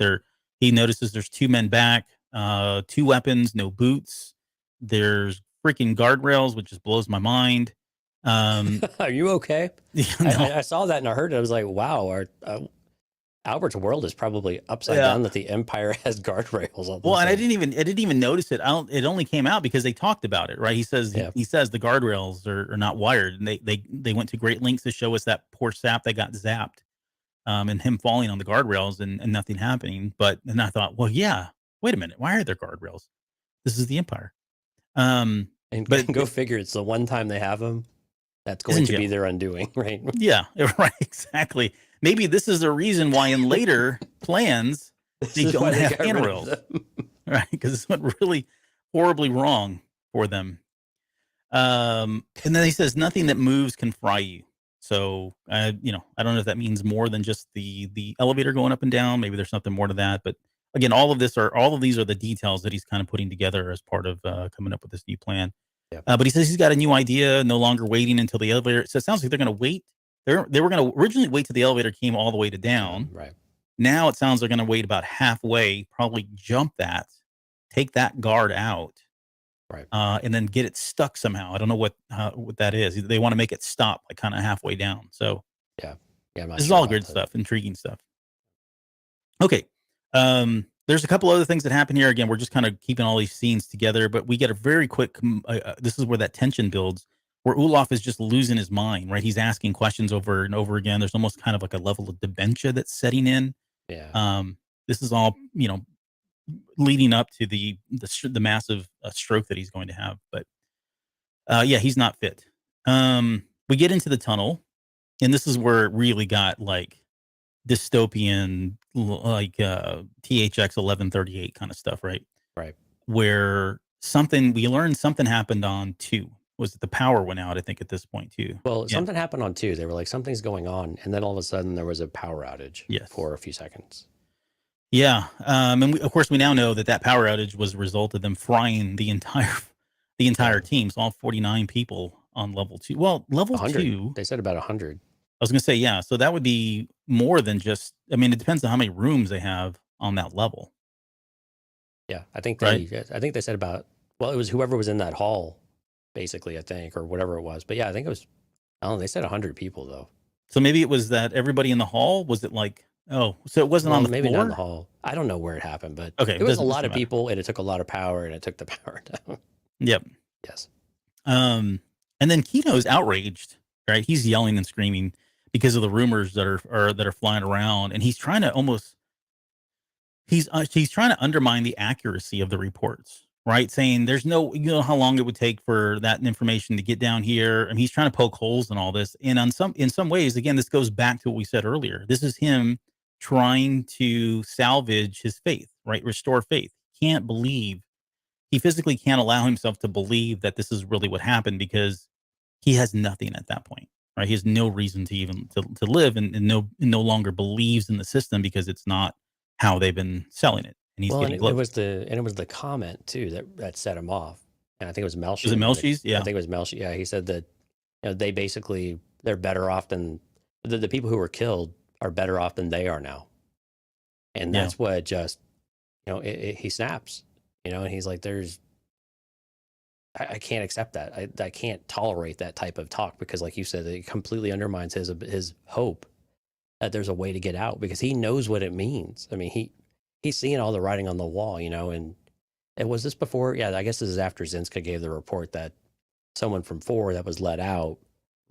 Speaker 2: He notices there's 2 men back, 2 weapons, no boots. There's freaking guardrails, which just blows my mind.
Speaker 3: Are you okay?
Speaker 2: Yeah, no.
Speaker 3: I saw that and I heard it. I was like, wow, Albert's world is probably upside down that the Empire has guardrails on.
Speaker 2: Well, and I didn't even notice it. It only came out because they talked about it, right? He says the guardrails are not wired, and they went to great lengths to show us that poor sap that got zapped, and him falling on the guardrails and nothing happening. But then I thought, well, yeah, wait a minute, why are there guardrails? This is the Empire.
Speaker 3: And
Speaker 2: but
Speaker 3: go figure, it's the one time they have them. That's going
Speaker 2: in
Speaker 3: to be
Speaker 2: jail.
Speaker 3: their undoing, right?
Speaker 2: Yeah, right, exactly. Maybe this is a reason why in later plans
Speaker 3: This
Speaker 2: they
Speaker 3: is why
Speaker 2: don't
Speaker 3: they
Speaker 2: have
Speaker 3: got rid of
Speaker 2: handrails,
Speaker 3: them.
Speaker 2: right? Because this went really horribly wrong for them. And then he says nothing that moves can fry you. So, I don't know if that means more than just the elevator going up and down. Maybe there's something more to that. But again, all of these are the details that he's kind of putting together as part of coming up with this new plan.
Speaker 3: Yeah.
Speaker 2: But he says he's got a new idea, no longer waiting until the elevator. So it sounds like they're going to wait. They were going to originally wait till the elevator came all the way to down.
Speaker 3: Right.
Speaker 2: Now it sounds they're going to wait about halfway, probably jump that, take that guard out,
Speaker 3: Right.
Speaker 2: and then get it stuck somehow. I don't know what that is. They want to make it stop like kind of halfway down. So
Speaker 3: Yeah. I'm not
Speaker 2: this is
Speaker 3: sure
Speaker 2: all
Speaker 3: about
Speaker 2: good
Speaker 3: that.
Speaker 2: stuff, intriguing stuff. Okay. There's a couple other things that happen here. Again, we're just kind of keeping all these scenes together, but we get a very quick. This is where that tension builds, where Olaf is just losing his mind. Right, he's asking questions over and over again. There's almost kind of like a level of dementia that's setting in.
Speaker 3: Yeah.
Speaker 2: This is all leading up to the massive stroke that he's going to have. But yeah, he's not fit. We get into the tunnel, and this is where it really got like dystopian, like THX 1138 kind of stuff, right?
Speaker 3: Right.
Speaker 2: Where we learned something happened on 2. Was it the power went out? I think at this point too.
Speaker 3: Well,
Speaker 2: Yeah.
Speaker 3: something happened on 2. They were like, something's going on. And then all of a sudden there was a power outage
Speaker 2: Yes.
Speaker 3: for a few seconds.
Speaker 2: Yeah. And of course we now know that power outage was a result of them frying the entire team. So all 49 people on level 2. Well, level
Speaker 3: 100.
Speaker 2: 2.
Speaker 3: They said about 100.
Speaker 2: I was going to say, yeah. So that would be more than just, I mean, it depends on how many rooms they have on that level.
Speaker 3: Yeah. I think
Speaker 2: Right.
Speaker 3: they said about, well, it was whoever was in that hall, basically, I think, or whatever it was. But yeah, I think it was, I don't know, they said 100 people though.
Speaker 2: So maybe it was that everybody in the hall, was it like, so it wasn't on the
Speaker 3: maybe
Speaker 2: floor?
Speaker 3: not in the hall. I don't know where it happened, but
Speaker 2: Okay,
Speaker 3: it was a
Speaker 2: doesn't
Speaker 3: lot of
Speaker 2: matter.
Speaker 3: people and it took a lot of power and it took the power down.
Speaker 2: Yep.
Speaker 3: Yes.
Speaker 2: And then Kino's outraged, right? He's yelling and screaming because of the rumors that are flying around, and he's trying to he's trying to undermine the accuracy of the reports, right? Saying there's no, how long it would take for that information to get down here, and he's trying to poke holes in all this. And in some ways, again, this goes back to what we said earlier. This is him trying to salvage his faith, right? Restore faith. He physically can't allow himself to believe that this is really what happened, because he has nothing at that point, right? He has no reason to even to live, and no longer believes in the system because it's not how they've been selling it. And he's getting
Speaker 3: it
Speaker 2: gloves.
Speaker 3: was the comment too that set him off. And I think it was Melshi.
Speaker 2: Was it Melchi's? Yeah.
Speaker 3: I think it was Melshi. Yeah. He said that, they basically, they're better off than the people who were killed are better off than they are now. And that's what just, he snaps, and he's like, I can't accept that. I can't tolerate that type of talk, because like you said, it completely undermines his hope that there's a way to get out, because he knows what it means. I mean, he's seeing all the writing on the wall, and it was this before. Yeah, I guess this is after Zinska gave the report that someone from 4 that was let out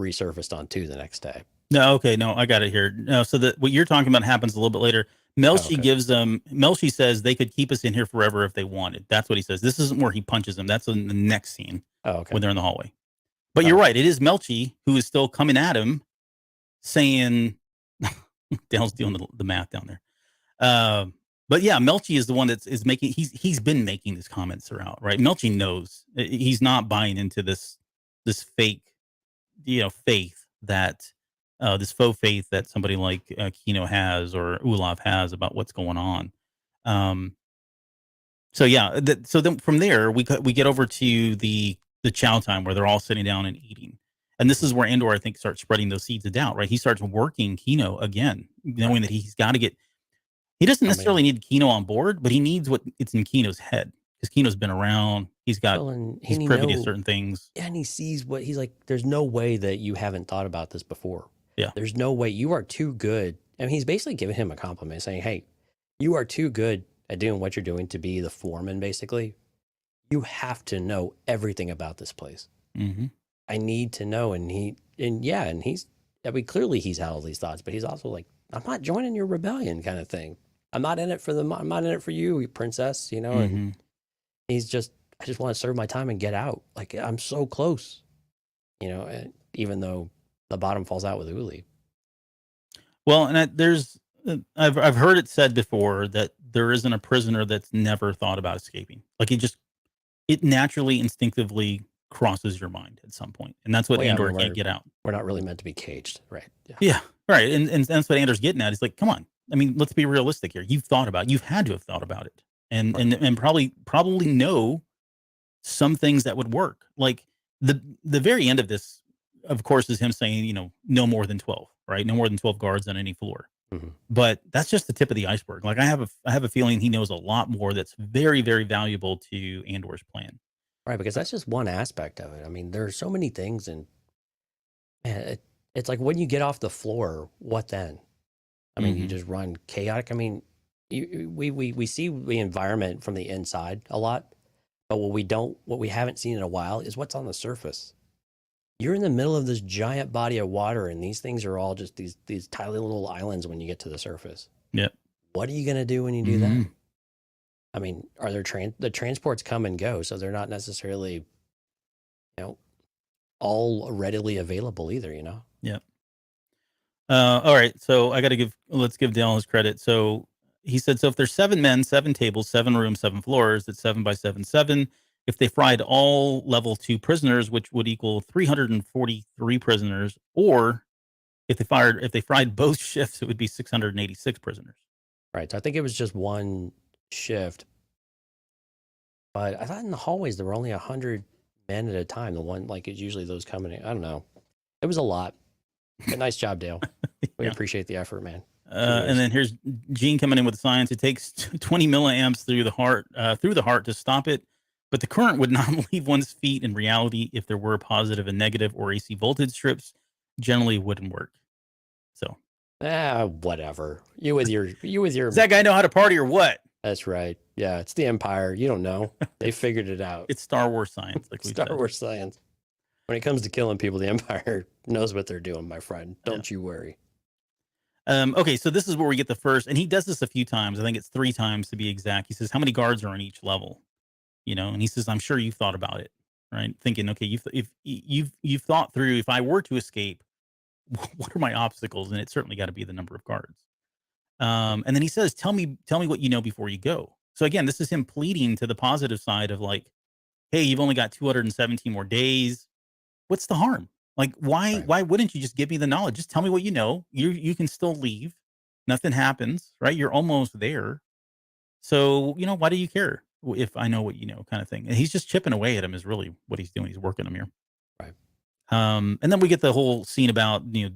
Speaker 3: resurfaced on 2 the next day.
Speaker 2: No, okay, no, I got it here. No, so what you're talking about happens a little bit later. Melchi gives them. Melchi says they could keep us in here forever if they wanted. That's what he says. This isn't where he punches them. That's in the next scene.
Speaker 3: Oh, okay.
Speaker 2: When they're in the hallway. But you're right. It is Melchi who is still coming at him, saying, Dale's doing the math down there. But yeah, Melchi is the one is making. He's been making these comments throughout, right? Melchi knows he's not buying into this fake, faith that. This faux faith that somebody like Kino has, or Olaf has, about what's going on. So yeah, so then from there we get over to the chow time, where they're all sitting down and eating, and this is where Andor, I think, starts spreading those seeds of doubt. Right, he starts working Kino again, knowing that he's got to get. He doesn't necessarily need Kino on board, but he needs what it's in Kino's head, because Kino's been around. He's privy to certain things.
Speaker 3: Yeah, and he sees what he's like. There's no way that you haven't thought about this before.
Speaker 2: Yeah.
Speaker 3: There's no way. You are too good. I mean, he's basically giving him a compliment, saying, hey, you are too good at doing what you're doing to be the foreman, basically. You have to know everything about this place.
Speaker 2: Mm-hmm.
Speaker 3: I need to know. And clearly he's had all these thoughts, but he's also like, I'm not joining your rebellion kind of thing. I'm not in it for you, princess, and he's just, I just want to serve my time and get out. Like, I'm so close, and even though the bottom falls out with Uli.
Speaker 2: Well, and I've heard it said before that there isn't a prisoner that's never thought about escaping. Like it naturally, instinctively crosses your mind at some point, and that's what
Speaker 3: Well, yeah, I
Speaker 2: Andor
Speaker 3: mean,
Speaker 2: can't get out.
Speaker 3: we're not really meant to be caged, right? Yeah.
Speaker 2: Yeah, right, and that's what Andor's getting at. He's like, come on, I mean, let's be realistic here. You've had to have thought about it, and
Speaker 3: Right.
Speaker 2: and probably know some things that would work. Like the very end of this, of course, is him saying, no more than 12, right? No more than 12 guards on any floor.
Speaker 3: Mhm.
Speaker 2: But that's just the tip of the iceberg. Like I have a feeling he knows a lot more that's very, very valuable to Andor's plan.
Speaker 3: Right, because that's just one aspect of it. I mean, there are so many things, and man, it's like when you get off the floor, what then? I mean, you
Speaker 2: Mhm.
Speaker 3: just run chaotic. I mean, we see the environment from the inside a lot, but what we haven't seen in a while is what's on the surface. You're in the middle of this giant body of water, and these things are all just these tiny little islands when you get to the surface.
Speaker 2: Yep.
Speaker 3: What are you going to do when you do that?
Speaker 2: Mhm.
Speaker 3: I mean, are there the transports come and go, so they're not necessarily, all readily available either,
Speaker 2: Yep. All right. So let's give Dale his credit. So he said, so if there's 7 men, 7 tables, 7 rooms, 7 floors, it's 7 by 7, 7. If they fried all level 2 prisoners, which would equal 343 prisoners, or if they fried both shifts, it would be 686 prisoners.
Speaker 3: Right. So I think it was just one shift, but I thought in the hallways there were only 100 men at a time. The one, like, it's usually those coming in. I don't know. It was a lot. But nice job, Dale. We
Speaker 2: Yeah.
Speaker 3: appreciate the effort, man.
Speaker 2: And then here's Gene coming in with science. It takes 20 milliamps through the heart to stop it, but the current would not leave one's feet in reality if there were positive and negative or AC voltage strips. Generally, wouldn't work. So,
Speaker 3: Whatever. You with your
Speaker 2: does that guy know how to party or what?
Speaker 3: That's right. Yeah, it's the Empire. You don't know. They figured it out.
Speaker 2: It's Star Wars science, like we
Speaker 3: Star
Speaker 2: said.
Speaker 3: Wars science. When it comes to killing people, the Empire knows what they're doing, my friend. Don't you worry.
Speaker 2: Okay, so this is where we get the first, and he does this a few times. I think it's 3 times to be exact. He says, "How many guards are on each level?" And he says, "I'm sure you've thought about it, right? Thinking, okay, you've thought through if I were to escape, what are my obstacles? And it's certainly got to be the number of guards." And then he says, tell me what you know before you go." So again, this is him pleading to the positive side of like, hey, you've only got 217 more days. What's the harm? Like,
Speaker 3: Right.
Speaker 2: why wouldn't you just give me the knowledge? Just tell me what you know. You can still leave. Nothing happens, right? You're almost there. So, why do you care if I know what you know, kind of thing? And he's just chipping away at him is really what he's doing. He's working him here.
Speaker 3: Right.
Speaker 2: And then we get the whole scene about, the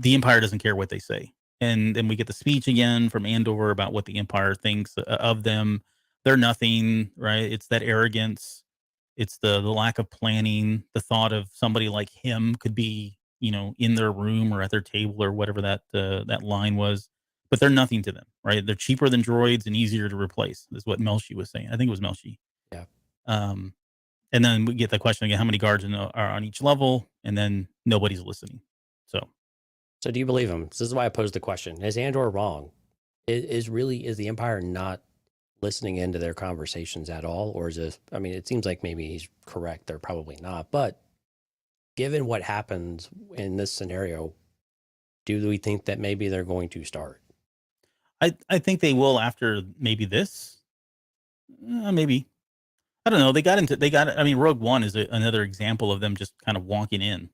Speaker 2: Empire doesn't care what they say. And then we get the speech again from Andor about what the Empire thinks of them. They're nothing, right? It's that arrogance. It's the lack of planning, the thought of somebody like him could be, in their room or at their table or whatever that line was. But they're nothing to them, right? They're cheaper than droids and easier to replace, is what Melshi was saying. I think it was Melshi.
Speaker 3: Yeah.
Speaker 2: Um, and then we get the question again, how many guards are on each level? And then nobody's listening.
Speaker 3: So do you believe him? This is why I posed the question. Is Andor wrong? Is the Empire not listening into their conversations at all? Or is this, I mean, it seems like maybe he's correct. They're probably not. But given what happens in this scenario, do we think that maybe they're going to start?
Speaker 2: I think they will after maybe this. Maybe. I don't know. I mean, Rogue One is another example of them just kind of walking in.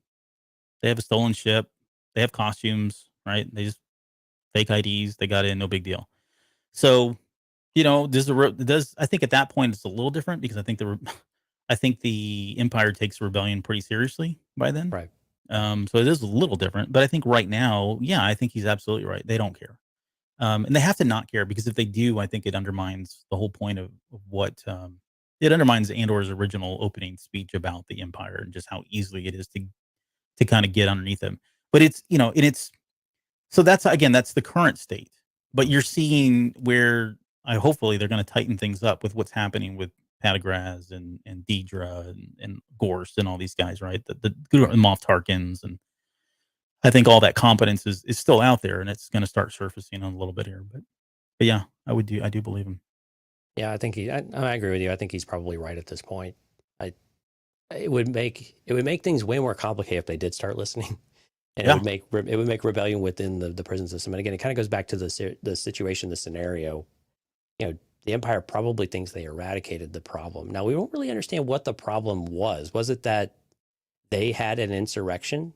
Speaker 2: They have a stolen ship. They have costumes, right? They just fake IDs. They got in, no big deal. So, I think at that point it's a little different because I think the Empire takes rebellion pretty seriously by then.
Speaker 3: Right.
Speaker 2: So it is a little different, but I think right now, yeah, I think he's absolutely right. They don't care. And they have to not care because if they do, I think it undermines the whole point of what it undermines Andor's original opening speech about the Empire and just how easily it is to kind of get underneath them. But it's, and it's so that's the current state. But you're seeing where hopefully they're going to tighten things up with what's happening with Patagraz and Deidre and Gorst and all these guys, right? The Moff Tarkins, and I think all that competence is still out there, and it's going to start surfacing on a little bit here. But yeah, I do believe him.
Speaker 3: Yeah, I think I agree with you. I think he's probably right at this point. it would make things way more complicated if they did start listening, and
Speaker 2: Yeah.
Speaker 3: it would make rebellion within the prison system. And again, it kind of goes back to the situation, the scenario. The Empire probably thinks they eradicated the problem. Now we don't really understand what the problem was. Was it that they had an insurrection?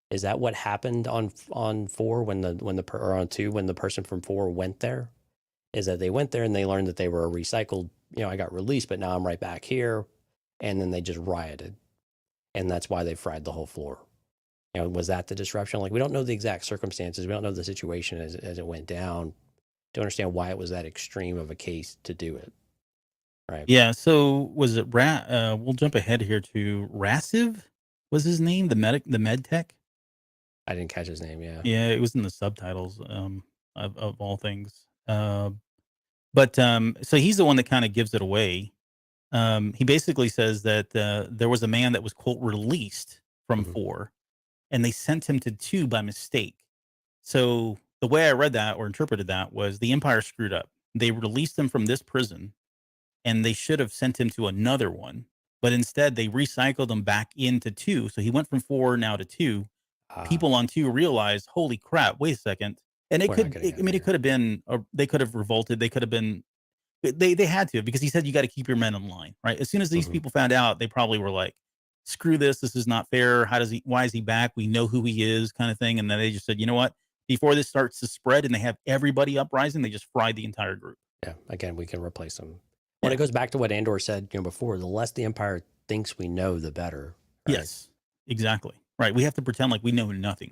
Speaker 3: Is that what happened on 4 or on 2 when the person from 4 went there? Is that they went there and they learned that they were a recycled, I got released, but now I'm right back here. And then they just rioted. And that's why they fried the whole floor. Was that the disruption? Like, we don't know the exact circumstances. We don't know the situation as it went down to understand why it was that extreme of a case to do it. Right.
Speaker 2: Yeah. So was it we'll jump ahead here to Rassiv was his name, the med tech.
Speaker 3: I didn't catch his name. Yeah.
Speaker 2: Yeah, it was in the subtitles of all things. So he's the one that kind of gives it away. He basically says that there was a man that was, quote, released from 4, and they sent him to 2 by mistake. So the way I read that or interpreted that was the Empire screwed up. They released him from this prison, and they should have sent him to another one. But instead, they recycled him back into 2. So he went from 4 now to 2. People on 2 realized, holy crap, wait a second. And it could have been, or they could have revolted. They could have been, they had to, because he said, you got to keep your men in line, right? As soon as these people found out, they probably were like, screw this. This is not fair. Why is he back? We know who he is, kind of thing. And then they just said, you know what? Before this starts to spread and they have everybody uprising, they just fried the entire group.
Speaker 3: Yeah. Again, we can replace them. Well, it goes back to what Andor said, before. The less the Empire thinks we know, the better.
Speaker 2: Right? Yes, exactly. Right. We have to pretend like we know nothing.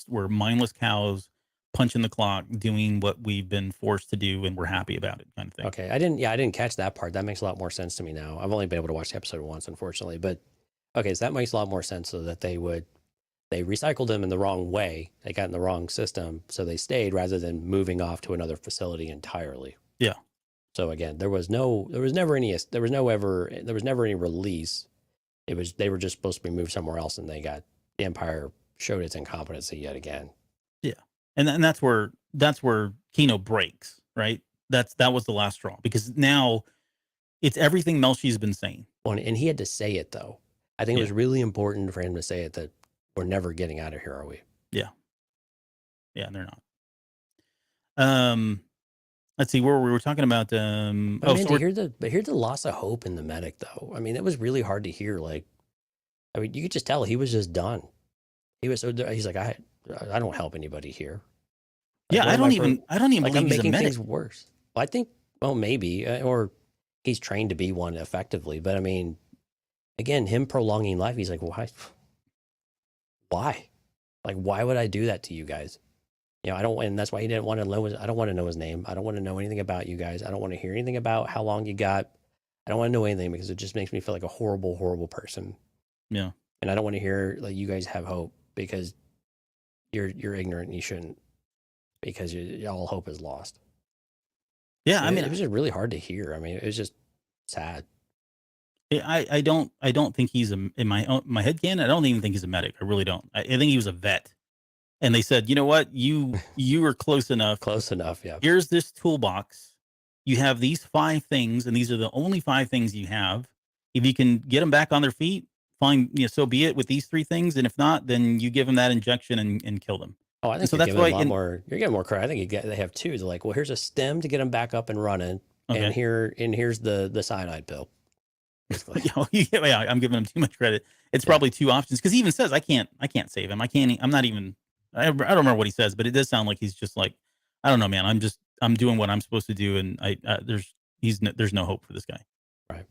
Speaker 2: We're mindless cows punching the clock, doing what we've been forced to do, and we're happy about it, kind of thing.
Speaker 3: Okay. I didn't catch that part. That makes a lot more sense to me now. I've only been able to watch the episode once, unfortunately. But okay, so that makes a lot more sense, so that they recycled them in the wrong way. They got in the wrong system, so they stayed rather than moving off to another facility entirely.
Speaker 2: Yeah.
Speaker 3: So again, there was never any release. They were just supposed to be moved somewhere else, and the Empire showed its incompetency yet again.
Speaker 2: Yeah. And that's where Kino breaks, right? That was the last straw, because now it's everything Melchi's been saying.
Speaker 3: Well, and he had to say it, though. I think it was really important for him to say it, that we're never getting out of here, are we?
Speaker 2: Yeah. Yeah, they're not. Let's see where we were talking about.
Speaker 3: To hear the loss of hope in the medic, though. I mean, it was really hard to hear. Like, I mean, you could just tell he was just done. He's like, I don't help anybody here. Like,
Speaker 2: I don't even believe
Speaker 3: I'm
Speaker 2: he's
Speaker 3: making
Speaker 2: a medic.
Speaker 3: things worse. Well, I think, maybe, or he's trained to be one effectively. But I mean, again, him prolonging life, he's like, why? Like, why would I do that to you guys? I don't, and that's why he didn't want to know. I don't want to know his name. I don't want to know anything about you guys. I don't want to hear anything about how long you got. I don't want to know anything, because it just makes me feel like a horrible, horrible person.
Speaker 2: Yeah.
Speaker 3: And I don't want to hear like you guys have hope, because you're ignorant and you shouldn't, because all hope is lost.
Speaker 2: Yeah. I mean,
Speaker 3: it was just really hard to hear. I mean, it was just sad.
Speaker 2: I don't think he's in my head canon. I don't even think he's a medic. I really don't. I think he was a vet. And they said, you know what? You are close enough.
Speaker 3: Close enough, yeah.
Speaker 2: Here's this toolbox. You have these 5 things, and these are the only 5 things you have. If you can get them back on their feet, fine, so be it with these 3 things. And if not, then you give them that injection and kill them.
Speaker 3: Oh, I think so. That's why you're getting more credit. I think they have 2. They're like, well, here's a stem to get them back up and running, and here's the cyanide pill.
Speaker 2: Yeah, I'm giving him too much credit. It's probably 2 options, because he even says, I can't save him. I don't remember what he says, but it does sound like he's just like, I don't know, man. I'm doing what I'm supposed to do, and there's no hope for this guy.
Speaker 3: Right.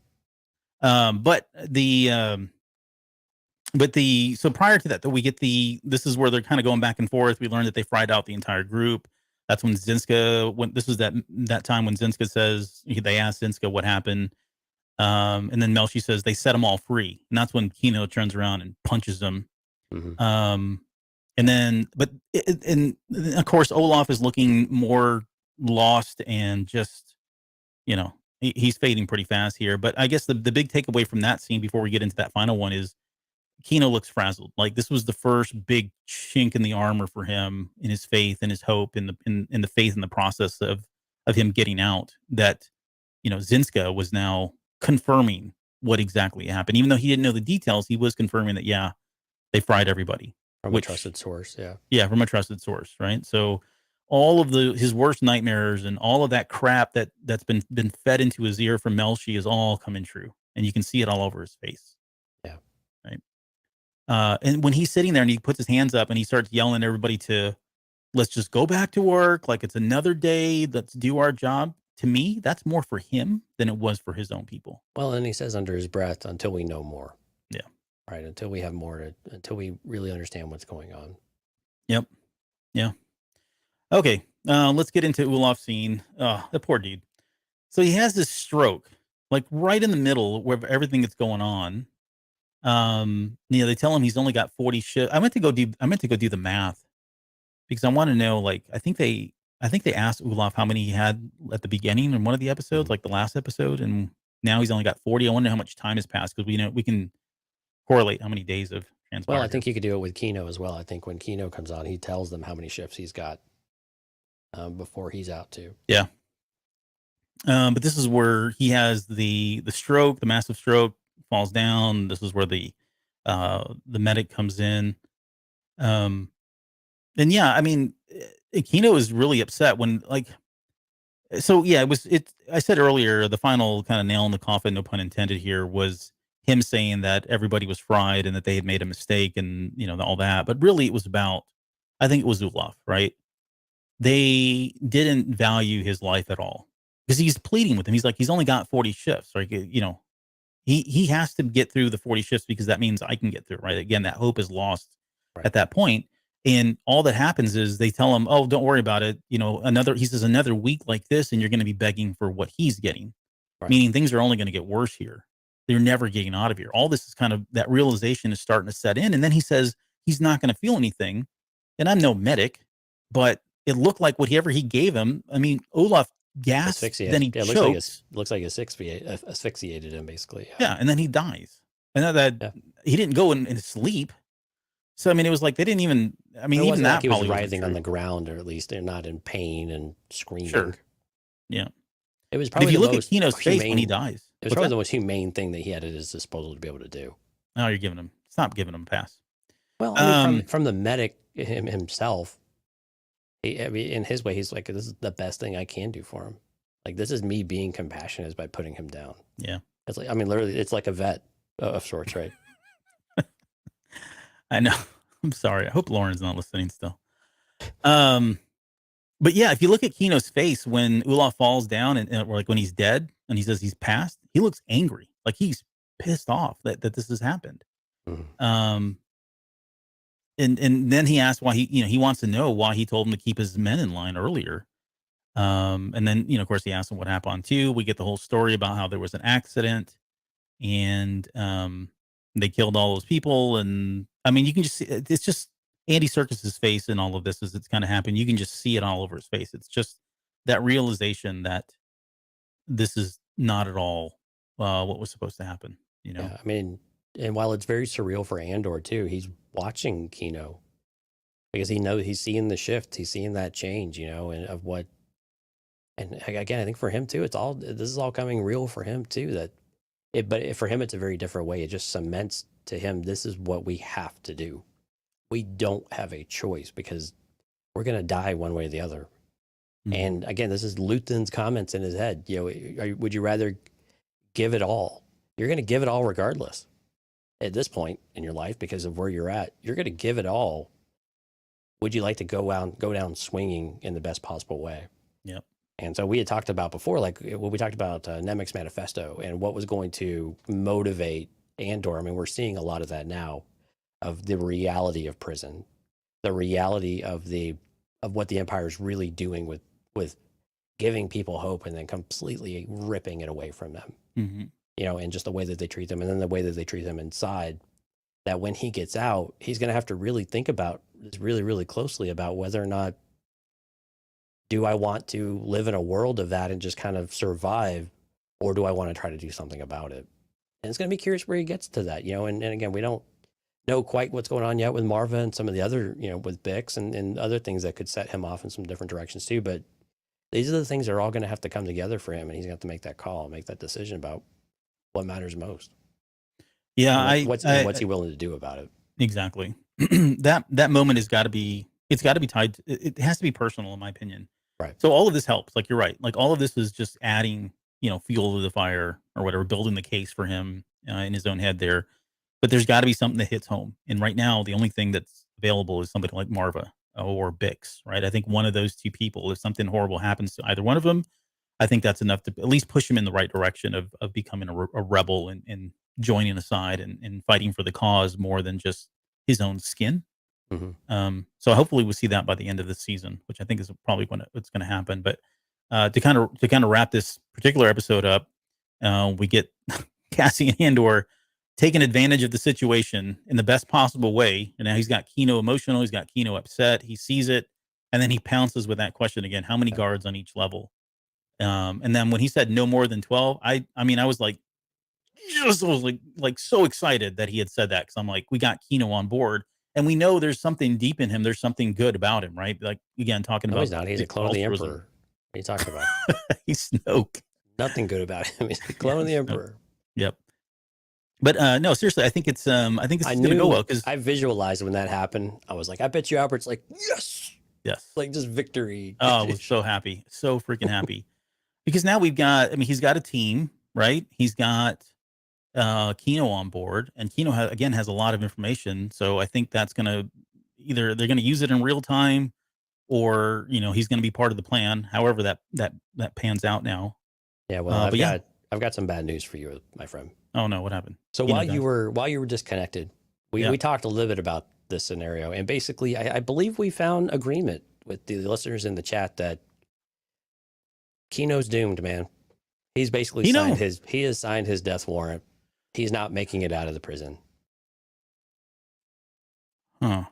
Speaker 2: So prior to that, though, we get this is where they're kind of going back and forth. We learned that they fried out the entire group. That's when this was that time when Zinska says, they asked Zinska what happened. And then Melchi says they set them all free. And that's when Kino turns around and punches them.
Speaker 3: Mm-hmm.
Speaker 2: And then, and of course, Olaf is looking more lost and just, he's fading pretty fast here. But I guess the big takeaway from that scene before we get into that final one is Kino looks frazzled. Like, this was the first big chink in the armor for him, in his faith and his hope, in the faith in the process of him getting out, that, Zinska was now confirming what exactly happened. Even though he didn't know the details, he was confirming that, yeah, they fried everybody.
Speaker 3: From a trusted source, yeah.
Speaker 2: Yeah, from a trusted source, right? So all of his worst nightmares and all of that crap that's been fed into his ear from Melshi is all coming true. And you can see it all over his face.
Speaker 3: Yeah.
Speaker 2: Right. And when he's sitting there and he puts his hands up and he starts yelling at everybody to, let's just go back to work. Like it's another day. Let's do our job. To me, that's more for him than it was for his own people.
Speaker 3: Well, and he says under his breath, until we know more.
Speaker 2: Yeah.
Speaker 3: Right. Until we have more until we really understand what's going on.
Speaker 2: Yep. Yeah. Okay. Let's get into Olaf's scene. The poor dude. So he has this stroke, like right in the middle where everything that's going on. They tell him he's only got 40 shifts. I meant to go do the math because I want to know, like, I think they asked Olaf how many he had at the beginning in one of the episodes, like the last episode, and now he's only got 40. I wonder how much time has passed because we can correlate how many days have transpired.
Speaker 3: Well, I think you could do it with Kino as well. I think when Kino comes on, he tells them how many shifts he's got before he's out too.
Speaker 2: Yeah. But this is where he has the stroke, the massive stroke, falls down. This is where the medic comes in. And yeah, I mean, Kino is really upset when I said earlier, the final kind of nail in the coffin, no pun intended here, was him saying that everybody was fried and that they had made a mistake and, all that. But really it was about, I think it was Olaf, right? They didn't value his life at all because he's pleading with him. He's like, he's only got 40 shifts, right? He has to get through the 40 shifts because that means I can get through, right? Again, that hope is lost at that point. And all that happens is they tell him, oh, don't worry about it. He says another week like this and you're going to be begging for what he's getting, meaning things are only going to get worse here. They're never getting out of here. All this is kind of, that realization is starting to set in. And then he says he's not going to feel anything. And I'm no medic, but it looked like whatever he gave him. I mean, Olaf gasped, then he choked.
Speaker 3: Looks like asphyxiated him basically.
Speaker 2: Yeah, and then he dies. And he didn't go in sleep. So I mean, it was like they didn't even. I mean, even that
Speaker 3: like he was writhing on the ground, or at least they're not in pain and screaming.
Speaker 2: Sure. Yeah.
Speaker 3: It was probably.
Speaker 2: If you look at Kino's face when he dies,
Speaker 3: it was probably the most humane thing that he had at his disposal to be able to do.
Speaker 2: Oh, you're giving him. Stop giving him a pass.
Speaker 3: Well, I mean, from the medic himself, in his way, he's like, this is the best thing I can do for him. Like, this is me being compassionate is by putting him down.
Speaker 2: Yeah.
Speaker 3: It's like, I mean, literally, it's like a vet of sorts, right?
Speaker 2: I know. I'm sorry. I hope Lauren's not listening still. But yeah, if you look at Kino's face when Olaf falls down and like when he's dead and he says he's passed, he looks angry. Like he's pissed off that this has happened. Mm-hmm. And then he asked why he wants to know why he told him to keep his men in line earlier. And then, of course, he asked him what happened on 2. We get the whole story about how there was an accident and they killed all those people. And I mean, you can just see, it's just Andy Serkis's face in all of this as it's kind of happened. You can just see it all over his face. It's just that realization that this is not at all what was supposed to happen,
Speaker 3: Yeah, I mean, and while it's very surreal for Andor too, he's watching Kino because he knows he's seeing the shift, he's seeing that change, and of what. And again, I think for him too, this is all coming real for him too. But for him, it's a very different way. It just cements to him, this is what we have to do. We don't have a choice because we're going to die one way or the other. Mm-hmm. And again, this is Luthen's comments in his head. Would you rather give it all? You're going to give it all regardless at this point in your life because of where you're at. You're going to give it all. Would you like to go down swinging in the best possible way?
Speaker 2: Yep.
Speaker 3: And so we had talked about before, like when we talked about Nemec's manifesto and what was going to motivate Andor. I mean, we're seeing a lot of that now, of the reality of prison, the reality of what the Empire is really doing with giving people hope and then completely ripping it away from them. Mm-hmm. And just the way that they treat them, and then the way that they treat them inside. That when he gets out, he's going to have to really think about this really, really closely about whether or not. Do I want to live in a world of that and just kind of survive, or do I want to try to do something about it? And it's going to be curious where he gets to that, and again, we don't know quite what's going on yet with Marva and some of the other, with Bix and other things that could set him off in some different directions too. But these are the things that are all going to have to come together for him, and he's going to have to make that call, make that decision about what matters most.
Speaker 2: Yeah,
Speaker 3: And what's he willing to do about it?
Speaker 2: exactly. That moment has got to be. It's got to be tied. It has to be personal, in my opinion.
Speaker 3: Right.
Speaker 2: So all of this helps. Like you're right. Like all of this is just adding, fuel to the fire or whatever, building the case for him in his own head there. But there's got to be something that hits home. And right now, the only thing that's available is somebody like Marva or Bix, right? I think one of those two people, if something horrible happens to either one of them, I think that's enough to at least push him in the right direction of becoming a rebel and joining aside and fighting for the cause more than just his own skin. So hopefully we'll see that by the end of the season, which I think is probably when it's going to happen. But to kind of wrap this particular episode up, we get Cassie and Andor taking advantage of the situation in the best possible way. And now he's got Kino emotional, he's got Kino upset, he sees it, and then he pounces with that question again: how many guards on each level? And then when he said no more than 12, I mean, I was like, so excited that he had said that, because I'm like, we got Kino on board. And we know there's something deep in him. There's something good about him, right? Like, again, talking about...
Speaker 3: he's not. He's a clone of the Emperor. What are you talking about?
Speaker 2: He's Snoke.
Speaker 3: Nothing good about him. He's a clone of the Emperor.
Speaker 2: Yep. But no, seriously, I think this is going to go well, because
Speaker 3: I visualized when that happened. I was like, I bet you Albert's like, yes, like just victory.
Speaker 2: Oh, I was so happy, so freaking happy, because now we've got... I mean, he's got a team, right? He's got Kino on board, and Kino has a lot of information. So I think that's going to either they're going to use it in real time, or he's going to be part of the plan. However that pans out now.
Speaker 3: Yeah, well, I've got some bad news for you, my friend.
Speaker 2: Oh no, what happened?
Speaker 3: So while you were disconnected, we talked a little bit about this scenario, and basically, I believe we found agreement with the listeners in the chat that Kino's doomed, man. He's basically he has signed his death warrant. He's not making it out of the prison.
Speaker 2: Huh.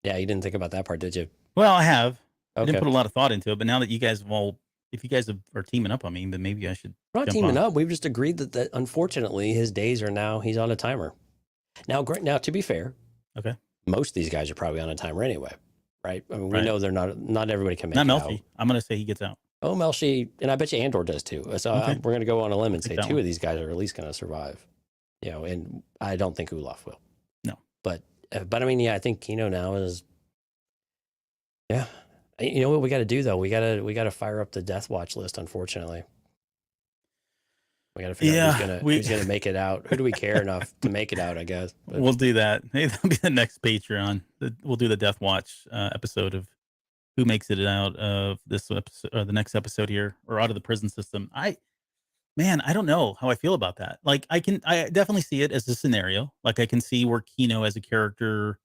Speaker 3: Yeah, you didn't think about that part, did you?
Speaker 2: Well, I have.
Speaker 3: Okay.
Speaker 2: I didn't put a lot of thought into it, but now that you guys if you guys are teaming up on me, then maybe I should.
Speaker 3: We're not teaming up. We've just agreed that unfortunately his days are now, he's on a timer. Now, to be fair,
Speaker 2: okay,
Speaker 3: most of these guys are probably on a timer anyway, right? I mean, we know they're not everybody can make
Speaker 2: not
Speaker 3: it
Speaker 2: Melfi.
Speaker 3: out.
Speaker 2: I'm going to say he gets out.
Speaker 3: Oh, Melshi, and I bet you Andor does too. So we're going to go on a limb and say two of these guys are at least going to survive. And I don't think Olaf will.
Speaker 2: No.
Speaker 3: But I mean, yeah, I think Kino now is, yeah. You know what we got to do though? We got to fire up the death watch list, unfortunately. We got to figure out who's going to make it out. Who do we care enough to make it out, I guess. But
Speaker 2: we'll do that. Hey, that'll be the next Patreon. We'll do the Death Watch episode of who makes it out of this episode, or the next episode here, or out of the prison system. I don't know how I feel about that. Like, I definitely see it as a scenario. Like, I can see where Kino as a character,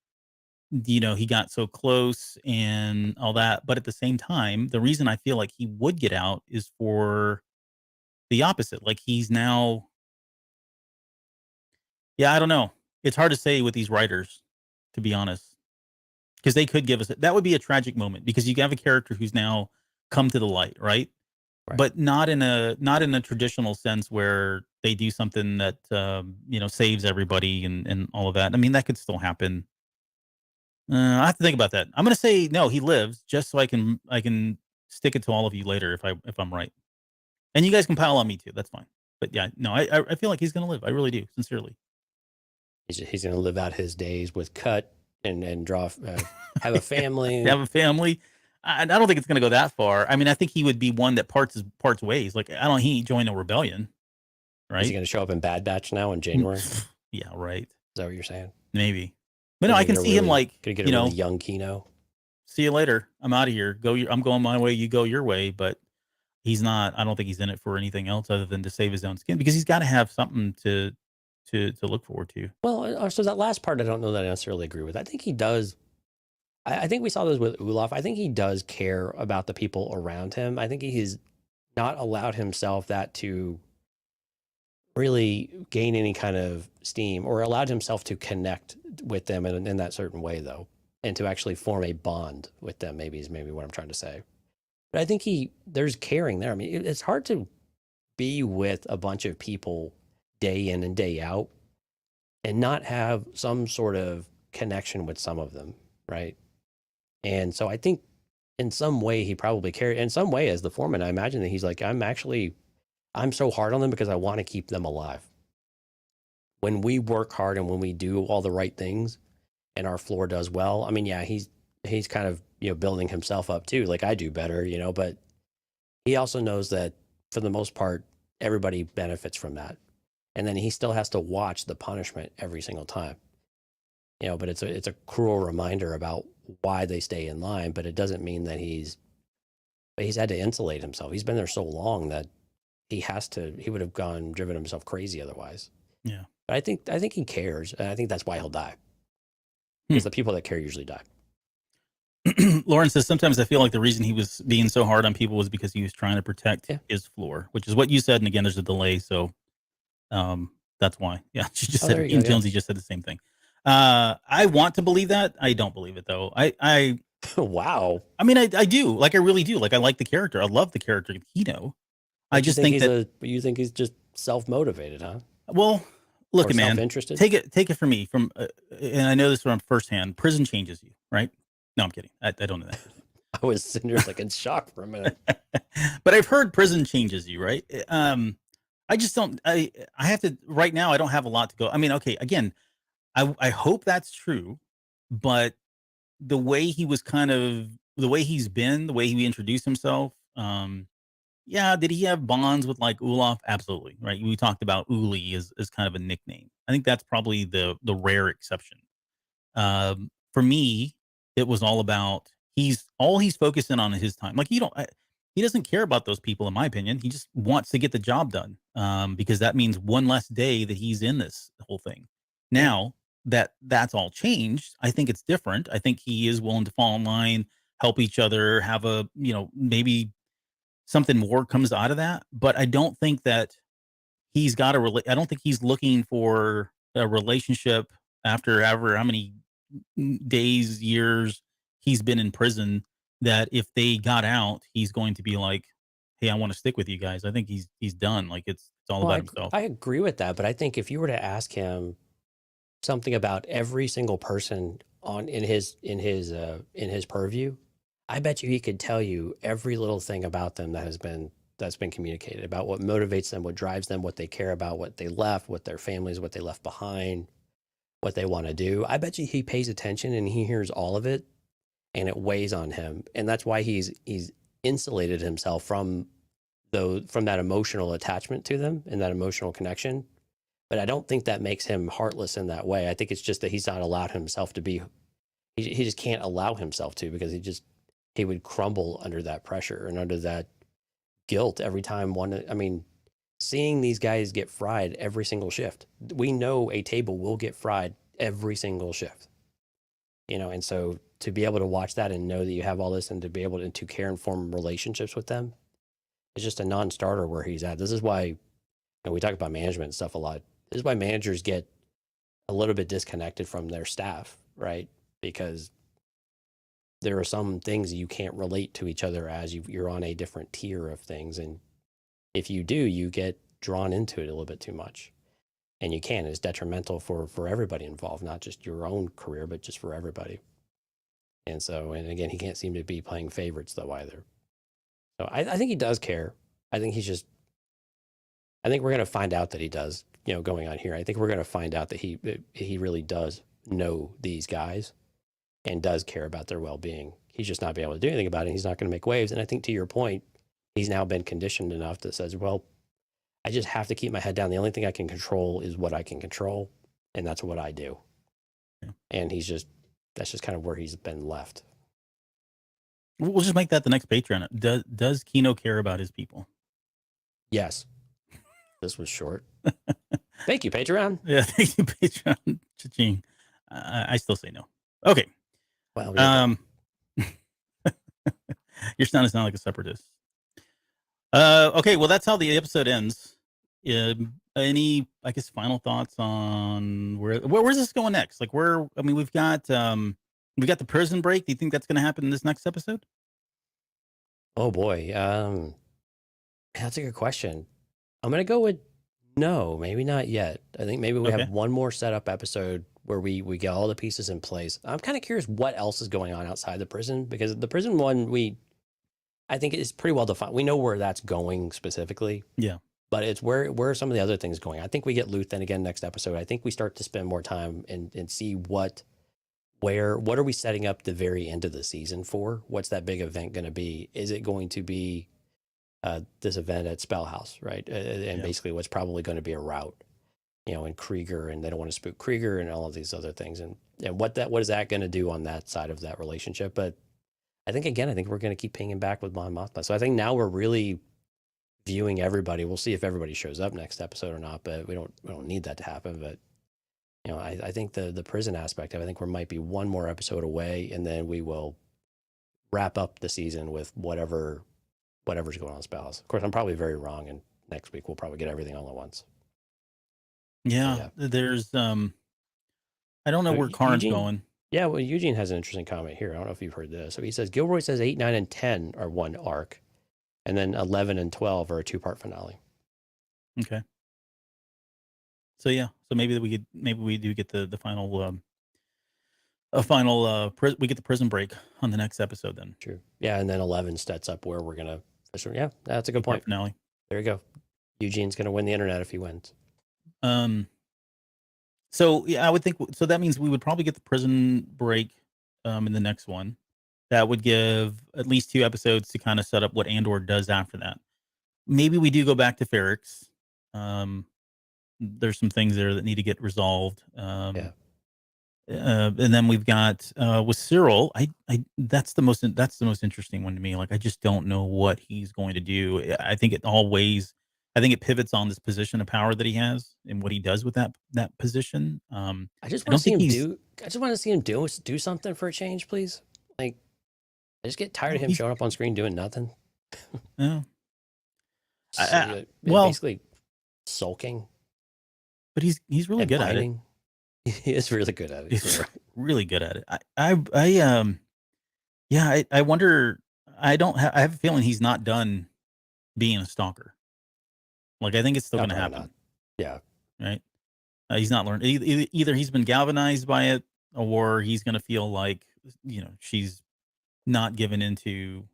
Speaker 2: he got so close and all that. But at the same time, the reason I feel like he would get out is for the opposite. Like, he's now, I don't know. It's hard to say with these writers, to be honest, because they could give us that would be a tragic moment, because you have a character who's now come to the light, right? But not in a traditional sense where they do something that saves everybody and all of that. I mean, that could still happen. I have to think about that. I'm going to say no, he lives, just so I can stick it to all of you later if I'm right. And you guys can pile on me too. That's fine. But yeah, no, I feel like he's going to live. I really do, sincerely.
Speaker 3: He's going to live out his days with Cut and draw, have a family.
Speaker 2: Have a family. I don't think it's going to go that far. I mean, I think he would be one that parts ways. Like, he joined a rebellion, right?
Speaker 3: Is he going to show up in Bad Batch now in January?
Speaker 2: Yeah, right.
Speaker 3: Is that what you're saying?
Speaker 2: Maybe. But no, I can see him like,
Speaker 3: gonna get a really young Kino.
Speaker 2: See you later. I'm out of here. I'm going my way. You go your way. But he's not. I don't think he's in it for anything else other than to save his own skin, because he's got to have something to look forward to.
Speaker 3: Well, so that last part, I don't know that I necessarily agree with. I think he does. I think we saw this with Olaf. I think he does care about the people around him. I think he's not allowed himself that to really gain any kind of steam, or allowed himself to connect with them in that certain way, though, and to actually form a bond with them, maybe what I'm trying to say. But I think there's caring there. I mean, it's hard to be with a bunch of people day in and day out and not have some sort of connection with some of them, right? And so I think in some way he probably cared. In some way, as the foreman, I imagine that he's like, I'm so hard on them because I want to keep them alive. when we work hard and when we do all the right things and our floor does well, I mean, yeah, he's kind of, building himself up too. Like I do better, but he also knows that for the most part, everybody benefits from that. And then he still has to watch the punishment every single time, but it's a cruel reminder about why they stay in line, but it doesn't mean that he's had to insulate himself. He's been there so long that he would have driven himself crazy otherwise.
Speaker 2: Yeah.
Speaker 3: But I think he cares. And I think that's why he'll die. Because the people that care usually die.
Speaker 2: Lauren says, sometimes I feel like the reason he was being so hard on people was because he was trying to protect his floor, which is what you said. And again, there's a delay. So that's why. Yeah. She just said, Ian Jonesy just said the same thing. I want to believe that. I don't believe it though. I
Speaker 3: wow.
Speaker 2: I mean, I do. Like, I really do. Like, I like the character. I love the character Kino. I just think that
Speaker 3: you think he's just self-motivated, huh?
Speaker 2: Well, look, man,
Speaker 3: self-interested?
Speaker 2: Take it from me, and I know this from firsthand. Prison changes you, right? No, I'm kidding. I don't know that.
Speaker 3: I was sitting there like in shock for a minute.
Speaker 2: But I've heard prison changes you, right? I just don't. I have to right now. I don't have a lot to go. I mean, okay. Again, I hope that's true, but the way he was the way he's been, the way he introduced himself. Yeah, did he have bonds with like Olaf? Absolutely, right. We talked about Uli as kind of a nickname. I think that's probably the rare exception. For me, it was all about he's focusing on his time. Like he doesn't care about those people, in my opinion. He just wants to get the job done because that means one less day that he's in this whole thing. Now that's all changed, I think it's different. I think he is willing to fall in line, help each other, have a maybe something more comes out of that. But I don't think that he's got I don't think he's looking for a relationship after ever how many days, years he's been in prison, that if they got out, he's going to be like, hey, I want to stick with you guys. I think he's done. Like it's all about himself.
Speaker 3: I agree with that, but I think if you were to ask him something about every single person in his purview, I bet you he could tell you every little thing about them that's been communicated, about what motivates them, what drives them, what they care about, what they left, what their families, what they left behind, what they want to do. I bet you he pays attention and he hears all of it, and it weighs on him, and that's why he's insulated himself from that emotional attachment to them and that emotional connection. But I don't think that makes him heartless in that way. I think it's just that he's not allowed himself to be. He just can't allow himself to, because he would crumble under that pressure and under that guilt every time seeing these guys get fried every single shift. We know a table will get fried every single shift, and so to be able to watch that and know that you have all this and to be able to care and form relationships with them, it's just a non-starter where he's at. This is why, we talk about management and stuff a lot. This is why managers get a little bit disconnected from their staff, right? Because there are some things you can't relate to each other as you're on a different tier of things. And if you do, you get drawn into it a little bit too much. And you can. It's detrimental for everybody involved, not just your own career, but just for everybody. And again, he can't seem to be playing favorites though either. So I think he does care. I think we're going to find out that he does, going on here. I think we're going to find out that he really does know these guys and does care about their well-being. He's just not be able to do anything about it. He's not going to make waves. And I think to your point, he's now been conditioned enough that says, well, I just have to keep my head down. The only thing I can control is what I can control. And that's what I do. Yeah. And that's just kind of where he's been left.
Speaker 2: We'll just make that the next Patreon. Does Kino care about his people?
Speaker 3: Yes. This was short. Thank you, Patreon.
Speaker 2: Yeah, thank you, Patreon. Cha-ching. I still say no. Okay.
Speaker 3: Well,
Speaker 2: you're starting to sound like a separatist. Okay, well, that's how the episode ends. Any, I guess, final thoughts on where's this going next? Like, we've got the prison break. Do you think that's going to happen in this next episode?
Speaker 3: Oh boy, that's a good question. I'm going to go with no, maybe not yet. I think maybe we have one more setup episode where we get all the pieces in place. I'm kind of curious what else is going on outside the prison, because the prison one, I think it's pretty well defined. We know where that's going specifically.
Speaker 2: Yeah.
Speaker 3: But it's where are some of the other things going? I think we get Luthen again next episode. I think we start to spend more time and see what are we setting up the very end of the season for? What's that big event going to be? Is it going to be this event at Spellhouse, right? And basically what's probably going to be a route, in Krieger, and they don't want to spook Krieger and all of these other things. And what is that going to do on that side of that relationship? But I think we're going to keep pinging back with Mon Mothma. So I think now we're really viewing everybody. We'll see if everybody shows up next episode or not, but we don't need that to happen. But I think the prison aspect of it, I think we might be one more episode away, and then we will wrap up the season with whatever's going on in Spells. Of course, I'm probably very wrong, and next week we'll probably get everything all at once.
Speaker 2: Yeah. There's I don't know where Karn's going.
Speaker 3: Yeah, well, Eugene has an interesting comment here. I don't know if you've heard this. So he says Gilroy says 8, 9, and 10 are one arc, and then 11 and 12 are a 2-part finale.
Speaker 2: Okay. So yeah, so maybe we do get the final we get the prison break on the next episode then.
Speaker 3: True. Yeah, and then 11 sets up where we're gonna. Yeah, that's a good point.
Speaker 2: Finale.
Speaker 3: There you go. Eugene's gonna win the internet if he wins.
Speaker 2: So yeah, I would think so. That means we would probably get the prison break in the next one. That would give at least 2 episodes to kind of set up what Andor does after that. Maybe we do go back to Ferrix. There's some things there that need to get resolved. And then we've got with Cyril. That's the most interesting one to me. Like, I just don't know what he's going to do. I think it pivots on this position of power that he has and what he does with that position.
Speaker 3: I just want to see him do something for a change, please. Like, I just get tired of him showing up on screen doing nothing.
Speaker 2: Yeah.
Speaker 3: Basically sulking.
Speaker 2: But he's really good at it.
Speaker 3: He is really good at it.
Speaker 2: He's really good at it. I wonder. I have a feeling he's not done being a stalker. Like, I think it's still going to happen.
Speaker 3: Not. Yeah.
Speaker 2: Right. He's not learned. Either he's been galvanized by it, or he's going to feel like she's not given into.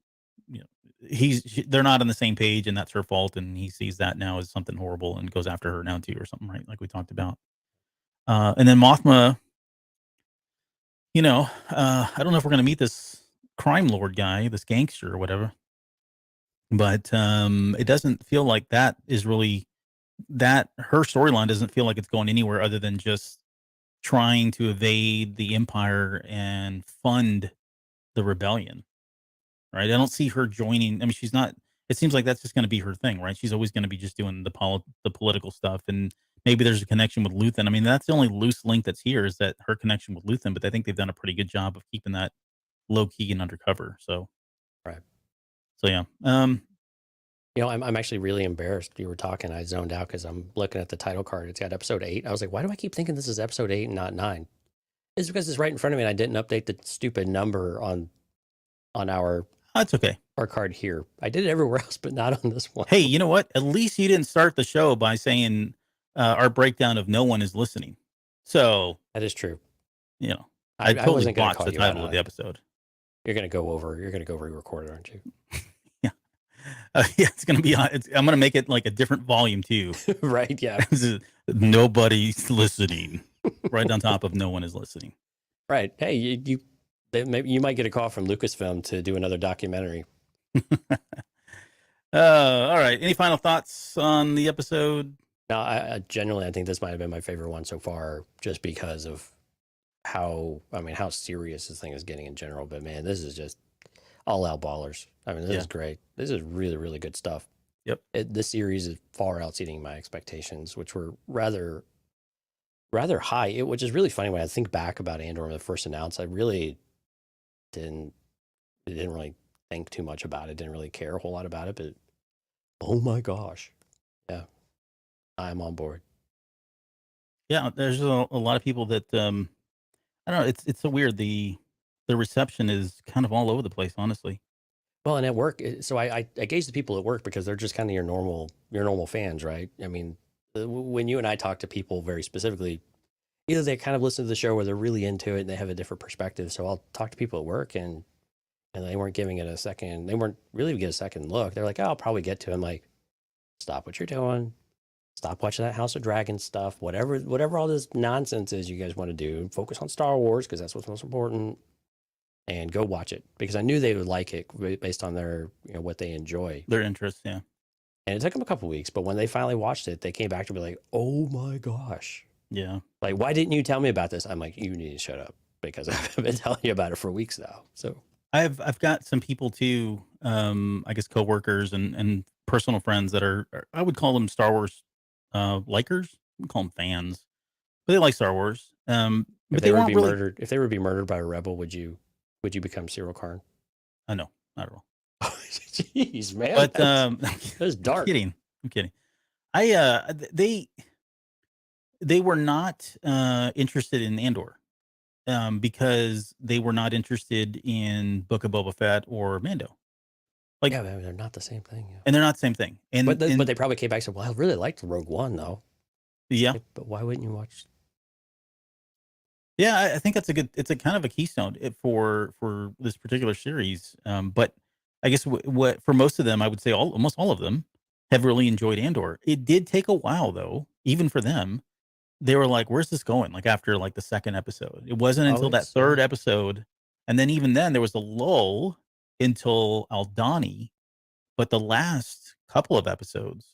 Speaker 2: They're not on the same page, and that's her fault, and he sees that now as something horrible and goes after her now too, or something, right? Like we talked about. And then Mothma, I don't know if we're going to meet this crime lord guy, this gangster or whatever, but it doesn't feel like that is really her storyline doesn't feel like it's going anywhere other than just trying to evade the Empire and fund the rebellion. Right. I don't see her joining. I mean, she's not. It seems like that's just going to be her thing, right? She's always going to be just doing the political stuff, and maybe there's a connection with Luthen. I mean, that's the only loose link that's here is that her connection with Luthen. But I think they've done a pretty good job of keeping that low key and undercover. So,
Speaker 3: right.
Speaker 2: So yeah.
Speaker 3: I'm actually really embarrassed. You were talking, I zoned out because I'm looking at the title card. It's got episode 8. I was like, why do I keep thinking this is episode 8 and not 9? It's because it's right in front of me, and I didn't update the stupid number on our.
Speaker 2: That's okay.
Speaker 3: Our card here. I did it everywhere else, but not on this one.
Speaker 2: Hey, you know what? At least you didn't start the show by saying our breakdown of No One Is Listening. So
Speaker 3: that is true.
Speaker 2: I totally botched the title of the episode.
Speaker 3: You're going to go re-record it, aren't you?
Speaker 2: Yeah. It's going to be. I'm going to make it like a different volume too.
Speaker 3: Right. Yeah.
Speaker 2: Nobody's listening. Right on top of No One Is Listening.
Speaker 3: Right. Hey, maybe you might get a call from Lucasfilm to do another documentary.
Speaker 2: All right. Any final thoughts on the episode?
Speaker 3: No, I genuinely think this might have been my favorite one so far, just because of how serious this thing is getting in general. But man, this is just all out ballers. I mean, this is great. This is really, really good stuff.
Speaker 2: Yep.
Speaker 3: This series is far exceeding my expectations, which were rather high. Which is really funny when I think back about Andor when it first announced. I really didn't really think too much about it. Didn't really care a whole lot about it. But oh my gosh, yeah, I'm on board.
Speaker 2: Yeah, there's a lot of people that I don't know. It's so weird. The reception is kind of all over the place, honestly.
Speaker 3: Well, and at work, so I gauge the people at work because they're just kind of your normal fans, right? I mean, when you and I talk to people very specifically, either they kind of listen to the show or they're really into it and they have a different perspective. So I'll talk to people at work and they weren't giving it a second. They weren't really get a second look. They're like, oh, I'll probably get to it. I'm like, stop what you're doing. Stop watching that House of Dragons stuff. Whatever all this nonsense is you guys want to do. Focus on Star Wars because that's what's most important. And go watch it because I knew they would like it based on their what they enjoy.
Speaker 2: Their interests, yeah.
Speaker 3: And it took them a couple weeks, but when they finally watched it, they came back to be like, "Oh my gosh,
Speaker 2: Yeah.
Speaker 3: like why didn't you tell me about this?" I'm like, "You need to shut up because I've been telling you about it for weeks now." So
Speaker 2: I've got some people too, I guess coworkers and personal friends that are I would call them Star Wars likers. I would call them fans, but they like Star Wars.
Speaker 3: if
Speaker 2: But
Speaker 3: they
Speaker 2: they
Speaker 3: were to
Speaker 2: weren't
Speaker 3: be
Speaker 2: really.
Speaker 3: murdered, if they were to be murdered by a rebel, would you become Cyril Karn?
Speaker 2: No, not at all.
Speaker 3: Jeez, man,
Speaker 2: But
Speaker 3: that's
Speaker 2: I'm
Speaker 3: dark.
Speaker 2: kidding. I'm kidding. They were not interested in Andor because they were not interested in Book of Boba Fett or Mando. Like,
Speaker 3: Yeah, they're not the same thing. Yeah.
Speaker 2: and they're not the same thing. And
Speaker 3: But
Speaker 2: and
Speaker 3: they probably came back and said, "Well, I really liked Rogue One, though."
Speaker 2: yeah,
Speaker 3: But why wouldn't you watch?
Speaker 2: yeah, I think it's a kind of a keystone for this particular series. But I guess what for most of them, I would say almost all of them have really enjoyed Andor. It did take a while though, even for them. They were like, "Where's this going?" Like after like the second episode, it wasn't
Speaker 3: Oh,
Speaker 2: until that
Speaker 3: it's
Speaker 2: third episode, and then even then there was a lull until Aldani. But the last couple of episodes,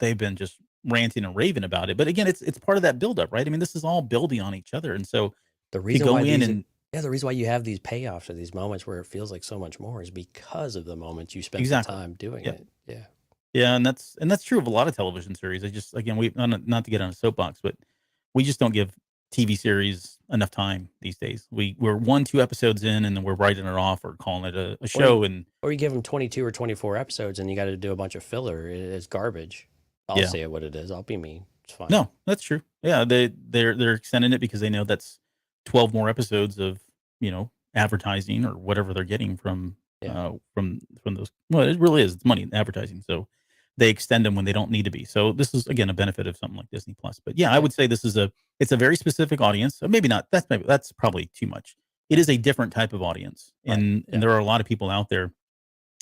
Speaker 2: they've been just ranting and raving about it. But again, it's part of that buildup, right? I mean, this is all building on each other, and so
Speaker 3: the
Speaker 2: to
Speaker 3: reason
Speaker 2: go
Speaker 3: why
Speaker 2: in
Speaker 3: these.
Speaker 2: and
Speaker 3: Yeah, the reason why you have these payoffs or these moments where it feels like so much more is because of the moments you spent the
Speaker 2: exactly,
Speaker 3: time doing
Speaker 2: yeah,
Speaker 3: it. Yeah.
Speaker 2: yeah, and that's true of a lot of television series. I just again, we not to get on a soapbox, but we just don't give TV series enough time these days. We're 1, 2 episodes in, and then we're writing it off or calling it a
Speaker 3: Or you,
Speaker 2: show, and
Speaker 3: or you give them 22 or 24 episodes and you got to do a bunch of filler. It's garbage. I'll
Speaker 2: yeah.
Speaker 3: say it what it is. I'll be mean. It's fine.
Speaker 2: No, that's true. Yeah, they're extending it because they know that's 12 more episodes of, advertising or whatever they're getting
Speaker 3: Yeah.
Speaker 2: From those. Well, it really is. It's money, advertising. So they extend them when they don't need to be. So this is again a benefit of something like Disney Plus. But yeah, I
Speaker 3: Yeah.
Speaker 2: would say it's a very specific audience. Maybe not. That's probably too much. It is a different type of audience.
Speaker 3: Right.
Speaker 2: And
Speaker 3: Yeah.
Speaker 2: there are a lot of people out there,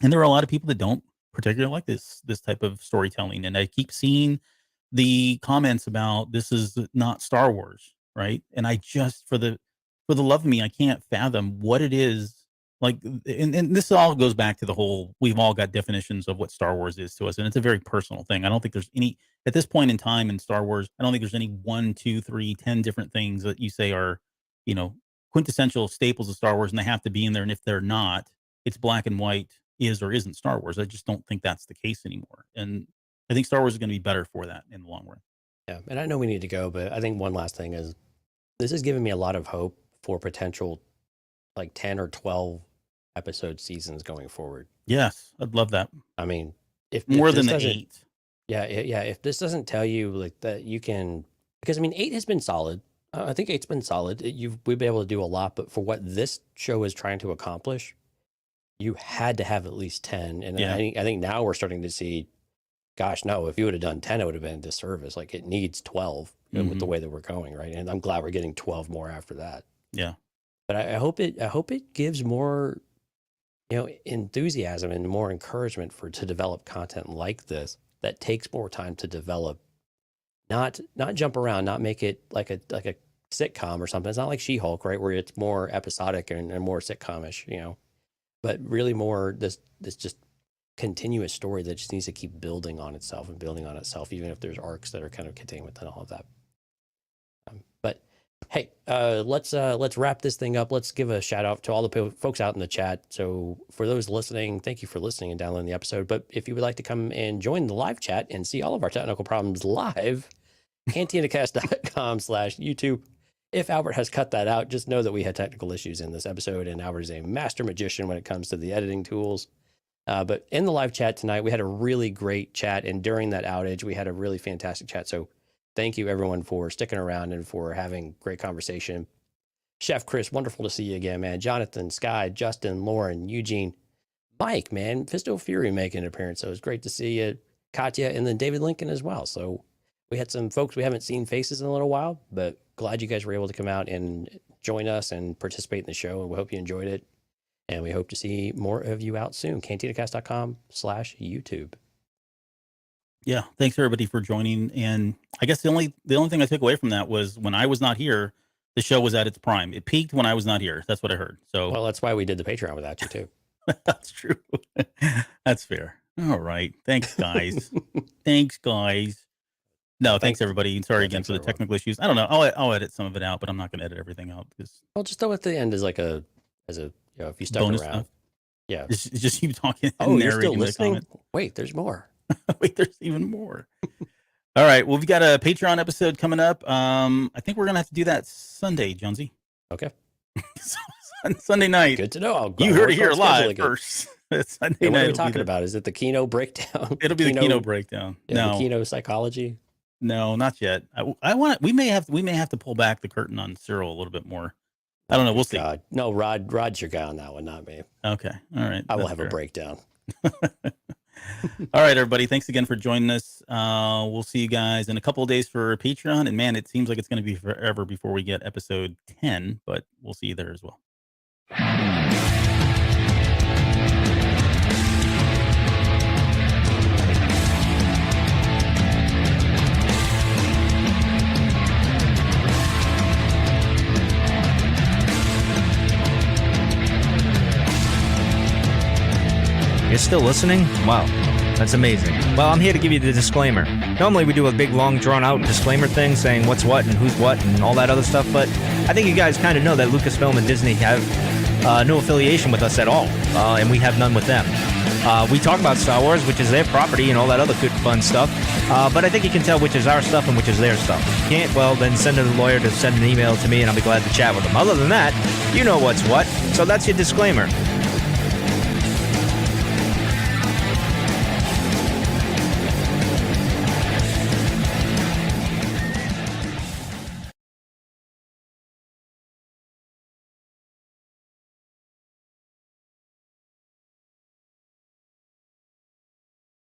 Speaker 2: and there are a lot of people that don't particularly like this type of storytelling. And I keep seeing the comments about this is not Star Wars, right? And I just for the love of me, I can't fathom what it is like. And this all goes back to the whole we've all got definitions of what Star Wars is to us, and it's a very personal thing. I don't think there's any at this point in time in Star Wars. I don't think there's any 1, 2, 3, 10 different things that you say are you know quintessential staples of Star Wars, and they have to be in there. And if they're not, it's black and white is or isn't Star Wars. I just don't think that's the case anymore. And I think Star Wars is going to be better for that in the long run.
Speaker 3: Yeah. And I know we need to go, but I think one last thing is this has given me a lot of hope for potential like 10 or 12 episode seasons going forward.
Speaker 2: Yes, I'd love that.
Speaker 3: I mean, if
Speaker 2: More
Speaker 3: this
Speaker 2: than the
Speaker 3: doesn't-
Speaker 2: 8.
Speaker 3: Yeah, yeah. If this doesn't tell you like that, you can because I mean, 8 has been solid. I think 8's been solid. We've been able to do a lot, but for what this show is trying to accomplish, you had to have at least 10. And
Speaker 2: Yeah.
Speaker 3: I think now we're starting to see, gosh, no, if you would have done 10, it would have been a disservice. Like it needs 12 with the way that we're going, right? And I'm glad we're getting 12 more after that.
Speaker 2: Yeah.
Speaker 3: But I hope it gives more, enthusiasm and more encouragement to develop content like this that takes more time to develop. Not jump around, not make it like a sitcom or something. It's not like She-Hulk, right, where it's more episodic and more sitcomish, but really more this just continuous story that just needs to keep building on itself and building on itself, even if there's arcs that are kind of contained within all of that. But hey, let's wrap this thing up. Let's give a shout out to all the folks out in the chat. So for those listening, thank you for listening and downloading the episode. But if you would like to come and join the live chat and see all of our technical problems live, cantinacast.com/YouTube. If Albert has cut that out, just know that we had technical issues in this episode, and Albert is a master magician when it comes to the editing tools. But in the live chat tonight, we had a really great chat, and during that outage, we had a really fantastic chat. So thank you, everyone, for sticking around and for having great conversation. Chef Chris, wonderful to see you again, man. Jonathan, Sky, Justin, Lauren, Eugene, Mike, man. Fisto Fury making an appearance, so it was great to see you. Katya, and then David Lincoln as well. So we had some folks we haven't seen faces in a little while, but glad you guys were able to come out and join us and participate in the show. And we hope you enjoyed it. And we hope to see more of you out soon. cantinacast.com/YouTube.
Speaker 2: Yeah, thanks everybody for joining. And I guess the only thing I took away from that was when I was not here, the show was at its prime. It peaked when I was not here. That's what I heard. So
Speaker 3: Well, that's why we did the Patreon without you too.
Speaker 2: that's true. That's fair. All right. Thanks, guys. Thanks, guys. No, thanks everybody. And sorry
Speaker 3: Yeah,
Speaker 2: again
Speaker 3: thanks,
Speaker 2: for the
Speaker 3: everyone.
Speaker 2: technical issues. I don't know. I'll edit some of it out, but I'm not going to edit everything out because
Speaker 3: Well, just throw at the end as like if you stuck
Speaker 2: bonus
Speaker 3: around.
Speaker 2: stuff.
Speaker 3: Yeah.
Speaker 2: It's just you talking.
Speaker 3: Oh,
Speaker 2: and
Speaker 3: you're still
Speaker 2: narrating the
Speaker 3: listening?
Speaker 2: comments.
Speaker 3: Wait, there's more.
Speaker 2: Wait, there's even more. All right. Well, we've got a Patreon episode coming up. I think we're gonna have to do that Sunday, Jonesy.
Speaker 3: Okay.
Speaker 2: Sunday night.
Speaker 3: Good to know.
Speaker 2: You heard it here live first. Sunday
Speaker 3: Hey, what
Speaker 2: night.
Speaker 3: are we talking about? Is it the Kino breakdown?
Speaker 2: It'll be the Kino breakdown.
Speaker 3: Yeah,
Speaker 2: No,
Speaker 3: the Kino psychology.
Speaker 2: no, not yet. I want. We may have to pull back the curtain on Cyril a little bit more. I don't know. We'll see.
Speaker 3: God. No, Rod's your guy on that one, not me.
Speaker 2: Okay. All right.
Speaker 3: I will
Speaker 2: That's
Speaker 3: have
Speaker 2: fair.
Speaker 3: a breakdown.
Speaker 2: All right, everybody. Thanks again for joining us. We'll see you guys in a couple of days for Patreon. And man, it seems like it's going to be forever before we get episode 10, but we'll see you there as well.
Speaker 1: You're still listening? Wow, that's amazing. Well, I'm here to give you the disclaimer. Normally we do a big, long, drawn-out disclaimer thing saying what's what and who's what and all that other stuff, but I think you guys kind of know that Lucasfilm and Disney have no affiliation with us at all, and we have none with them. We talk about Star Wars, which is their property and all that other good, fun stuff, but I think you can tell which is our stuff and which is their stuff. If you can't, well, then send a lawyer to send an email to me and I'll be glad to chat with them. Other than that, you know what's what, so that's your disclaimer.